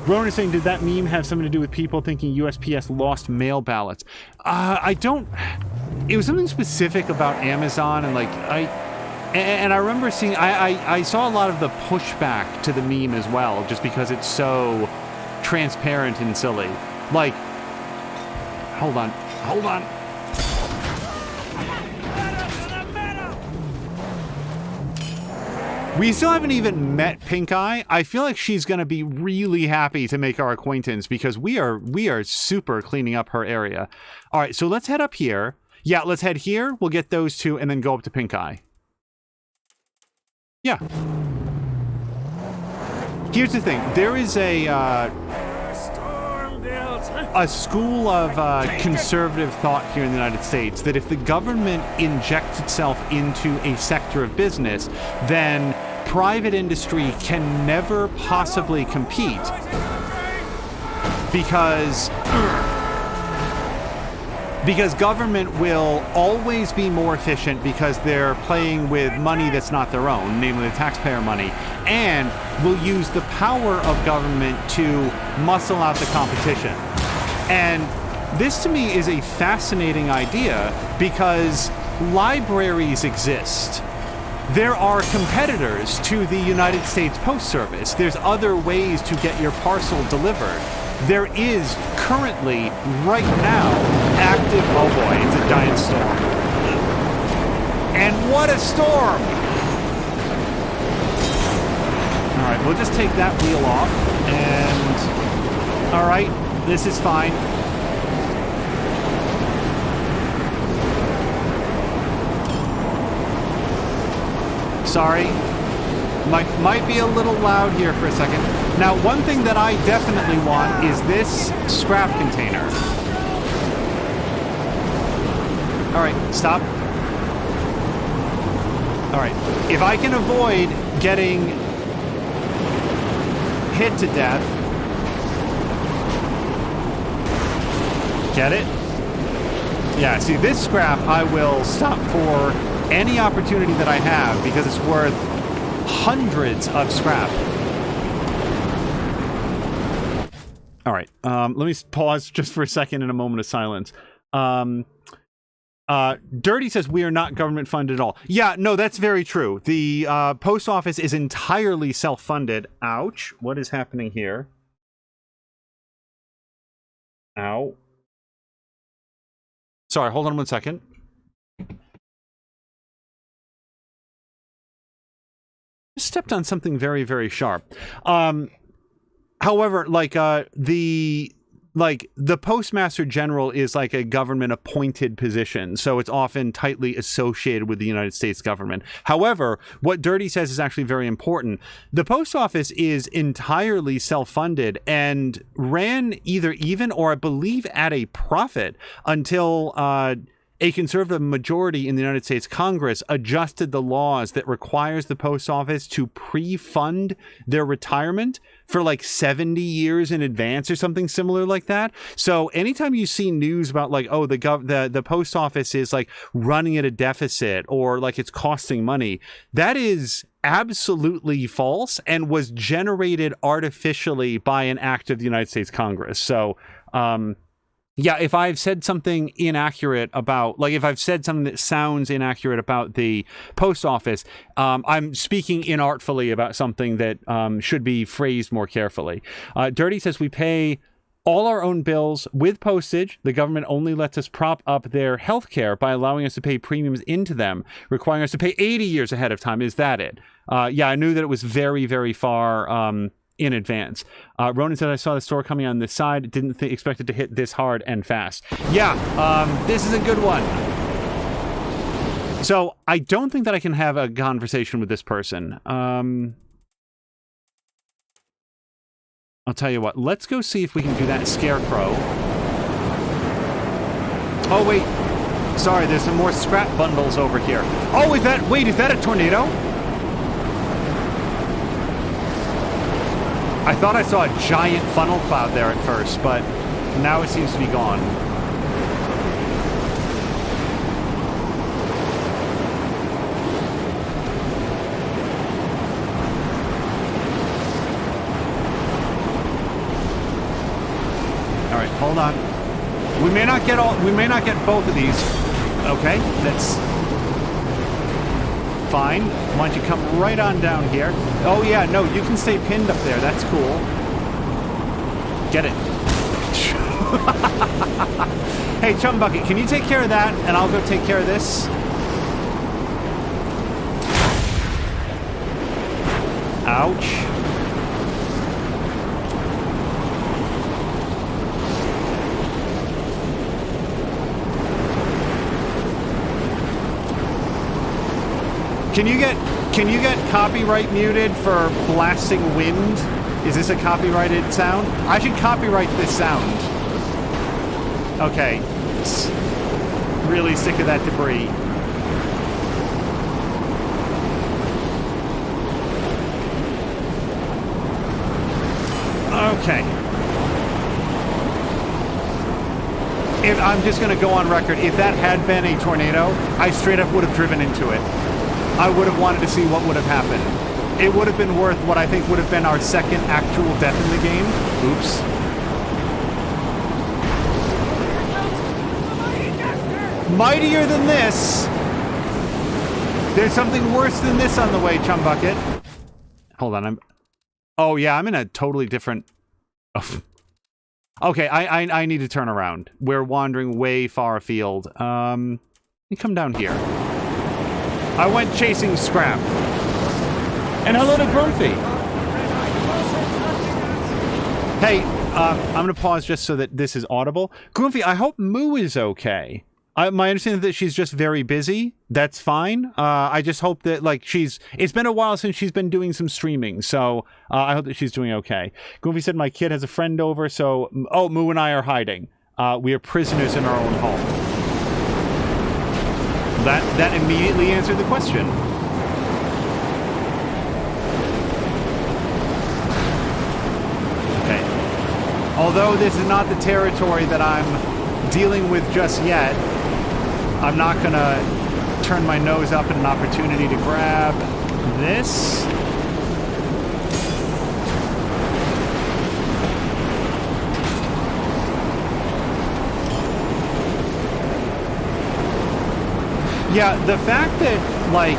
Ronan is saying, did that meme have something to do with people thinking USPS lost mail ballots? I don't... It was something specific about Amazon, and, like, And I remember seeing, I saw a lot of the pushback to the meme as well, just because it's so transparent and silly. Like, hold on. We still haven't even met Pink Eye. I feel like she's going to be really happy to make our acquaintance because we are super cleaning up her area. All right, so let's head up here. Yeah, let's head here. We'll get those two and then go up to Pink Eye. Yeah. Here's the thing. There is a school of conservative thought here in the United States that if the government injects itself into a sector of business, then private industry can never possibly compete because government will always be more efficient because they're playing with money that's not their own, namely the taxpayer money, and will use the power of government to muscle out the competition. And this to me is a fascinating idea because libraries exist. There are competitors to the United States Post Service. There's other ways to get your parcel delivered. There is currently, right now, active... Oh boy, it's a giant storm. And what a storm! Alright, we'll just take that wheel off, and... Alright, this is fine. Sorry. Might be a little loud here for a second. Now, one thing that I definitely want is this scrap container. All right, stop. All right, if I can avoid getting hit to death. Get it? Yeah, see, this scrap I will stop for any opportunity that I have because it's worth hundreds of scrap. All right, let me pause just for a second in a moment of silence. Dirty says we are not government funded at all. Yeah, no, that's very true. The post office is entirely self-funded. Ouch. What is happening here? Ow. Sorry, hold on one second. Just stepped on something very, very sharp. However, like the Postmaster General is like a government appointed position, so it's often tightly associated with the United States government. However, what Dirty says is actually very important. The post office is entirely self-funded and ran either even or I believe at a profit until a conservative majority in the United States Congress adjusted the laws that requires the post office to pre-fund their retirement for like 70 years in advance or something similar like that. So anytime you see news about like, oh, the post office is like running at a deficit or like it's costing money, that is absolutely false and was generated artificially by an act of the United States Congress. So, yeah, if I've said something inaccurate about, like if I've said something that sounds inaccurate about the post office, I'm speaking inartfully about something that should be phrased more carefully. Dirty says we pay all our own bills with postage. The government only lets us prop up their health care by allowing us to pay premiums into them, requiring us to pay 80 years ahead of time. Is that it? Yeah, I knew that it was very, very far in advance. Ronan said, I saw the store coming on this side. Didn't expect it to hit this hard and fast. Yeah, this is a good one. So I don't think that I can have a conversation with this person. I'll tell you what. Let's go see if we can do that scarecrow. Oh, wait. Sorry, there's some more scrap bundles over here. Oh, is that a tornado? I thought I saw a giant funnel cloud there at first, but now it seems to be gone. All right, hold on. We may not get both of these. Okay, that's fine. Why don't you come right on down here? Oh yeah, no, you can stay pinned up there. That's cool. Get it. Hey, Chum Bucket, can you take care of that? And I'll go take care of this. Ouch. Can you get copyright muted for blasting wind? Is this a copyrighted sound? I should copyright this sound. Okay. Really sick of that debris. Okay. I'm just going to go on record. If that had been a tornado, I straight up would have driven into it. I would have wanted to see what would have happened. It would have been worth what I think would have been our second actual death in the game. Oops. Mightier than this. There's something worse than this on the way, Chum Bucket. Hold on, oh yeah, I'm in a totally different... Oh. Okay, I need to turn around. We're wandering way far afield. Let me come down here. I went chasing scrap. And hello to Grumpy. Hey, I'm going to pause just so that this is audible. Grumpy, I hope Moo is okay. My understanding is that she's just very busy. That's fine. I just hope that, like, it's been a while since she's been doing some streaming, so I hope that she's doing okay. Goofy said my kid has a friend over, so... Oh, Moo and I are hiding. We are prisoners in our own home. That immediately answered the question. Okay. Although this is not the territory that I'm dealing with just yet, I'm not gonna turn my nose up at an opportunity to grab this. Yeah, the fact that, like,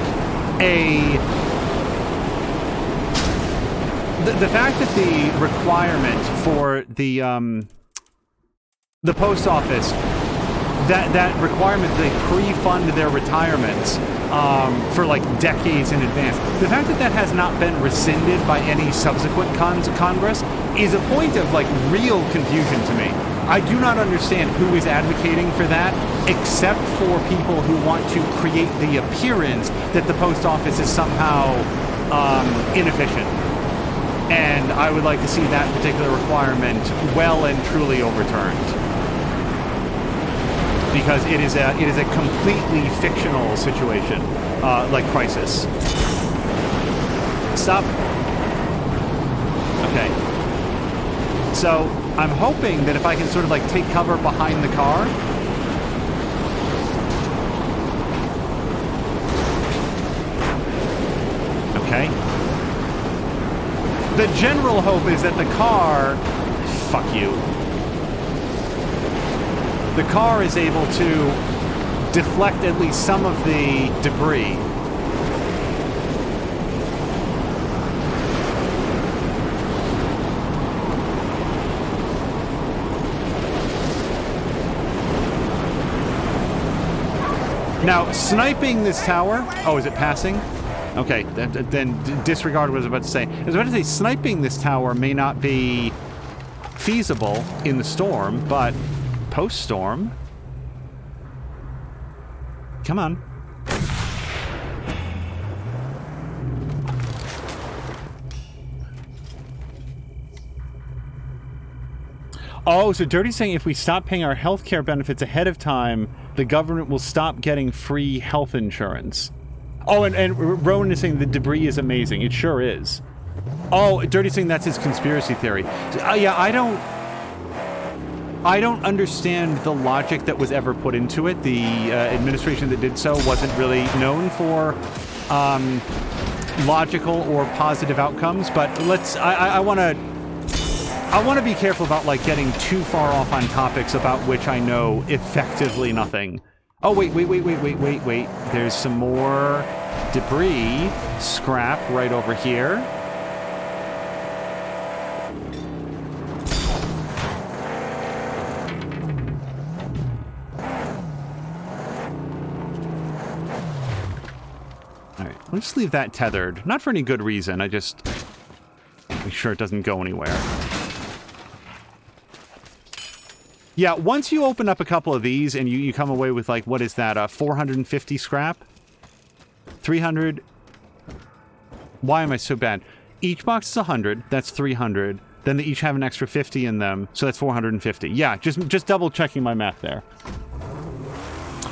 the fact that the requirement for the post office that requirement that they pre-fund their retirements for like decades in advance. The fact that that has not been rescinded by any subsequent Congress is a point of like real confusion to me. I do not understand who is advocating for that, except for people who want to create the appearance that the post office is somehow inefficient. And I would like to see that particular requirement well and truly overturned, because it is a completely fictional situation, like Crisis. Stop. Okay. So I'm hoping that if I can sort of like take cover behind the car. Okay. The general hope is that the car, fuck you. The car is able to deflect at least some of the debris. Now, sniping this tower... Oh, is it passing? Okay, then disregard what I was about to say. I was about to say, sniping this tower may not be feasible in the storm, but post-storm... Come on. Oh, so Dirty's saying if we stop paying our healthcare benefits ahead of time, the government will stop getting free health insurance. Oh, and Rowan is saying the debris is amazing. It sure is. Oh, Dirty's saying that's his conspiracy theory. Yeah, I don't understand the logic that was ever put into it. The administration that did so wasn't really known for logical or positive outcomes. But I want to be careful about like getting too far off on topics about which I know effectively nothing. Oh, wait. There's some more debris, scrap right over here. All right, let's just leave that tethered. Not for any good reason. I just make sure it doesn't go anywhere. Yeah, once you open up a couple of these and you come away with, like, what is that, 450 scrap? 300? Why am I so bad? Each box is 100, that's 300. Then they each have an extra 50 in them, so that's 450. Yeah, just double-checking my math there.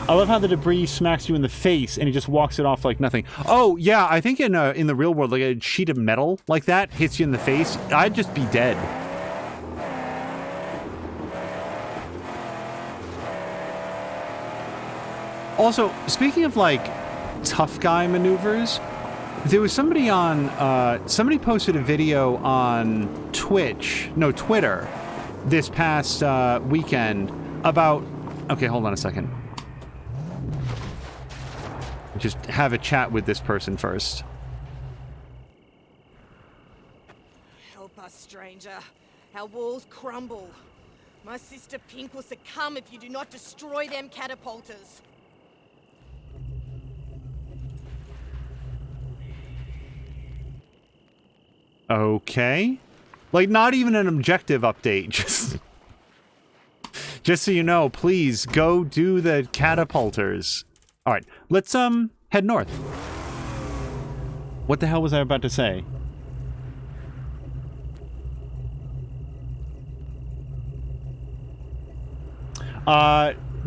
I love how the debris smacks you in the face and he just walks it off like nothing. Oh, yeah, I think in the real world, like a sheet of metal like that hits you in the face, I'd just be dead. Also, speaking of, like, tough guy maneuvers, there was somebody on, somebody posted a video on Twitter, this past weekend about, okay, hold on a second. Just have a chat with this person first. Help us, stranger. Our walls crumble. My sister Pink will succumb if you do not destroy them catapulters. Okay. Like, not even an objective update. Just so you know, please go do the catapulters. Alright, let's, head north. What the hell was I about to say?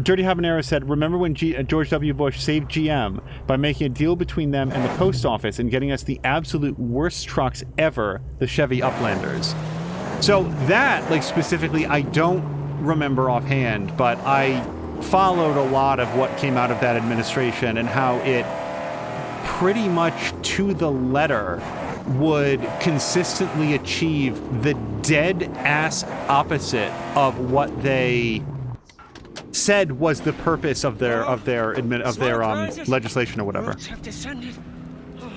Dirty Habanero said, remember when George W. Bush saved GM by making a deal between them and the post office and getting us the absolute worst trucks ever, the Chevy Uplanders. So that, like, specifically, I don't remember offhand, but I followed a lot of what came out of that administration and how it pretty much to the letter would consistently achieve the dead-ass opposite of what they said was the purpose of their legislation or whatever. Roads have descended. Oh.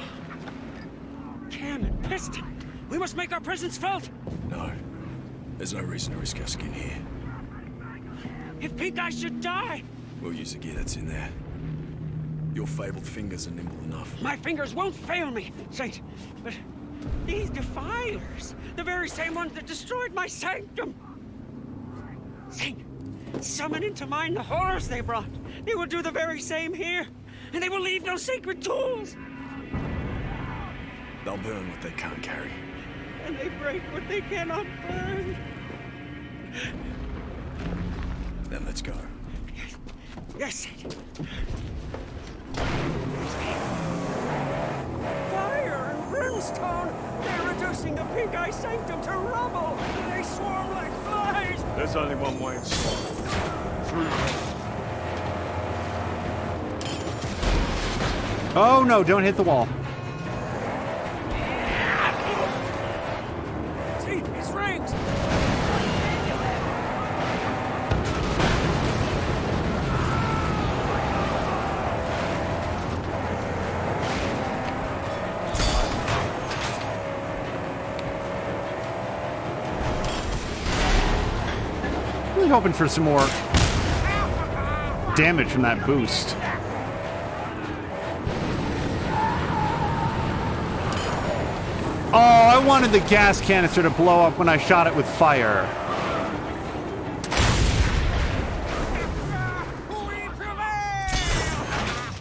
Cannon, piston. We must make our presence felt. No. There's no reason to risk our skin here. If Pink Eye should die, We'll use the gear that's in there. Your fabled fingers are nimble enough. My fingers won't fail me, Saint. But these defilers, the very same ones that destroyed my sanctum. Saint, summon into mind the horrors they brought. They will do the very same here, and they will leave no sacred tools. They'll burn what they can't carry. And they break what they cannot burn. Then let's go. Yes, Saint. Fire and brimstone! They're reducing the Pink Eye Sanctum to rubble! They swarm like flies! There's only one way inside. Oh no, don't hit the wall. See, it's rings! Really hoping for some more damage from that boost. Oh, I wanted the gas canister to blow up when I shot it with fire.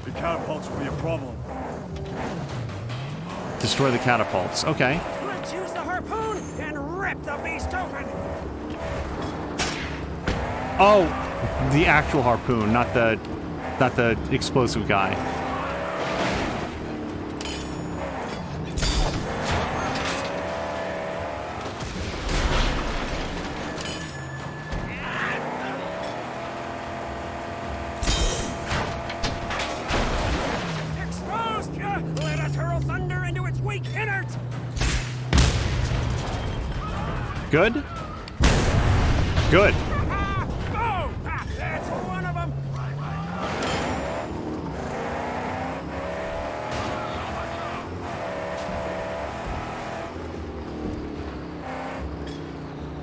The catapults will be a problem. Destroy the catapults. Okay. Let's use the harpoon and rip the beast open! Oh, the actual harpoon, not the explosive guy. Exposed! Let us hurl thunder into its weak innards! Good? Good. Go! That's one of them!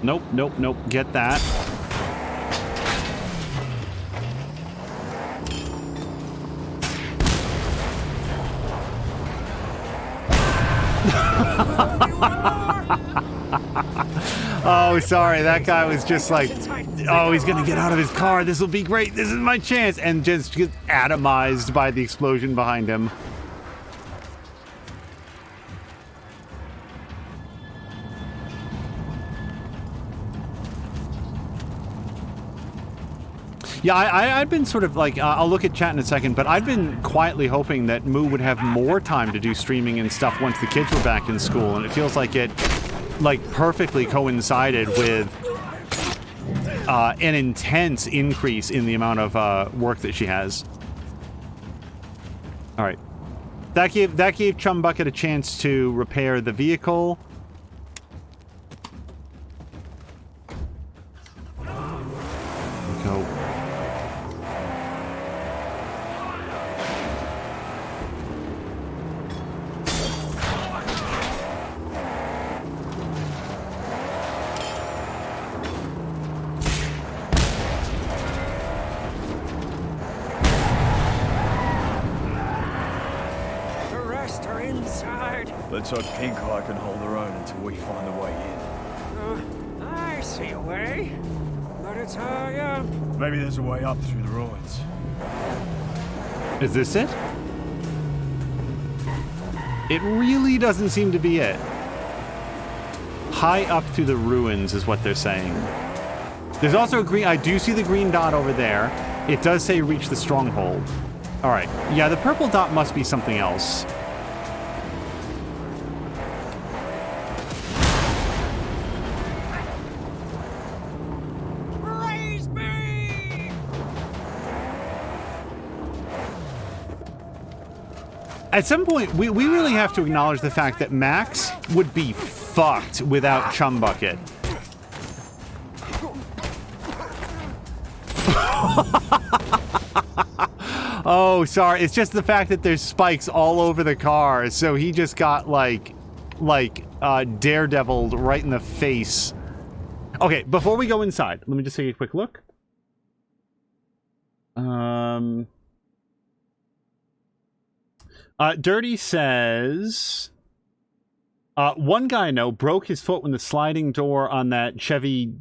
Nope, nope, nope. Get that. Oh, sorry. That guy was just like, oh, he's going to get out of his car. This will be great. This is my chance. And just gets atomized by the explosion behind him. Yeah, I'd been sort of like, I'll look at chat in a second, but I'd been quietly hoping that Moo would have more time to do streaming and stuff once the kids were back in school, and it feels like it, like, perfectly coincided with an intense increase in the amount of work that she has. All right. That gave Chum Bucket a chance to repair the vehicle. Go. The rest are inside. Let's hope Pink Eye can hold her own until we find a way in. I see a way. But it's, Maybe there's a way up through the ruins. Is this it? It really doesn't seem to be it. High up through the ruins is what they're saying. There's also a green... I do see the green dot over there. It does say reach the stronghold. All right. Yeah, the purple dot must be something else. Raise me! At some point, we really have to acknowledge the fact that Max would be fucked without Chum Bucket. Oh, sorry. It's just the fact that there's spikes all over the car, so he just got like daredeviled right in the face. Okay, before we go inside, let me just take a quick look. Dirty says, one guy I know broke his foot when the sliding door on that Chevy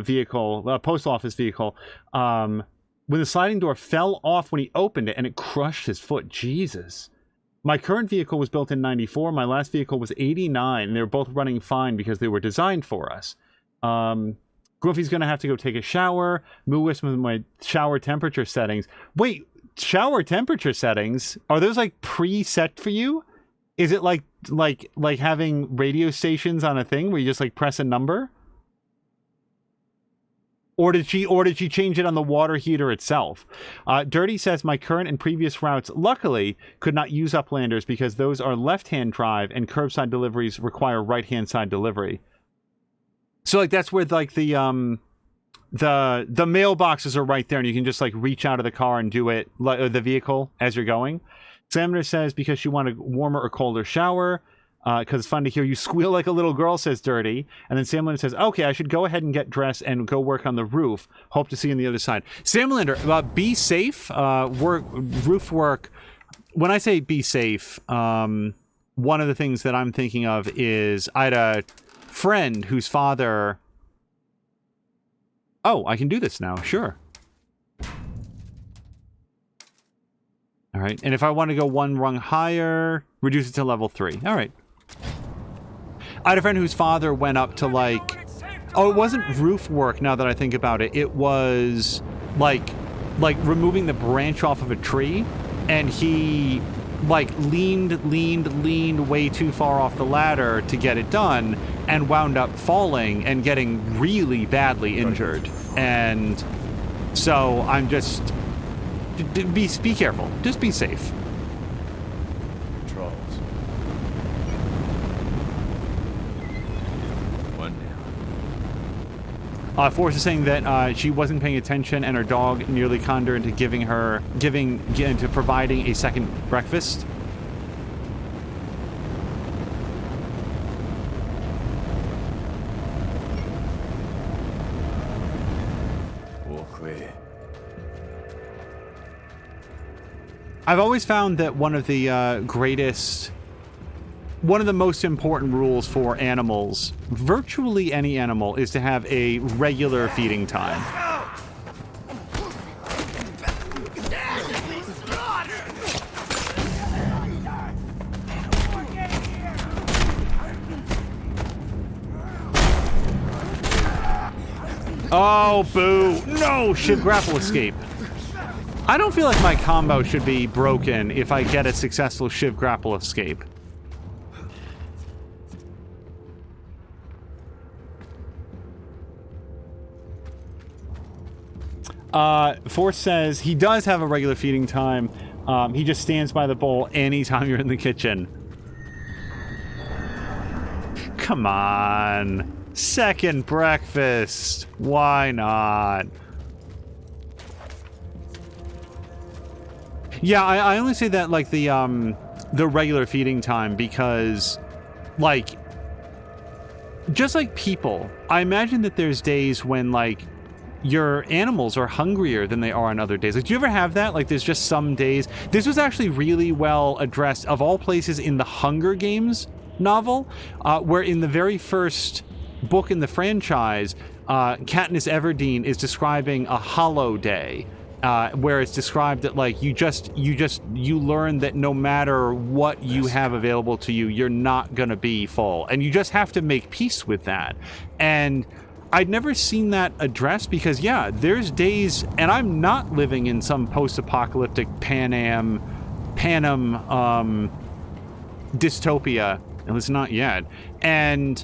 vehicle, post office vehicle, when the sliding door fell off when he opened it and it crushed his foot. Jesus. My current vehicle was built in 94. My last vehicle was 89. And they were both running fine because they were designed for us. Groofy's going to have to go take a shower. Moo Wisp with my shower temperature settings. Wait, shower temperature settings? Are those like preset for you? Is it like having radio stations on a thing where you just like press a number? Or did she change it on the water heater itself? Dirty says my current and previous routes, luckily, could not use Uplanders because those are left-hand drive and curbside deliveries require right-hand side delivery. So like that's where like the mailboxes are right there, and you can just like reach out of the car and do it, the vehicle, as you're going. Examiner says because you want a warmer or colder shower. Because it's fun to hear you squeal like a little girl, says Dirty. And then Samlander says, okay, I should go ahead and get dressed and go work on the roof. Hope to see you on the other side. Samlander, be safe. Roof work. When I say be safe, one of the things that I'm thinking of is I had a friend whose father... Oh, I can do this now. Sure. All right. And if I want to go one rung higher, reduce it to level 3. All right. I had a friend whose father went up to like, oh, it wasn't roof work now that I think about it. It was like removing the branch off of a tree, and he like leaned way too far off the ladder to get it done and wound up falling and getting really badly injured. And so I'm just, be careful. Just be safe. Forrest is saying that she wasn't paying attention and her dog nearly conned her into into providing a second breakfast. All clear. I've always found that one of the most important rules for animals, virtually any animal, is to have a regular feeding time. Oh, boo. No, Shiv grapple escape. I don't feel like my combo should be broken if I get a successful Shiv grapple escape. Force says he does have a regular feeding time. He just stands by the bowl anytime you're in the kitchen. Come on. Second breakfast. Why not? Yeah, I only say that like the regular feeding time because like just like people, I imagine that there's days when like your animals are hungrier than they are on other days. Like, do you ever have that? Like, there's just some days... This was actually really well addressed, of all places, in the Hunger Games novel, where in the very first book in the franchise, Katniss Everdeen is describing a hollow day, where it's described that, like, you learn that no matter what you have available to you, you're not gonna be full. And you just have to make peace with that. And I'd never seen that addressed because, yeah, there's days, and I'm not living in some post-apocalyptic Panem dystopia, at least not yet. And,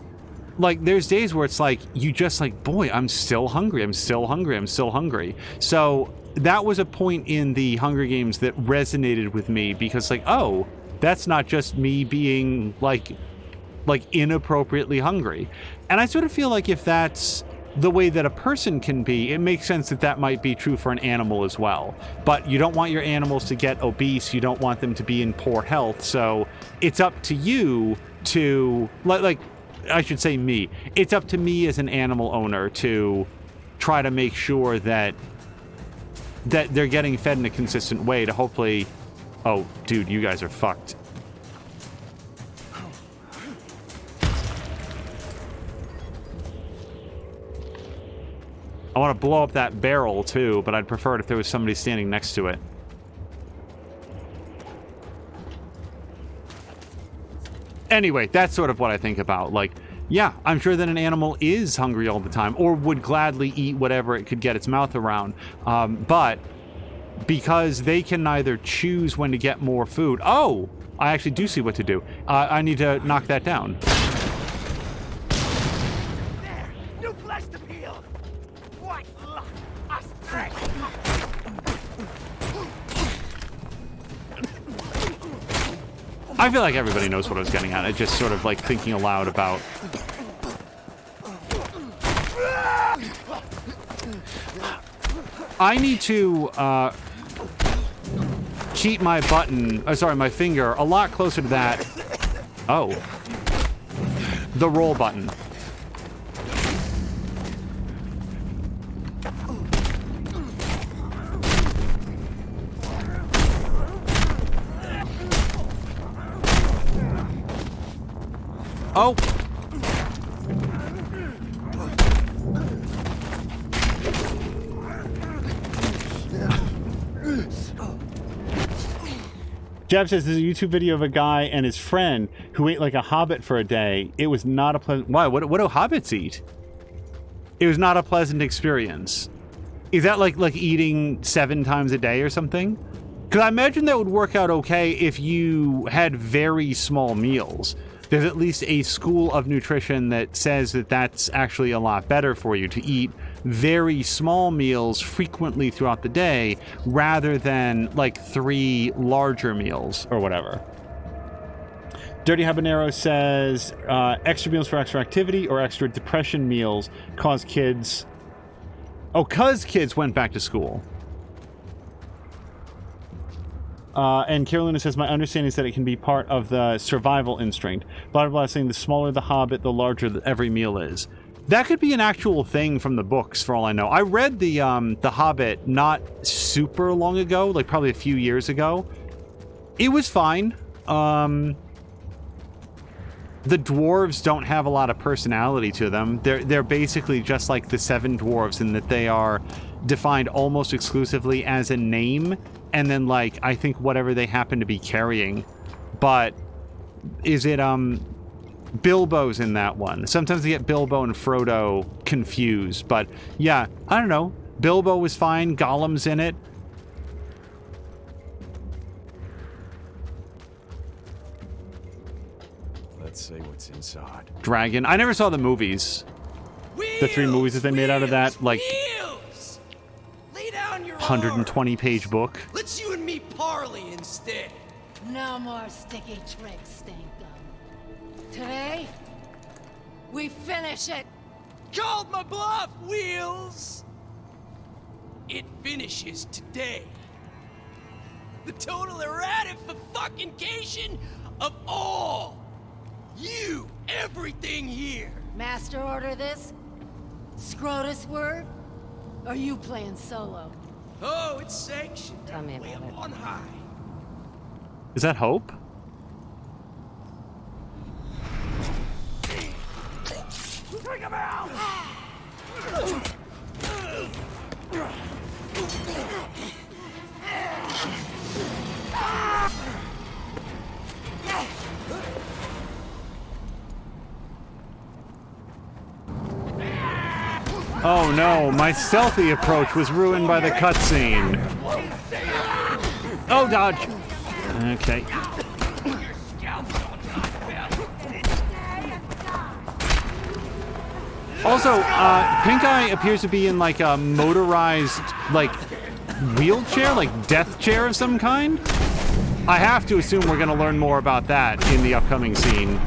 like, there's days where it's like, you just like, boy, I'm still hungry, I'm still hungry, I'm still hungry. So that was a point in the Hunger Games that resonated with me because, like, oh, that's not just me being, like inappropriately hungry. And I sort of feel like if that's the way that a person can be, it makes sense that that might be true for an animal as well. But you don't want your animals to get obese, you don't want them to be in poor health, so it's up to you to, like I should say me, it's up to me as an animal owner to try to make sure that that they're getting fed in a consistent way to hopefully... Oh, dude, you guys are fucked. I want to blow up that barrel, too, but I'd prefer it if there was somebody standing next to it. Anyway, that's sort of what I think about. Like, yeah, I'm sure that an animal is hungry all the time, or would gladly eat whatever it could get its mouth around. But because they can neither choose when to get more food... Oh! I actually do see what to do. I need to knock that down. There! New flesh to peel! What luck! A stretch! I feel like everybody knows what I was getting at. I just sort of like thinking aloud about... I need to keep my my finger a lot closer to that. Oh. The roll button. Oh. Jab says there's a YouTube video of a guy and his friend who ate like a hobbit for a day. It was not a pleasant... Why? What do hobbits eat? It was not a pleasant experience. Is that like eating 7 times a day or something? Because I imagine that would work out okay if you had very small meals. There's at least a school of nutrition that says that that's actually a lot better for you to eat very small meals frequently throughout the day rather than like 3 larger meals or whatever. Dirty Habanero says extra meals for extra activity or extra depression meals cause kids... Oh, cause kids went back to school. And Carolina says, my understanding is that it can be part of the survival instinct. Blah, blah, blah, saying the smaller the hobbit, the larger every meal is. That could be an actual thing from the books, for all I know. I read the Hobbit not super long ago, like probably a few years ago. It was fine. The dwarves don't have a lot of personality to them. They're basically just like the 7 dwarves in that they are defined almost exclusively as a name, and then like I think whatever they happen to be carrying. But is it Bilbo's in that one? Sometimes they get Bilbo and Frodo confused, but yeah, I don't know. Bilbo was fine. Gollum's in it. Let's see what's inside. Dragon. I never saw the movies. The 3 movies that they made out of that, like, Wheels! Lay down your 120-page book. Let's you and me parley instead. No more sticky tricks, Stink Gum. Today, we finish it. Called my bluff, Wheels! It finishes today. The total erratification of all! You, everything here! Master order this? Scrotus word? Or you playing solo? Oh, it's sanctioned. Tell me Way about up it. on high. Is that Hope? Bring him out! Oh no, my stealthy approach was ruined by the cutscene. Oh, dodge. Okay. Also, Pink Eye appears to be in like a motorized, like, wheelchair, like death chair of some kind. I have to assume we're going to learn more about that in the upcoming scene.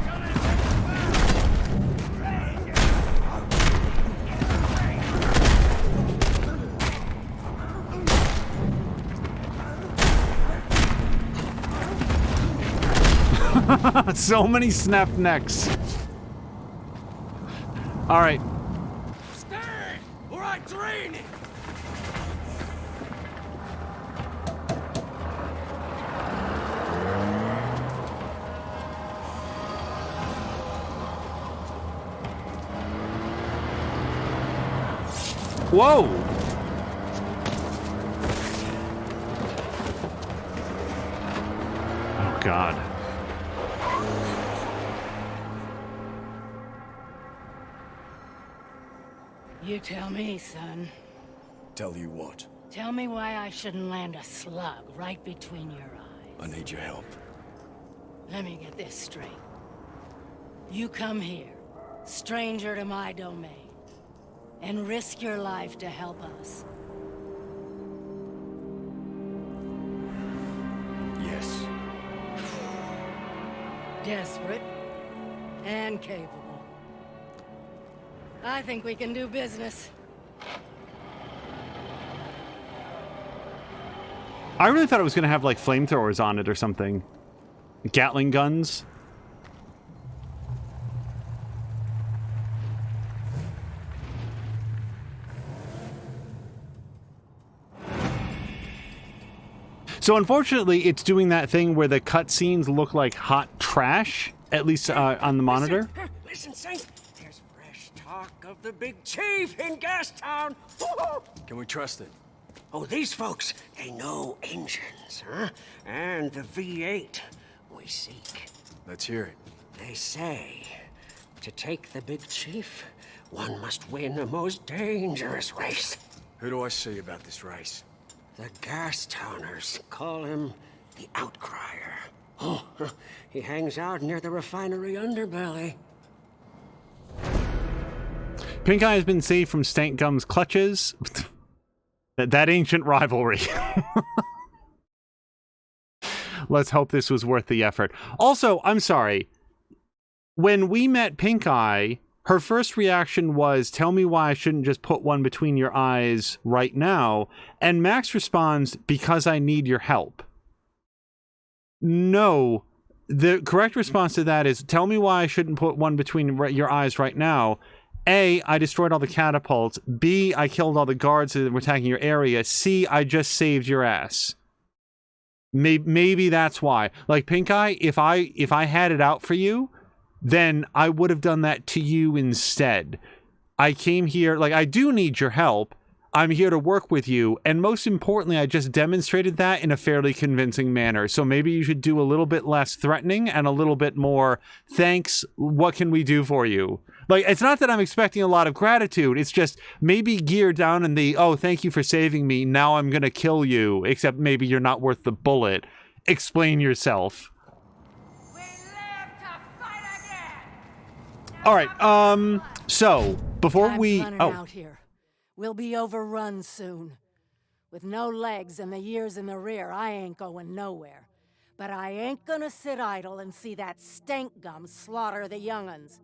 So many snapped necks. All right. Stand, or I drain it! Whoa! Oh, God. You tell me, son. Tell you what? Tell me why I shouldn't land a slug right between your I eyes. need your help. Let me get this straight. You come here, stranger to my domain, and risk your life to help us. Yes. Desperate and capable. I think we can do business. I really thought it was going to have, like, flamethrowers on it or something. Gatling guns. So unfortunately, it's doing that thing where the cutscenes look like hot trash, at least on the monitor. Listen, Saint. There's fresh talk of the big chief in Gastown. Can we trust it? Oh, these folks, they know engines, huh? And the V8 we seek. Let's hear it. They say, to take the big chief, one must win a most dangerous race. Who do I see about this race? The Gastowners call him the Outcrier. Oh, he hangs out near the refinery underbelly. Pink Eye has been saved from Stank Gum's clutches. that ancient rivalry. Let's hope this was worth the effort. Also, I'm sorry. When we met Pink Eye, her first reaction was, tell me why I shouldn't just put one between your eyes right now. And Max responds, because I need your help. No. The correct response to that is, tell me why I shouldn't put one between your eyes right now. A, I destroyed all the catapults. B, I killed all the guards that were attacking your area. C, I just saved your ass. Maybe that's why. Like, Pink Eye, if I had it out for you, then I would have done that to you instead. I came here, like, I do need your help. I'm here to work with you. And most importantly, I just demonstrated that in a fairly convincing manner. So maybe you should do a little bit less threatening and a little bit more, thanks, what can we do for you? Like, it's not that I'm expecting a lot of gratitude. It's just maybe gear down in the, oh, thank you for saving me. Now I'm going to kill you. Except maybe you're not worth the bullet. Explain yourself. We live to fight again. All right. So before Time's we, running out here. We'll be overrun soon. With no legs and the years in the rear, I ain't going nowhere. But I ain't gonna sit idle and see that stank gum slaughter the young'uns.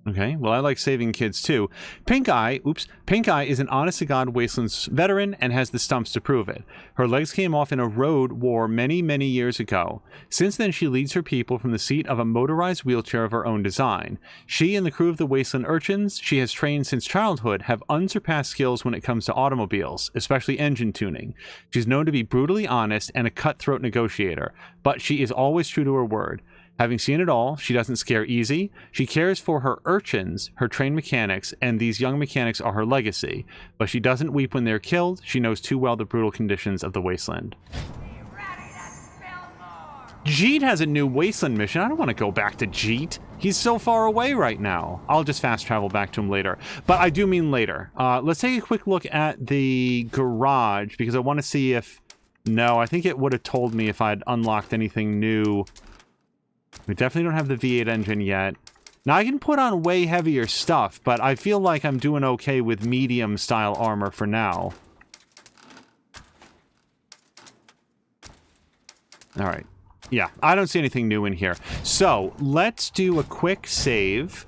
Okay, well, I like saving kids too. Pink Eye is an honest-to-God Wastelands veteran and has the stumps to prove it. Her legs came off in a road war many, many years ago. Since then, she leads her people from the seat of a motorized wheelchair of her own design. She and the crew of the Wasteland Urchins she has trained since childhood have unsurpassed skills when it comes to automobiles, especially engine tuning. She's known to be brutally honest and a cutthroat negotiator, but she is always true to her word. Having seen it all, she doesn't scare easy. She cares for her urchins, her trained mechanics, and these young mechanics are her legacy. But she doesn't weep when they're killed. She knows too well the brutal conditions of the wasteland. Jeet has a new wasteland mission. I don't want to go back to Jeet. He's so far away right now. I'll just fast travel back to him later. But I do mean later. Let's take a quick look at the garage, because I want to see if... No, I think it would have told me if I'd unlocked anything new. We definitely don't have the V8 engine yet. Now, I can put on way heavier stuff, but I feel like I'm doing okay with medium-style armor for now. All right. Yeah, I don't see anything new in here. So, let's do a quick save.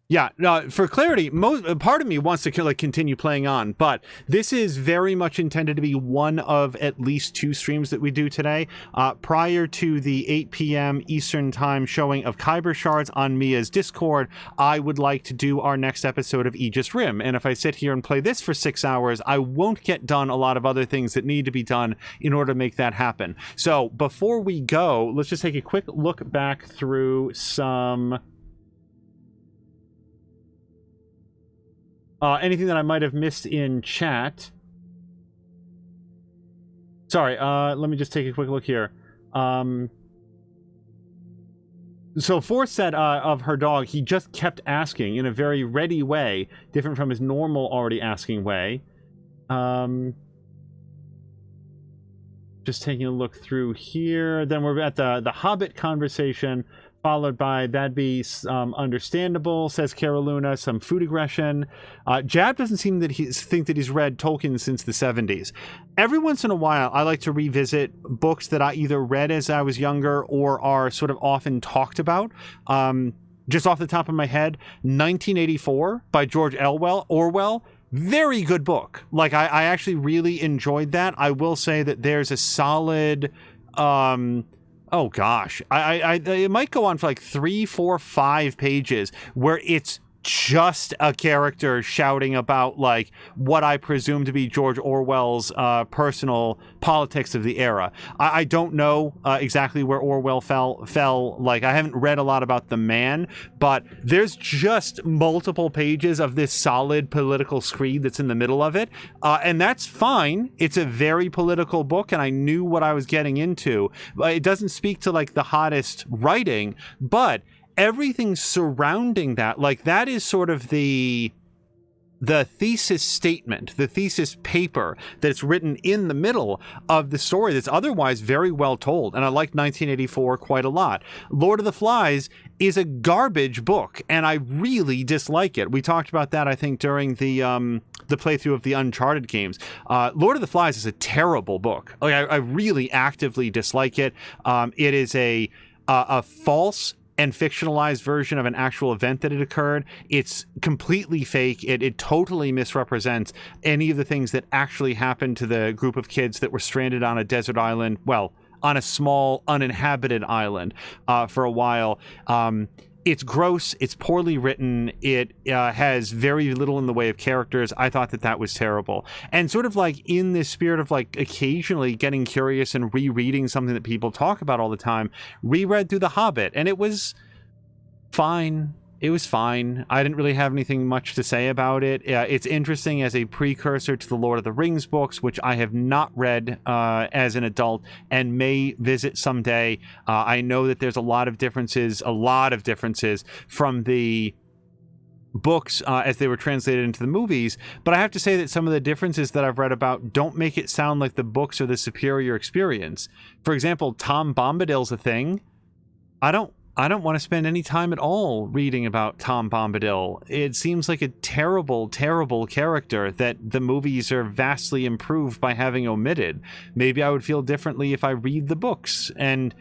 Yeah, for clarity, part of me wants to like continue playing on, but this is very much intended to be one of at least 2 streams that we do today. Prior to the 8 p.m. Eastern Time showing of Kyber Shards on Mia's Discord, I would like to do our next episode of Aegis Rim, and if I sit here and play this for 6 hours, I won't get done a lot of other things that need to be done in order to make that happen. So, before we go, let's just take a quick look back through some... Anything that I might have missed in chat? Sorry, let me just take a quick look here. So Force said of her dog, he just kept asking in a very ready way, different from his normal already asking way. Just taking a look through here. Then we're at the Hobbit conversation, followed by that'd be understandable, says Caroluna, some food aggression. Jab doesn't seem that think that he's read Tolkien since the 70s. Every once in a while, I like to revisit books that I either read as I was younger or are sort of often talked about. Just off the top of my head, 1984 by George Orwell. Very good book. Like, I actually really enjoyed that. I will say that there's a solid... oh gosh, it might go on for like 3, 4, 5 pages where it's just a character shouting about like what I presume to be George Orwell's personal politics of the era. I don't know exactly where Orwell fell. Like, I haven't read a lot about the man, but there's just multiple pages of this solid political screed that's in the middle of it, and that's fine. It's a very political book, and I knew what I was getting into. It doesn't speak to like the hottest writing, but everything surrounding that, like, that is sort of the thesis statement, the thesis paper that's written in the middle of the story that's otherwise very well told. And I like 1984 quite a lot. Lord of the Flies is a garbage book, and I really dislike it. We talked about that, I think, during the playthrough of the Uncharted games. Lord of the Flies is a terrible book. Like, I really actively dislike it. It is a false and fictionalized version of an actual event that had occurred. It's completely fake. It totally misrepresents any of the things that actually happened to the group of kids that were stranded on a desert island, well, on a small uninhabited island for a while. It's gross. It's poorly written. It has very little in the way of characters. I thought that was terrible. And sort of like in this spirit of like occasionally getting curious and rereading something that people talk about all the time, reread through The Hobbit, and it was fine. It was fine. I didn't really have anything much to say about it. It's interesting as a precursor to the Lord of the Rings books, which I have not read as an adult and may visit someday. I know that there's a lot of differences from the books as they were translated into the movies, but I have to say that some of the differences that I've read about don't make it sound like the books are the superior experience. For example, Tom Bombadil's a thing. I don't want to spend any time at all reading about Tom Bombadil. It seems like a terrible, terrible character that the movies are vastly improved by having omitted. Maybe I would feel differently if I read the books, and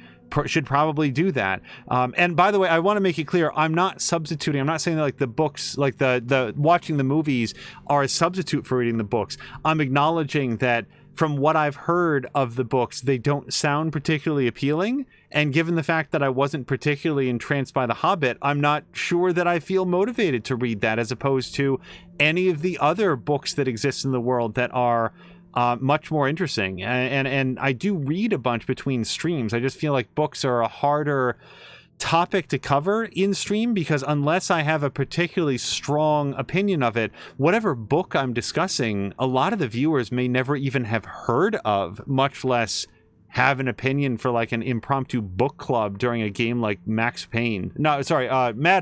should probably do that. And by the way, I want to make it clear, I'm not substituting. I'm not saying that like the books, like the watching the movies are a substitute for reading the books. I'm acknowledging that from what I've heard of the books, they don't sound particularly appealing. And given the fact that I wasn't particularly entranced by The Hobbit, I'm not sure that I feel motivated to read that as opposed to any of the other books that exist in the world that are much more interesting. And I do read a bunch between streams. I just feel like books are a harder topic to cover in stream, because unless I have a particularly strong opinion of it, whatever book I'm discussing, a lot of the viewers may never even have heard of, much less have an opinion for like an impromptu book club during a game like Mad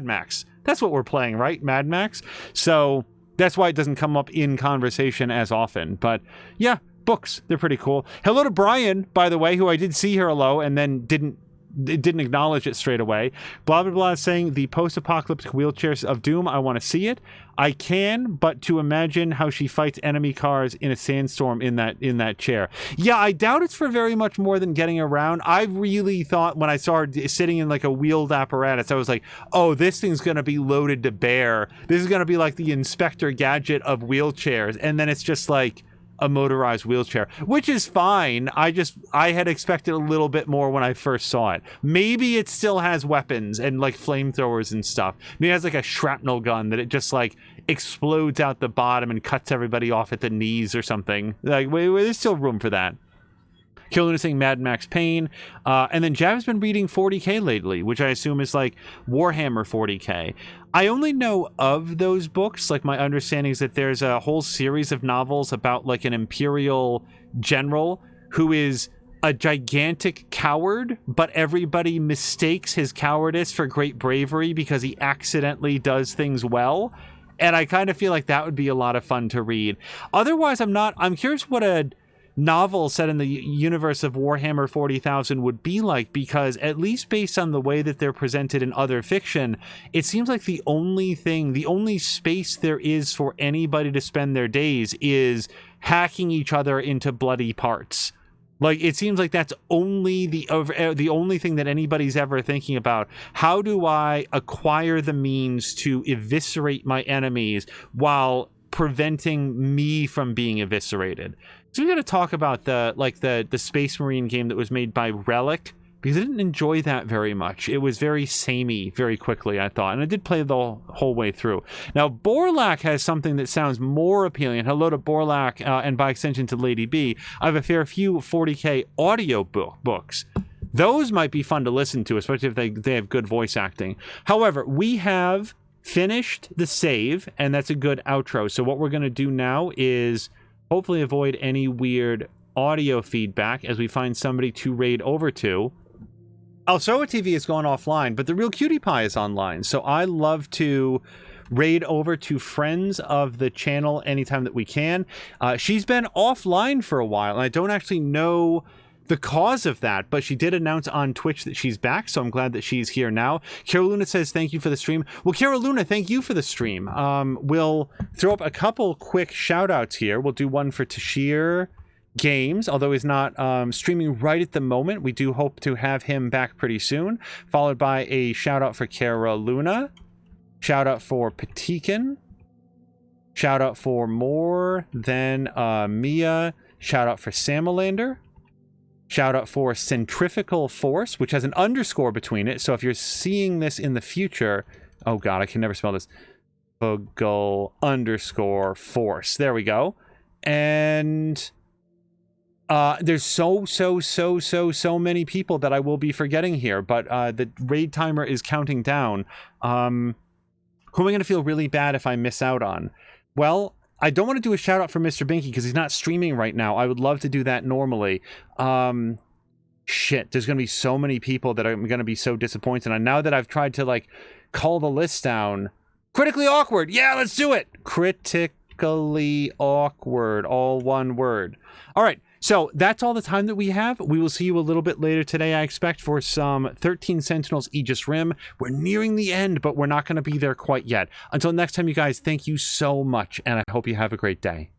Max. That's what we're playing, right? Mad Max. So that's why it doesn't come up in conversation as often. But yeah, books, they're pretty cool. Hello to Brian, by the way, who I did see here hello and then didn't acknowledge it straight away. Blah blah blah is saying the post-apocalyptic wheelchairs of doom, I want to see it. I can, but to imagine how she fights enemy cars in a sandstorm in that chair. Yeah, I doubt it's for very much more than getting around. I really thought when I saw her sitting in like a wheeled apparatus, I was like, oh, this thing's gonna be loaded to bear. This is gonna be like the Inspector Gadget of wheelchairs, and then it's just like a motorized wheelchair, which is fine. I had expected a little bit more when I first saw it. Maybe it still has weapons and like flamethrowers and stuff. Maybe it has like a shrapnel gun that it just like explodes out the bottom and cuts everybody off at the knees or something. Like, there's still room for that. Killer saying Mad Max Payne. And then Jav's been reading 40K lately, which I assume is like Warhammer 40K. I only know of those books. Like, my understanding is that there's a whole series of novels about like an Imperial general who is a gigantic coward, but everybody mistakes his cowardice for great bravery because he accidentally does things well. And I kind of feel like that would be a lot of fun to read. Otherwise, I'm curious what a novel set in the universe of Warhammer 40,000 would be like, because at least based on the way that they're presented in other fiction, it seems like the only space there is for anybody to spend their days is hacking each other into bloody parts. Like, it seems like that's only the only thing that anybody's ever thinking about. How do I acquire the means to eviscerate my enemies while preventing me from being eviscerated? So we got to talk about the Space Marine game that was made by Relic, because I didn't enjoy that very much. It was very samey very quickly, I thought, and I did play the whole way through. Now, Borlak has something that sounds more appealing. Hello to Borlak, and by extension to Lady B. I have a fair few 40K audio books. Those might be fun to listen to, especially if they have good voice acting. However, we have finished the save, and that's a good outro. So what we're going to do now is hopefully avoid any weird audio feedback as we find somebody to raid over to. Alsoa TV is going offline, but the Real Cutie Pie is online. So I love to raid over to friends of the channel anytime that we can. She's been offline for a while, and I don't actually know the cause of that, but she did announce on Twitch that she's back, so I'm glad that she's here now. Kara Luna says thank you for the stream. Well, Kara Luna, thank you for the stream. We'll throw up a couple quick shout outs here. We'll do one for Tashir Games, although he's not streaming right at the moment. We do hope to have him back pretty soon, followed by a shout out for Kara Luna, shout out for Patikin, shout out for More Than Mia, shout out for Samalander, shout out for Centrifugal Force, which has an underscore between it, so if you're seeing this in the future, oh god, I can never spell this, Fugal underscore Force, there we go. And there's so many people that I will be forgetting here, but the raid timer is counting down. Who am I going to feel really bad if I miss out on? Well, I don't want to do a shout out for Mr. Binky because he's not streaming right now. I would love to do that normally. Shit, there's going to be so many people that I'm going to be so disappointed. And now that I've tried to like call the list down, critically awkward. Yeah, let's do it. Critically awkward, all one word. All right. So that's all the time that we have. We will see you a little bit later today, I expect, for some 13 Sentinels Aegis Rim. We're nearing the end, but we're not going to be there quite yet. Until next time, you guys, thank you so much, and I hope you have a great day.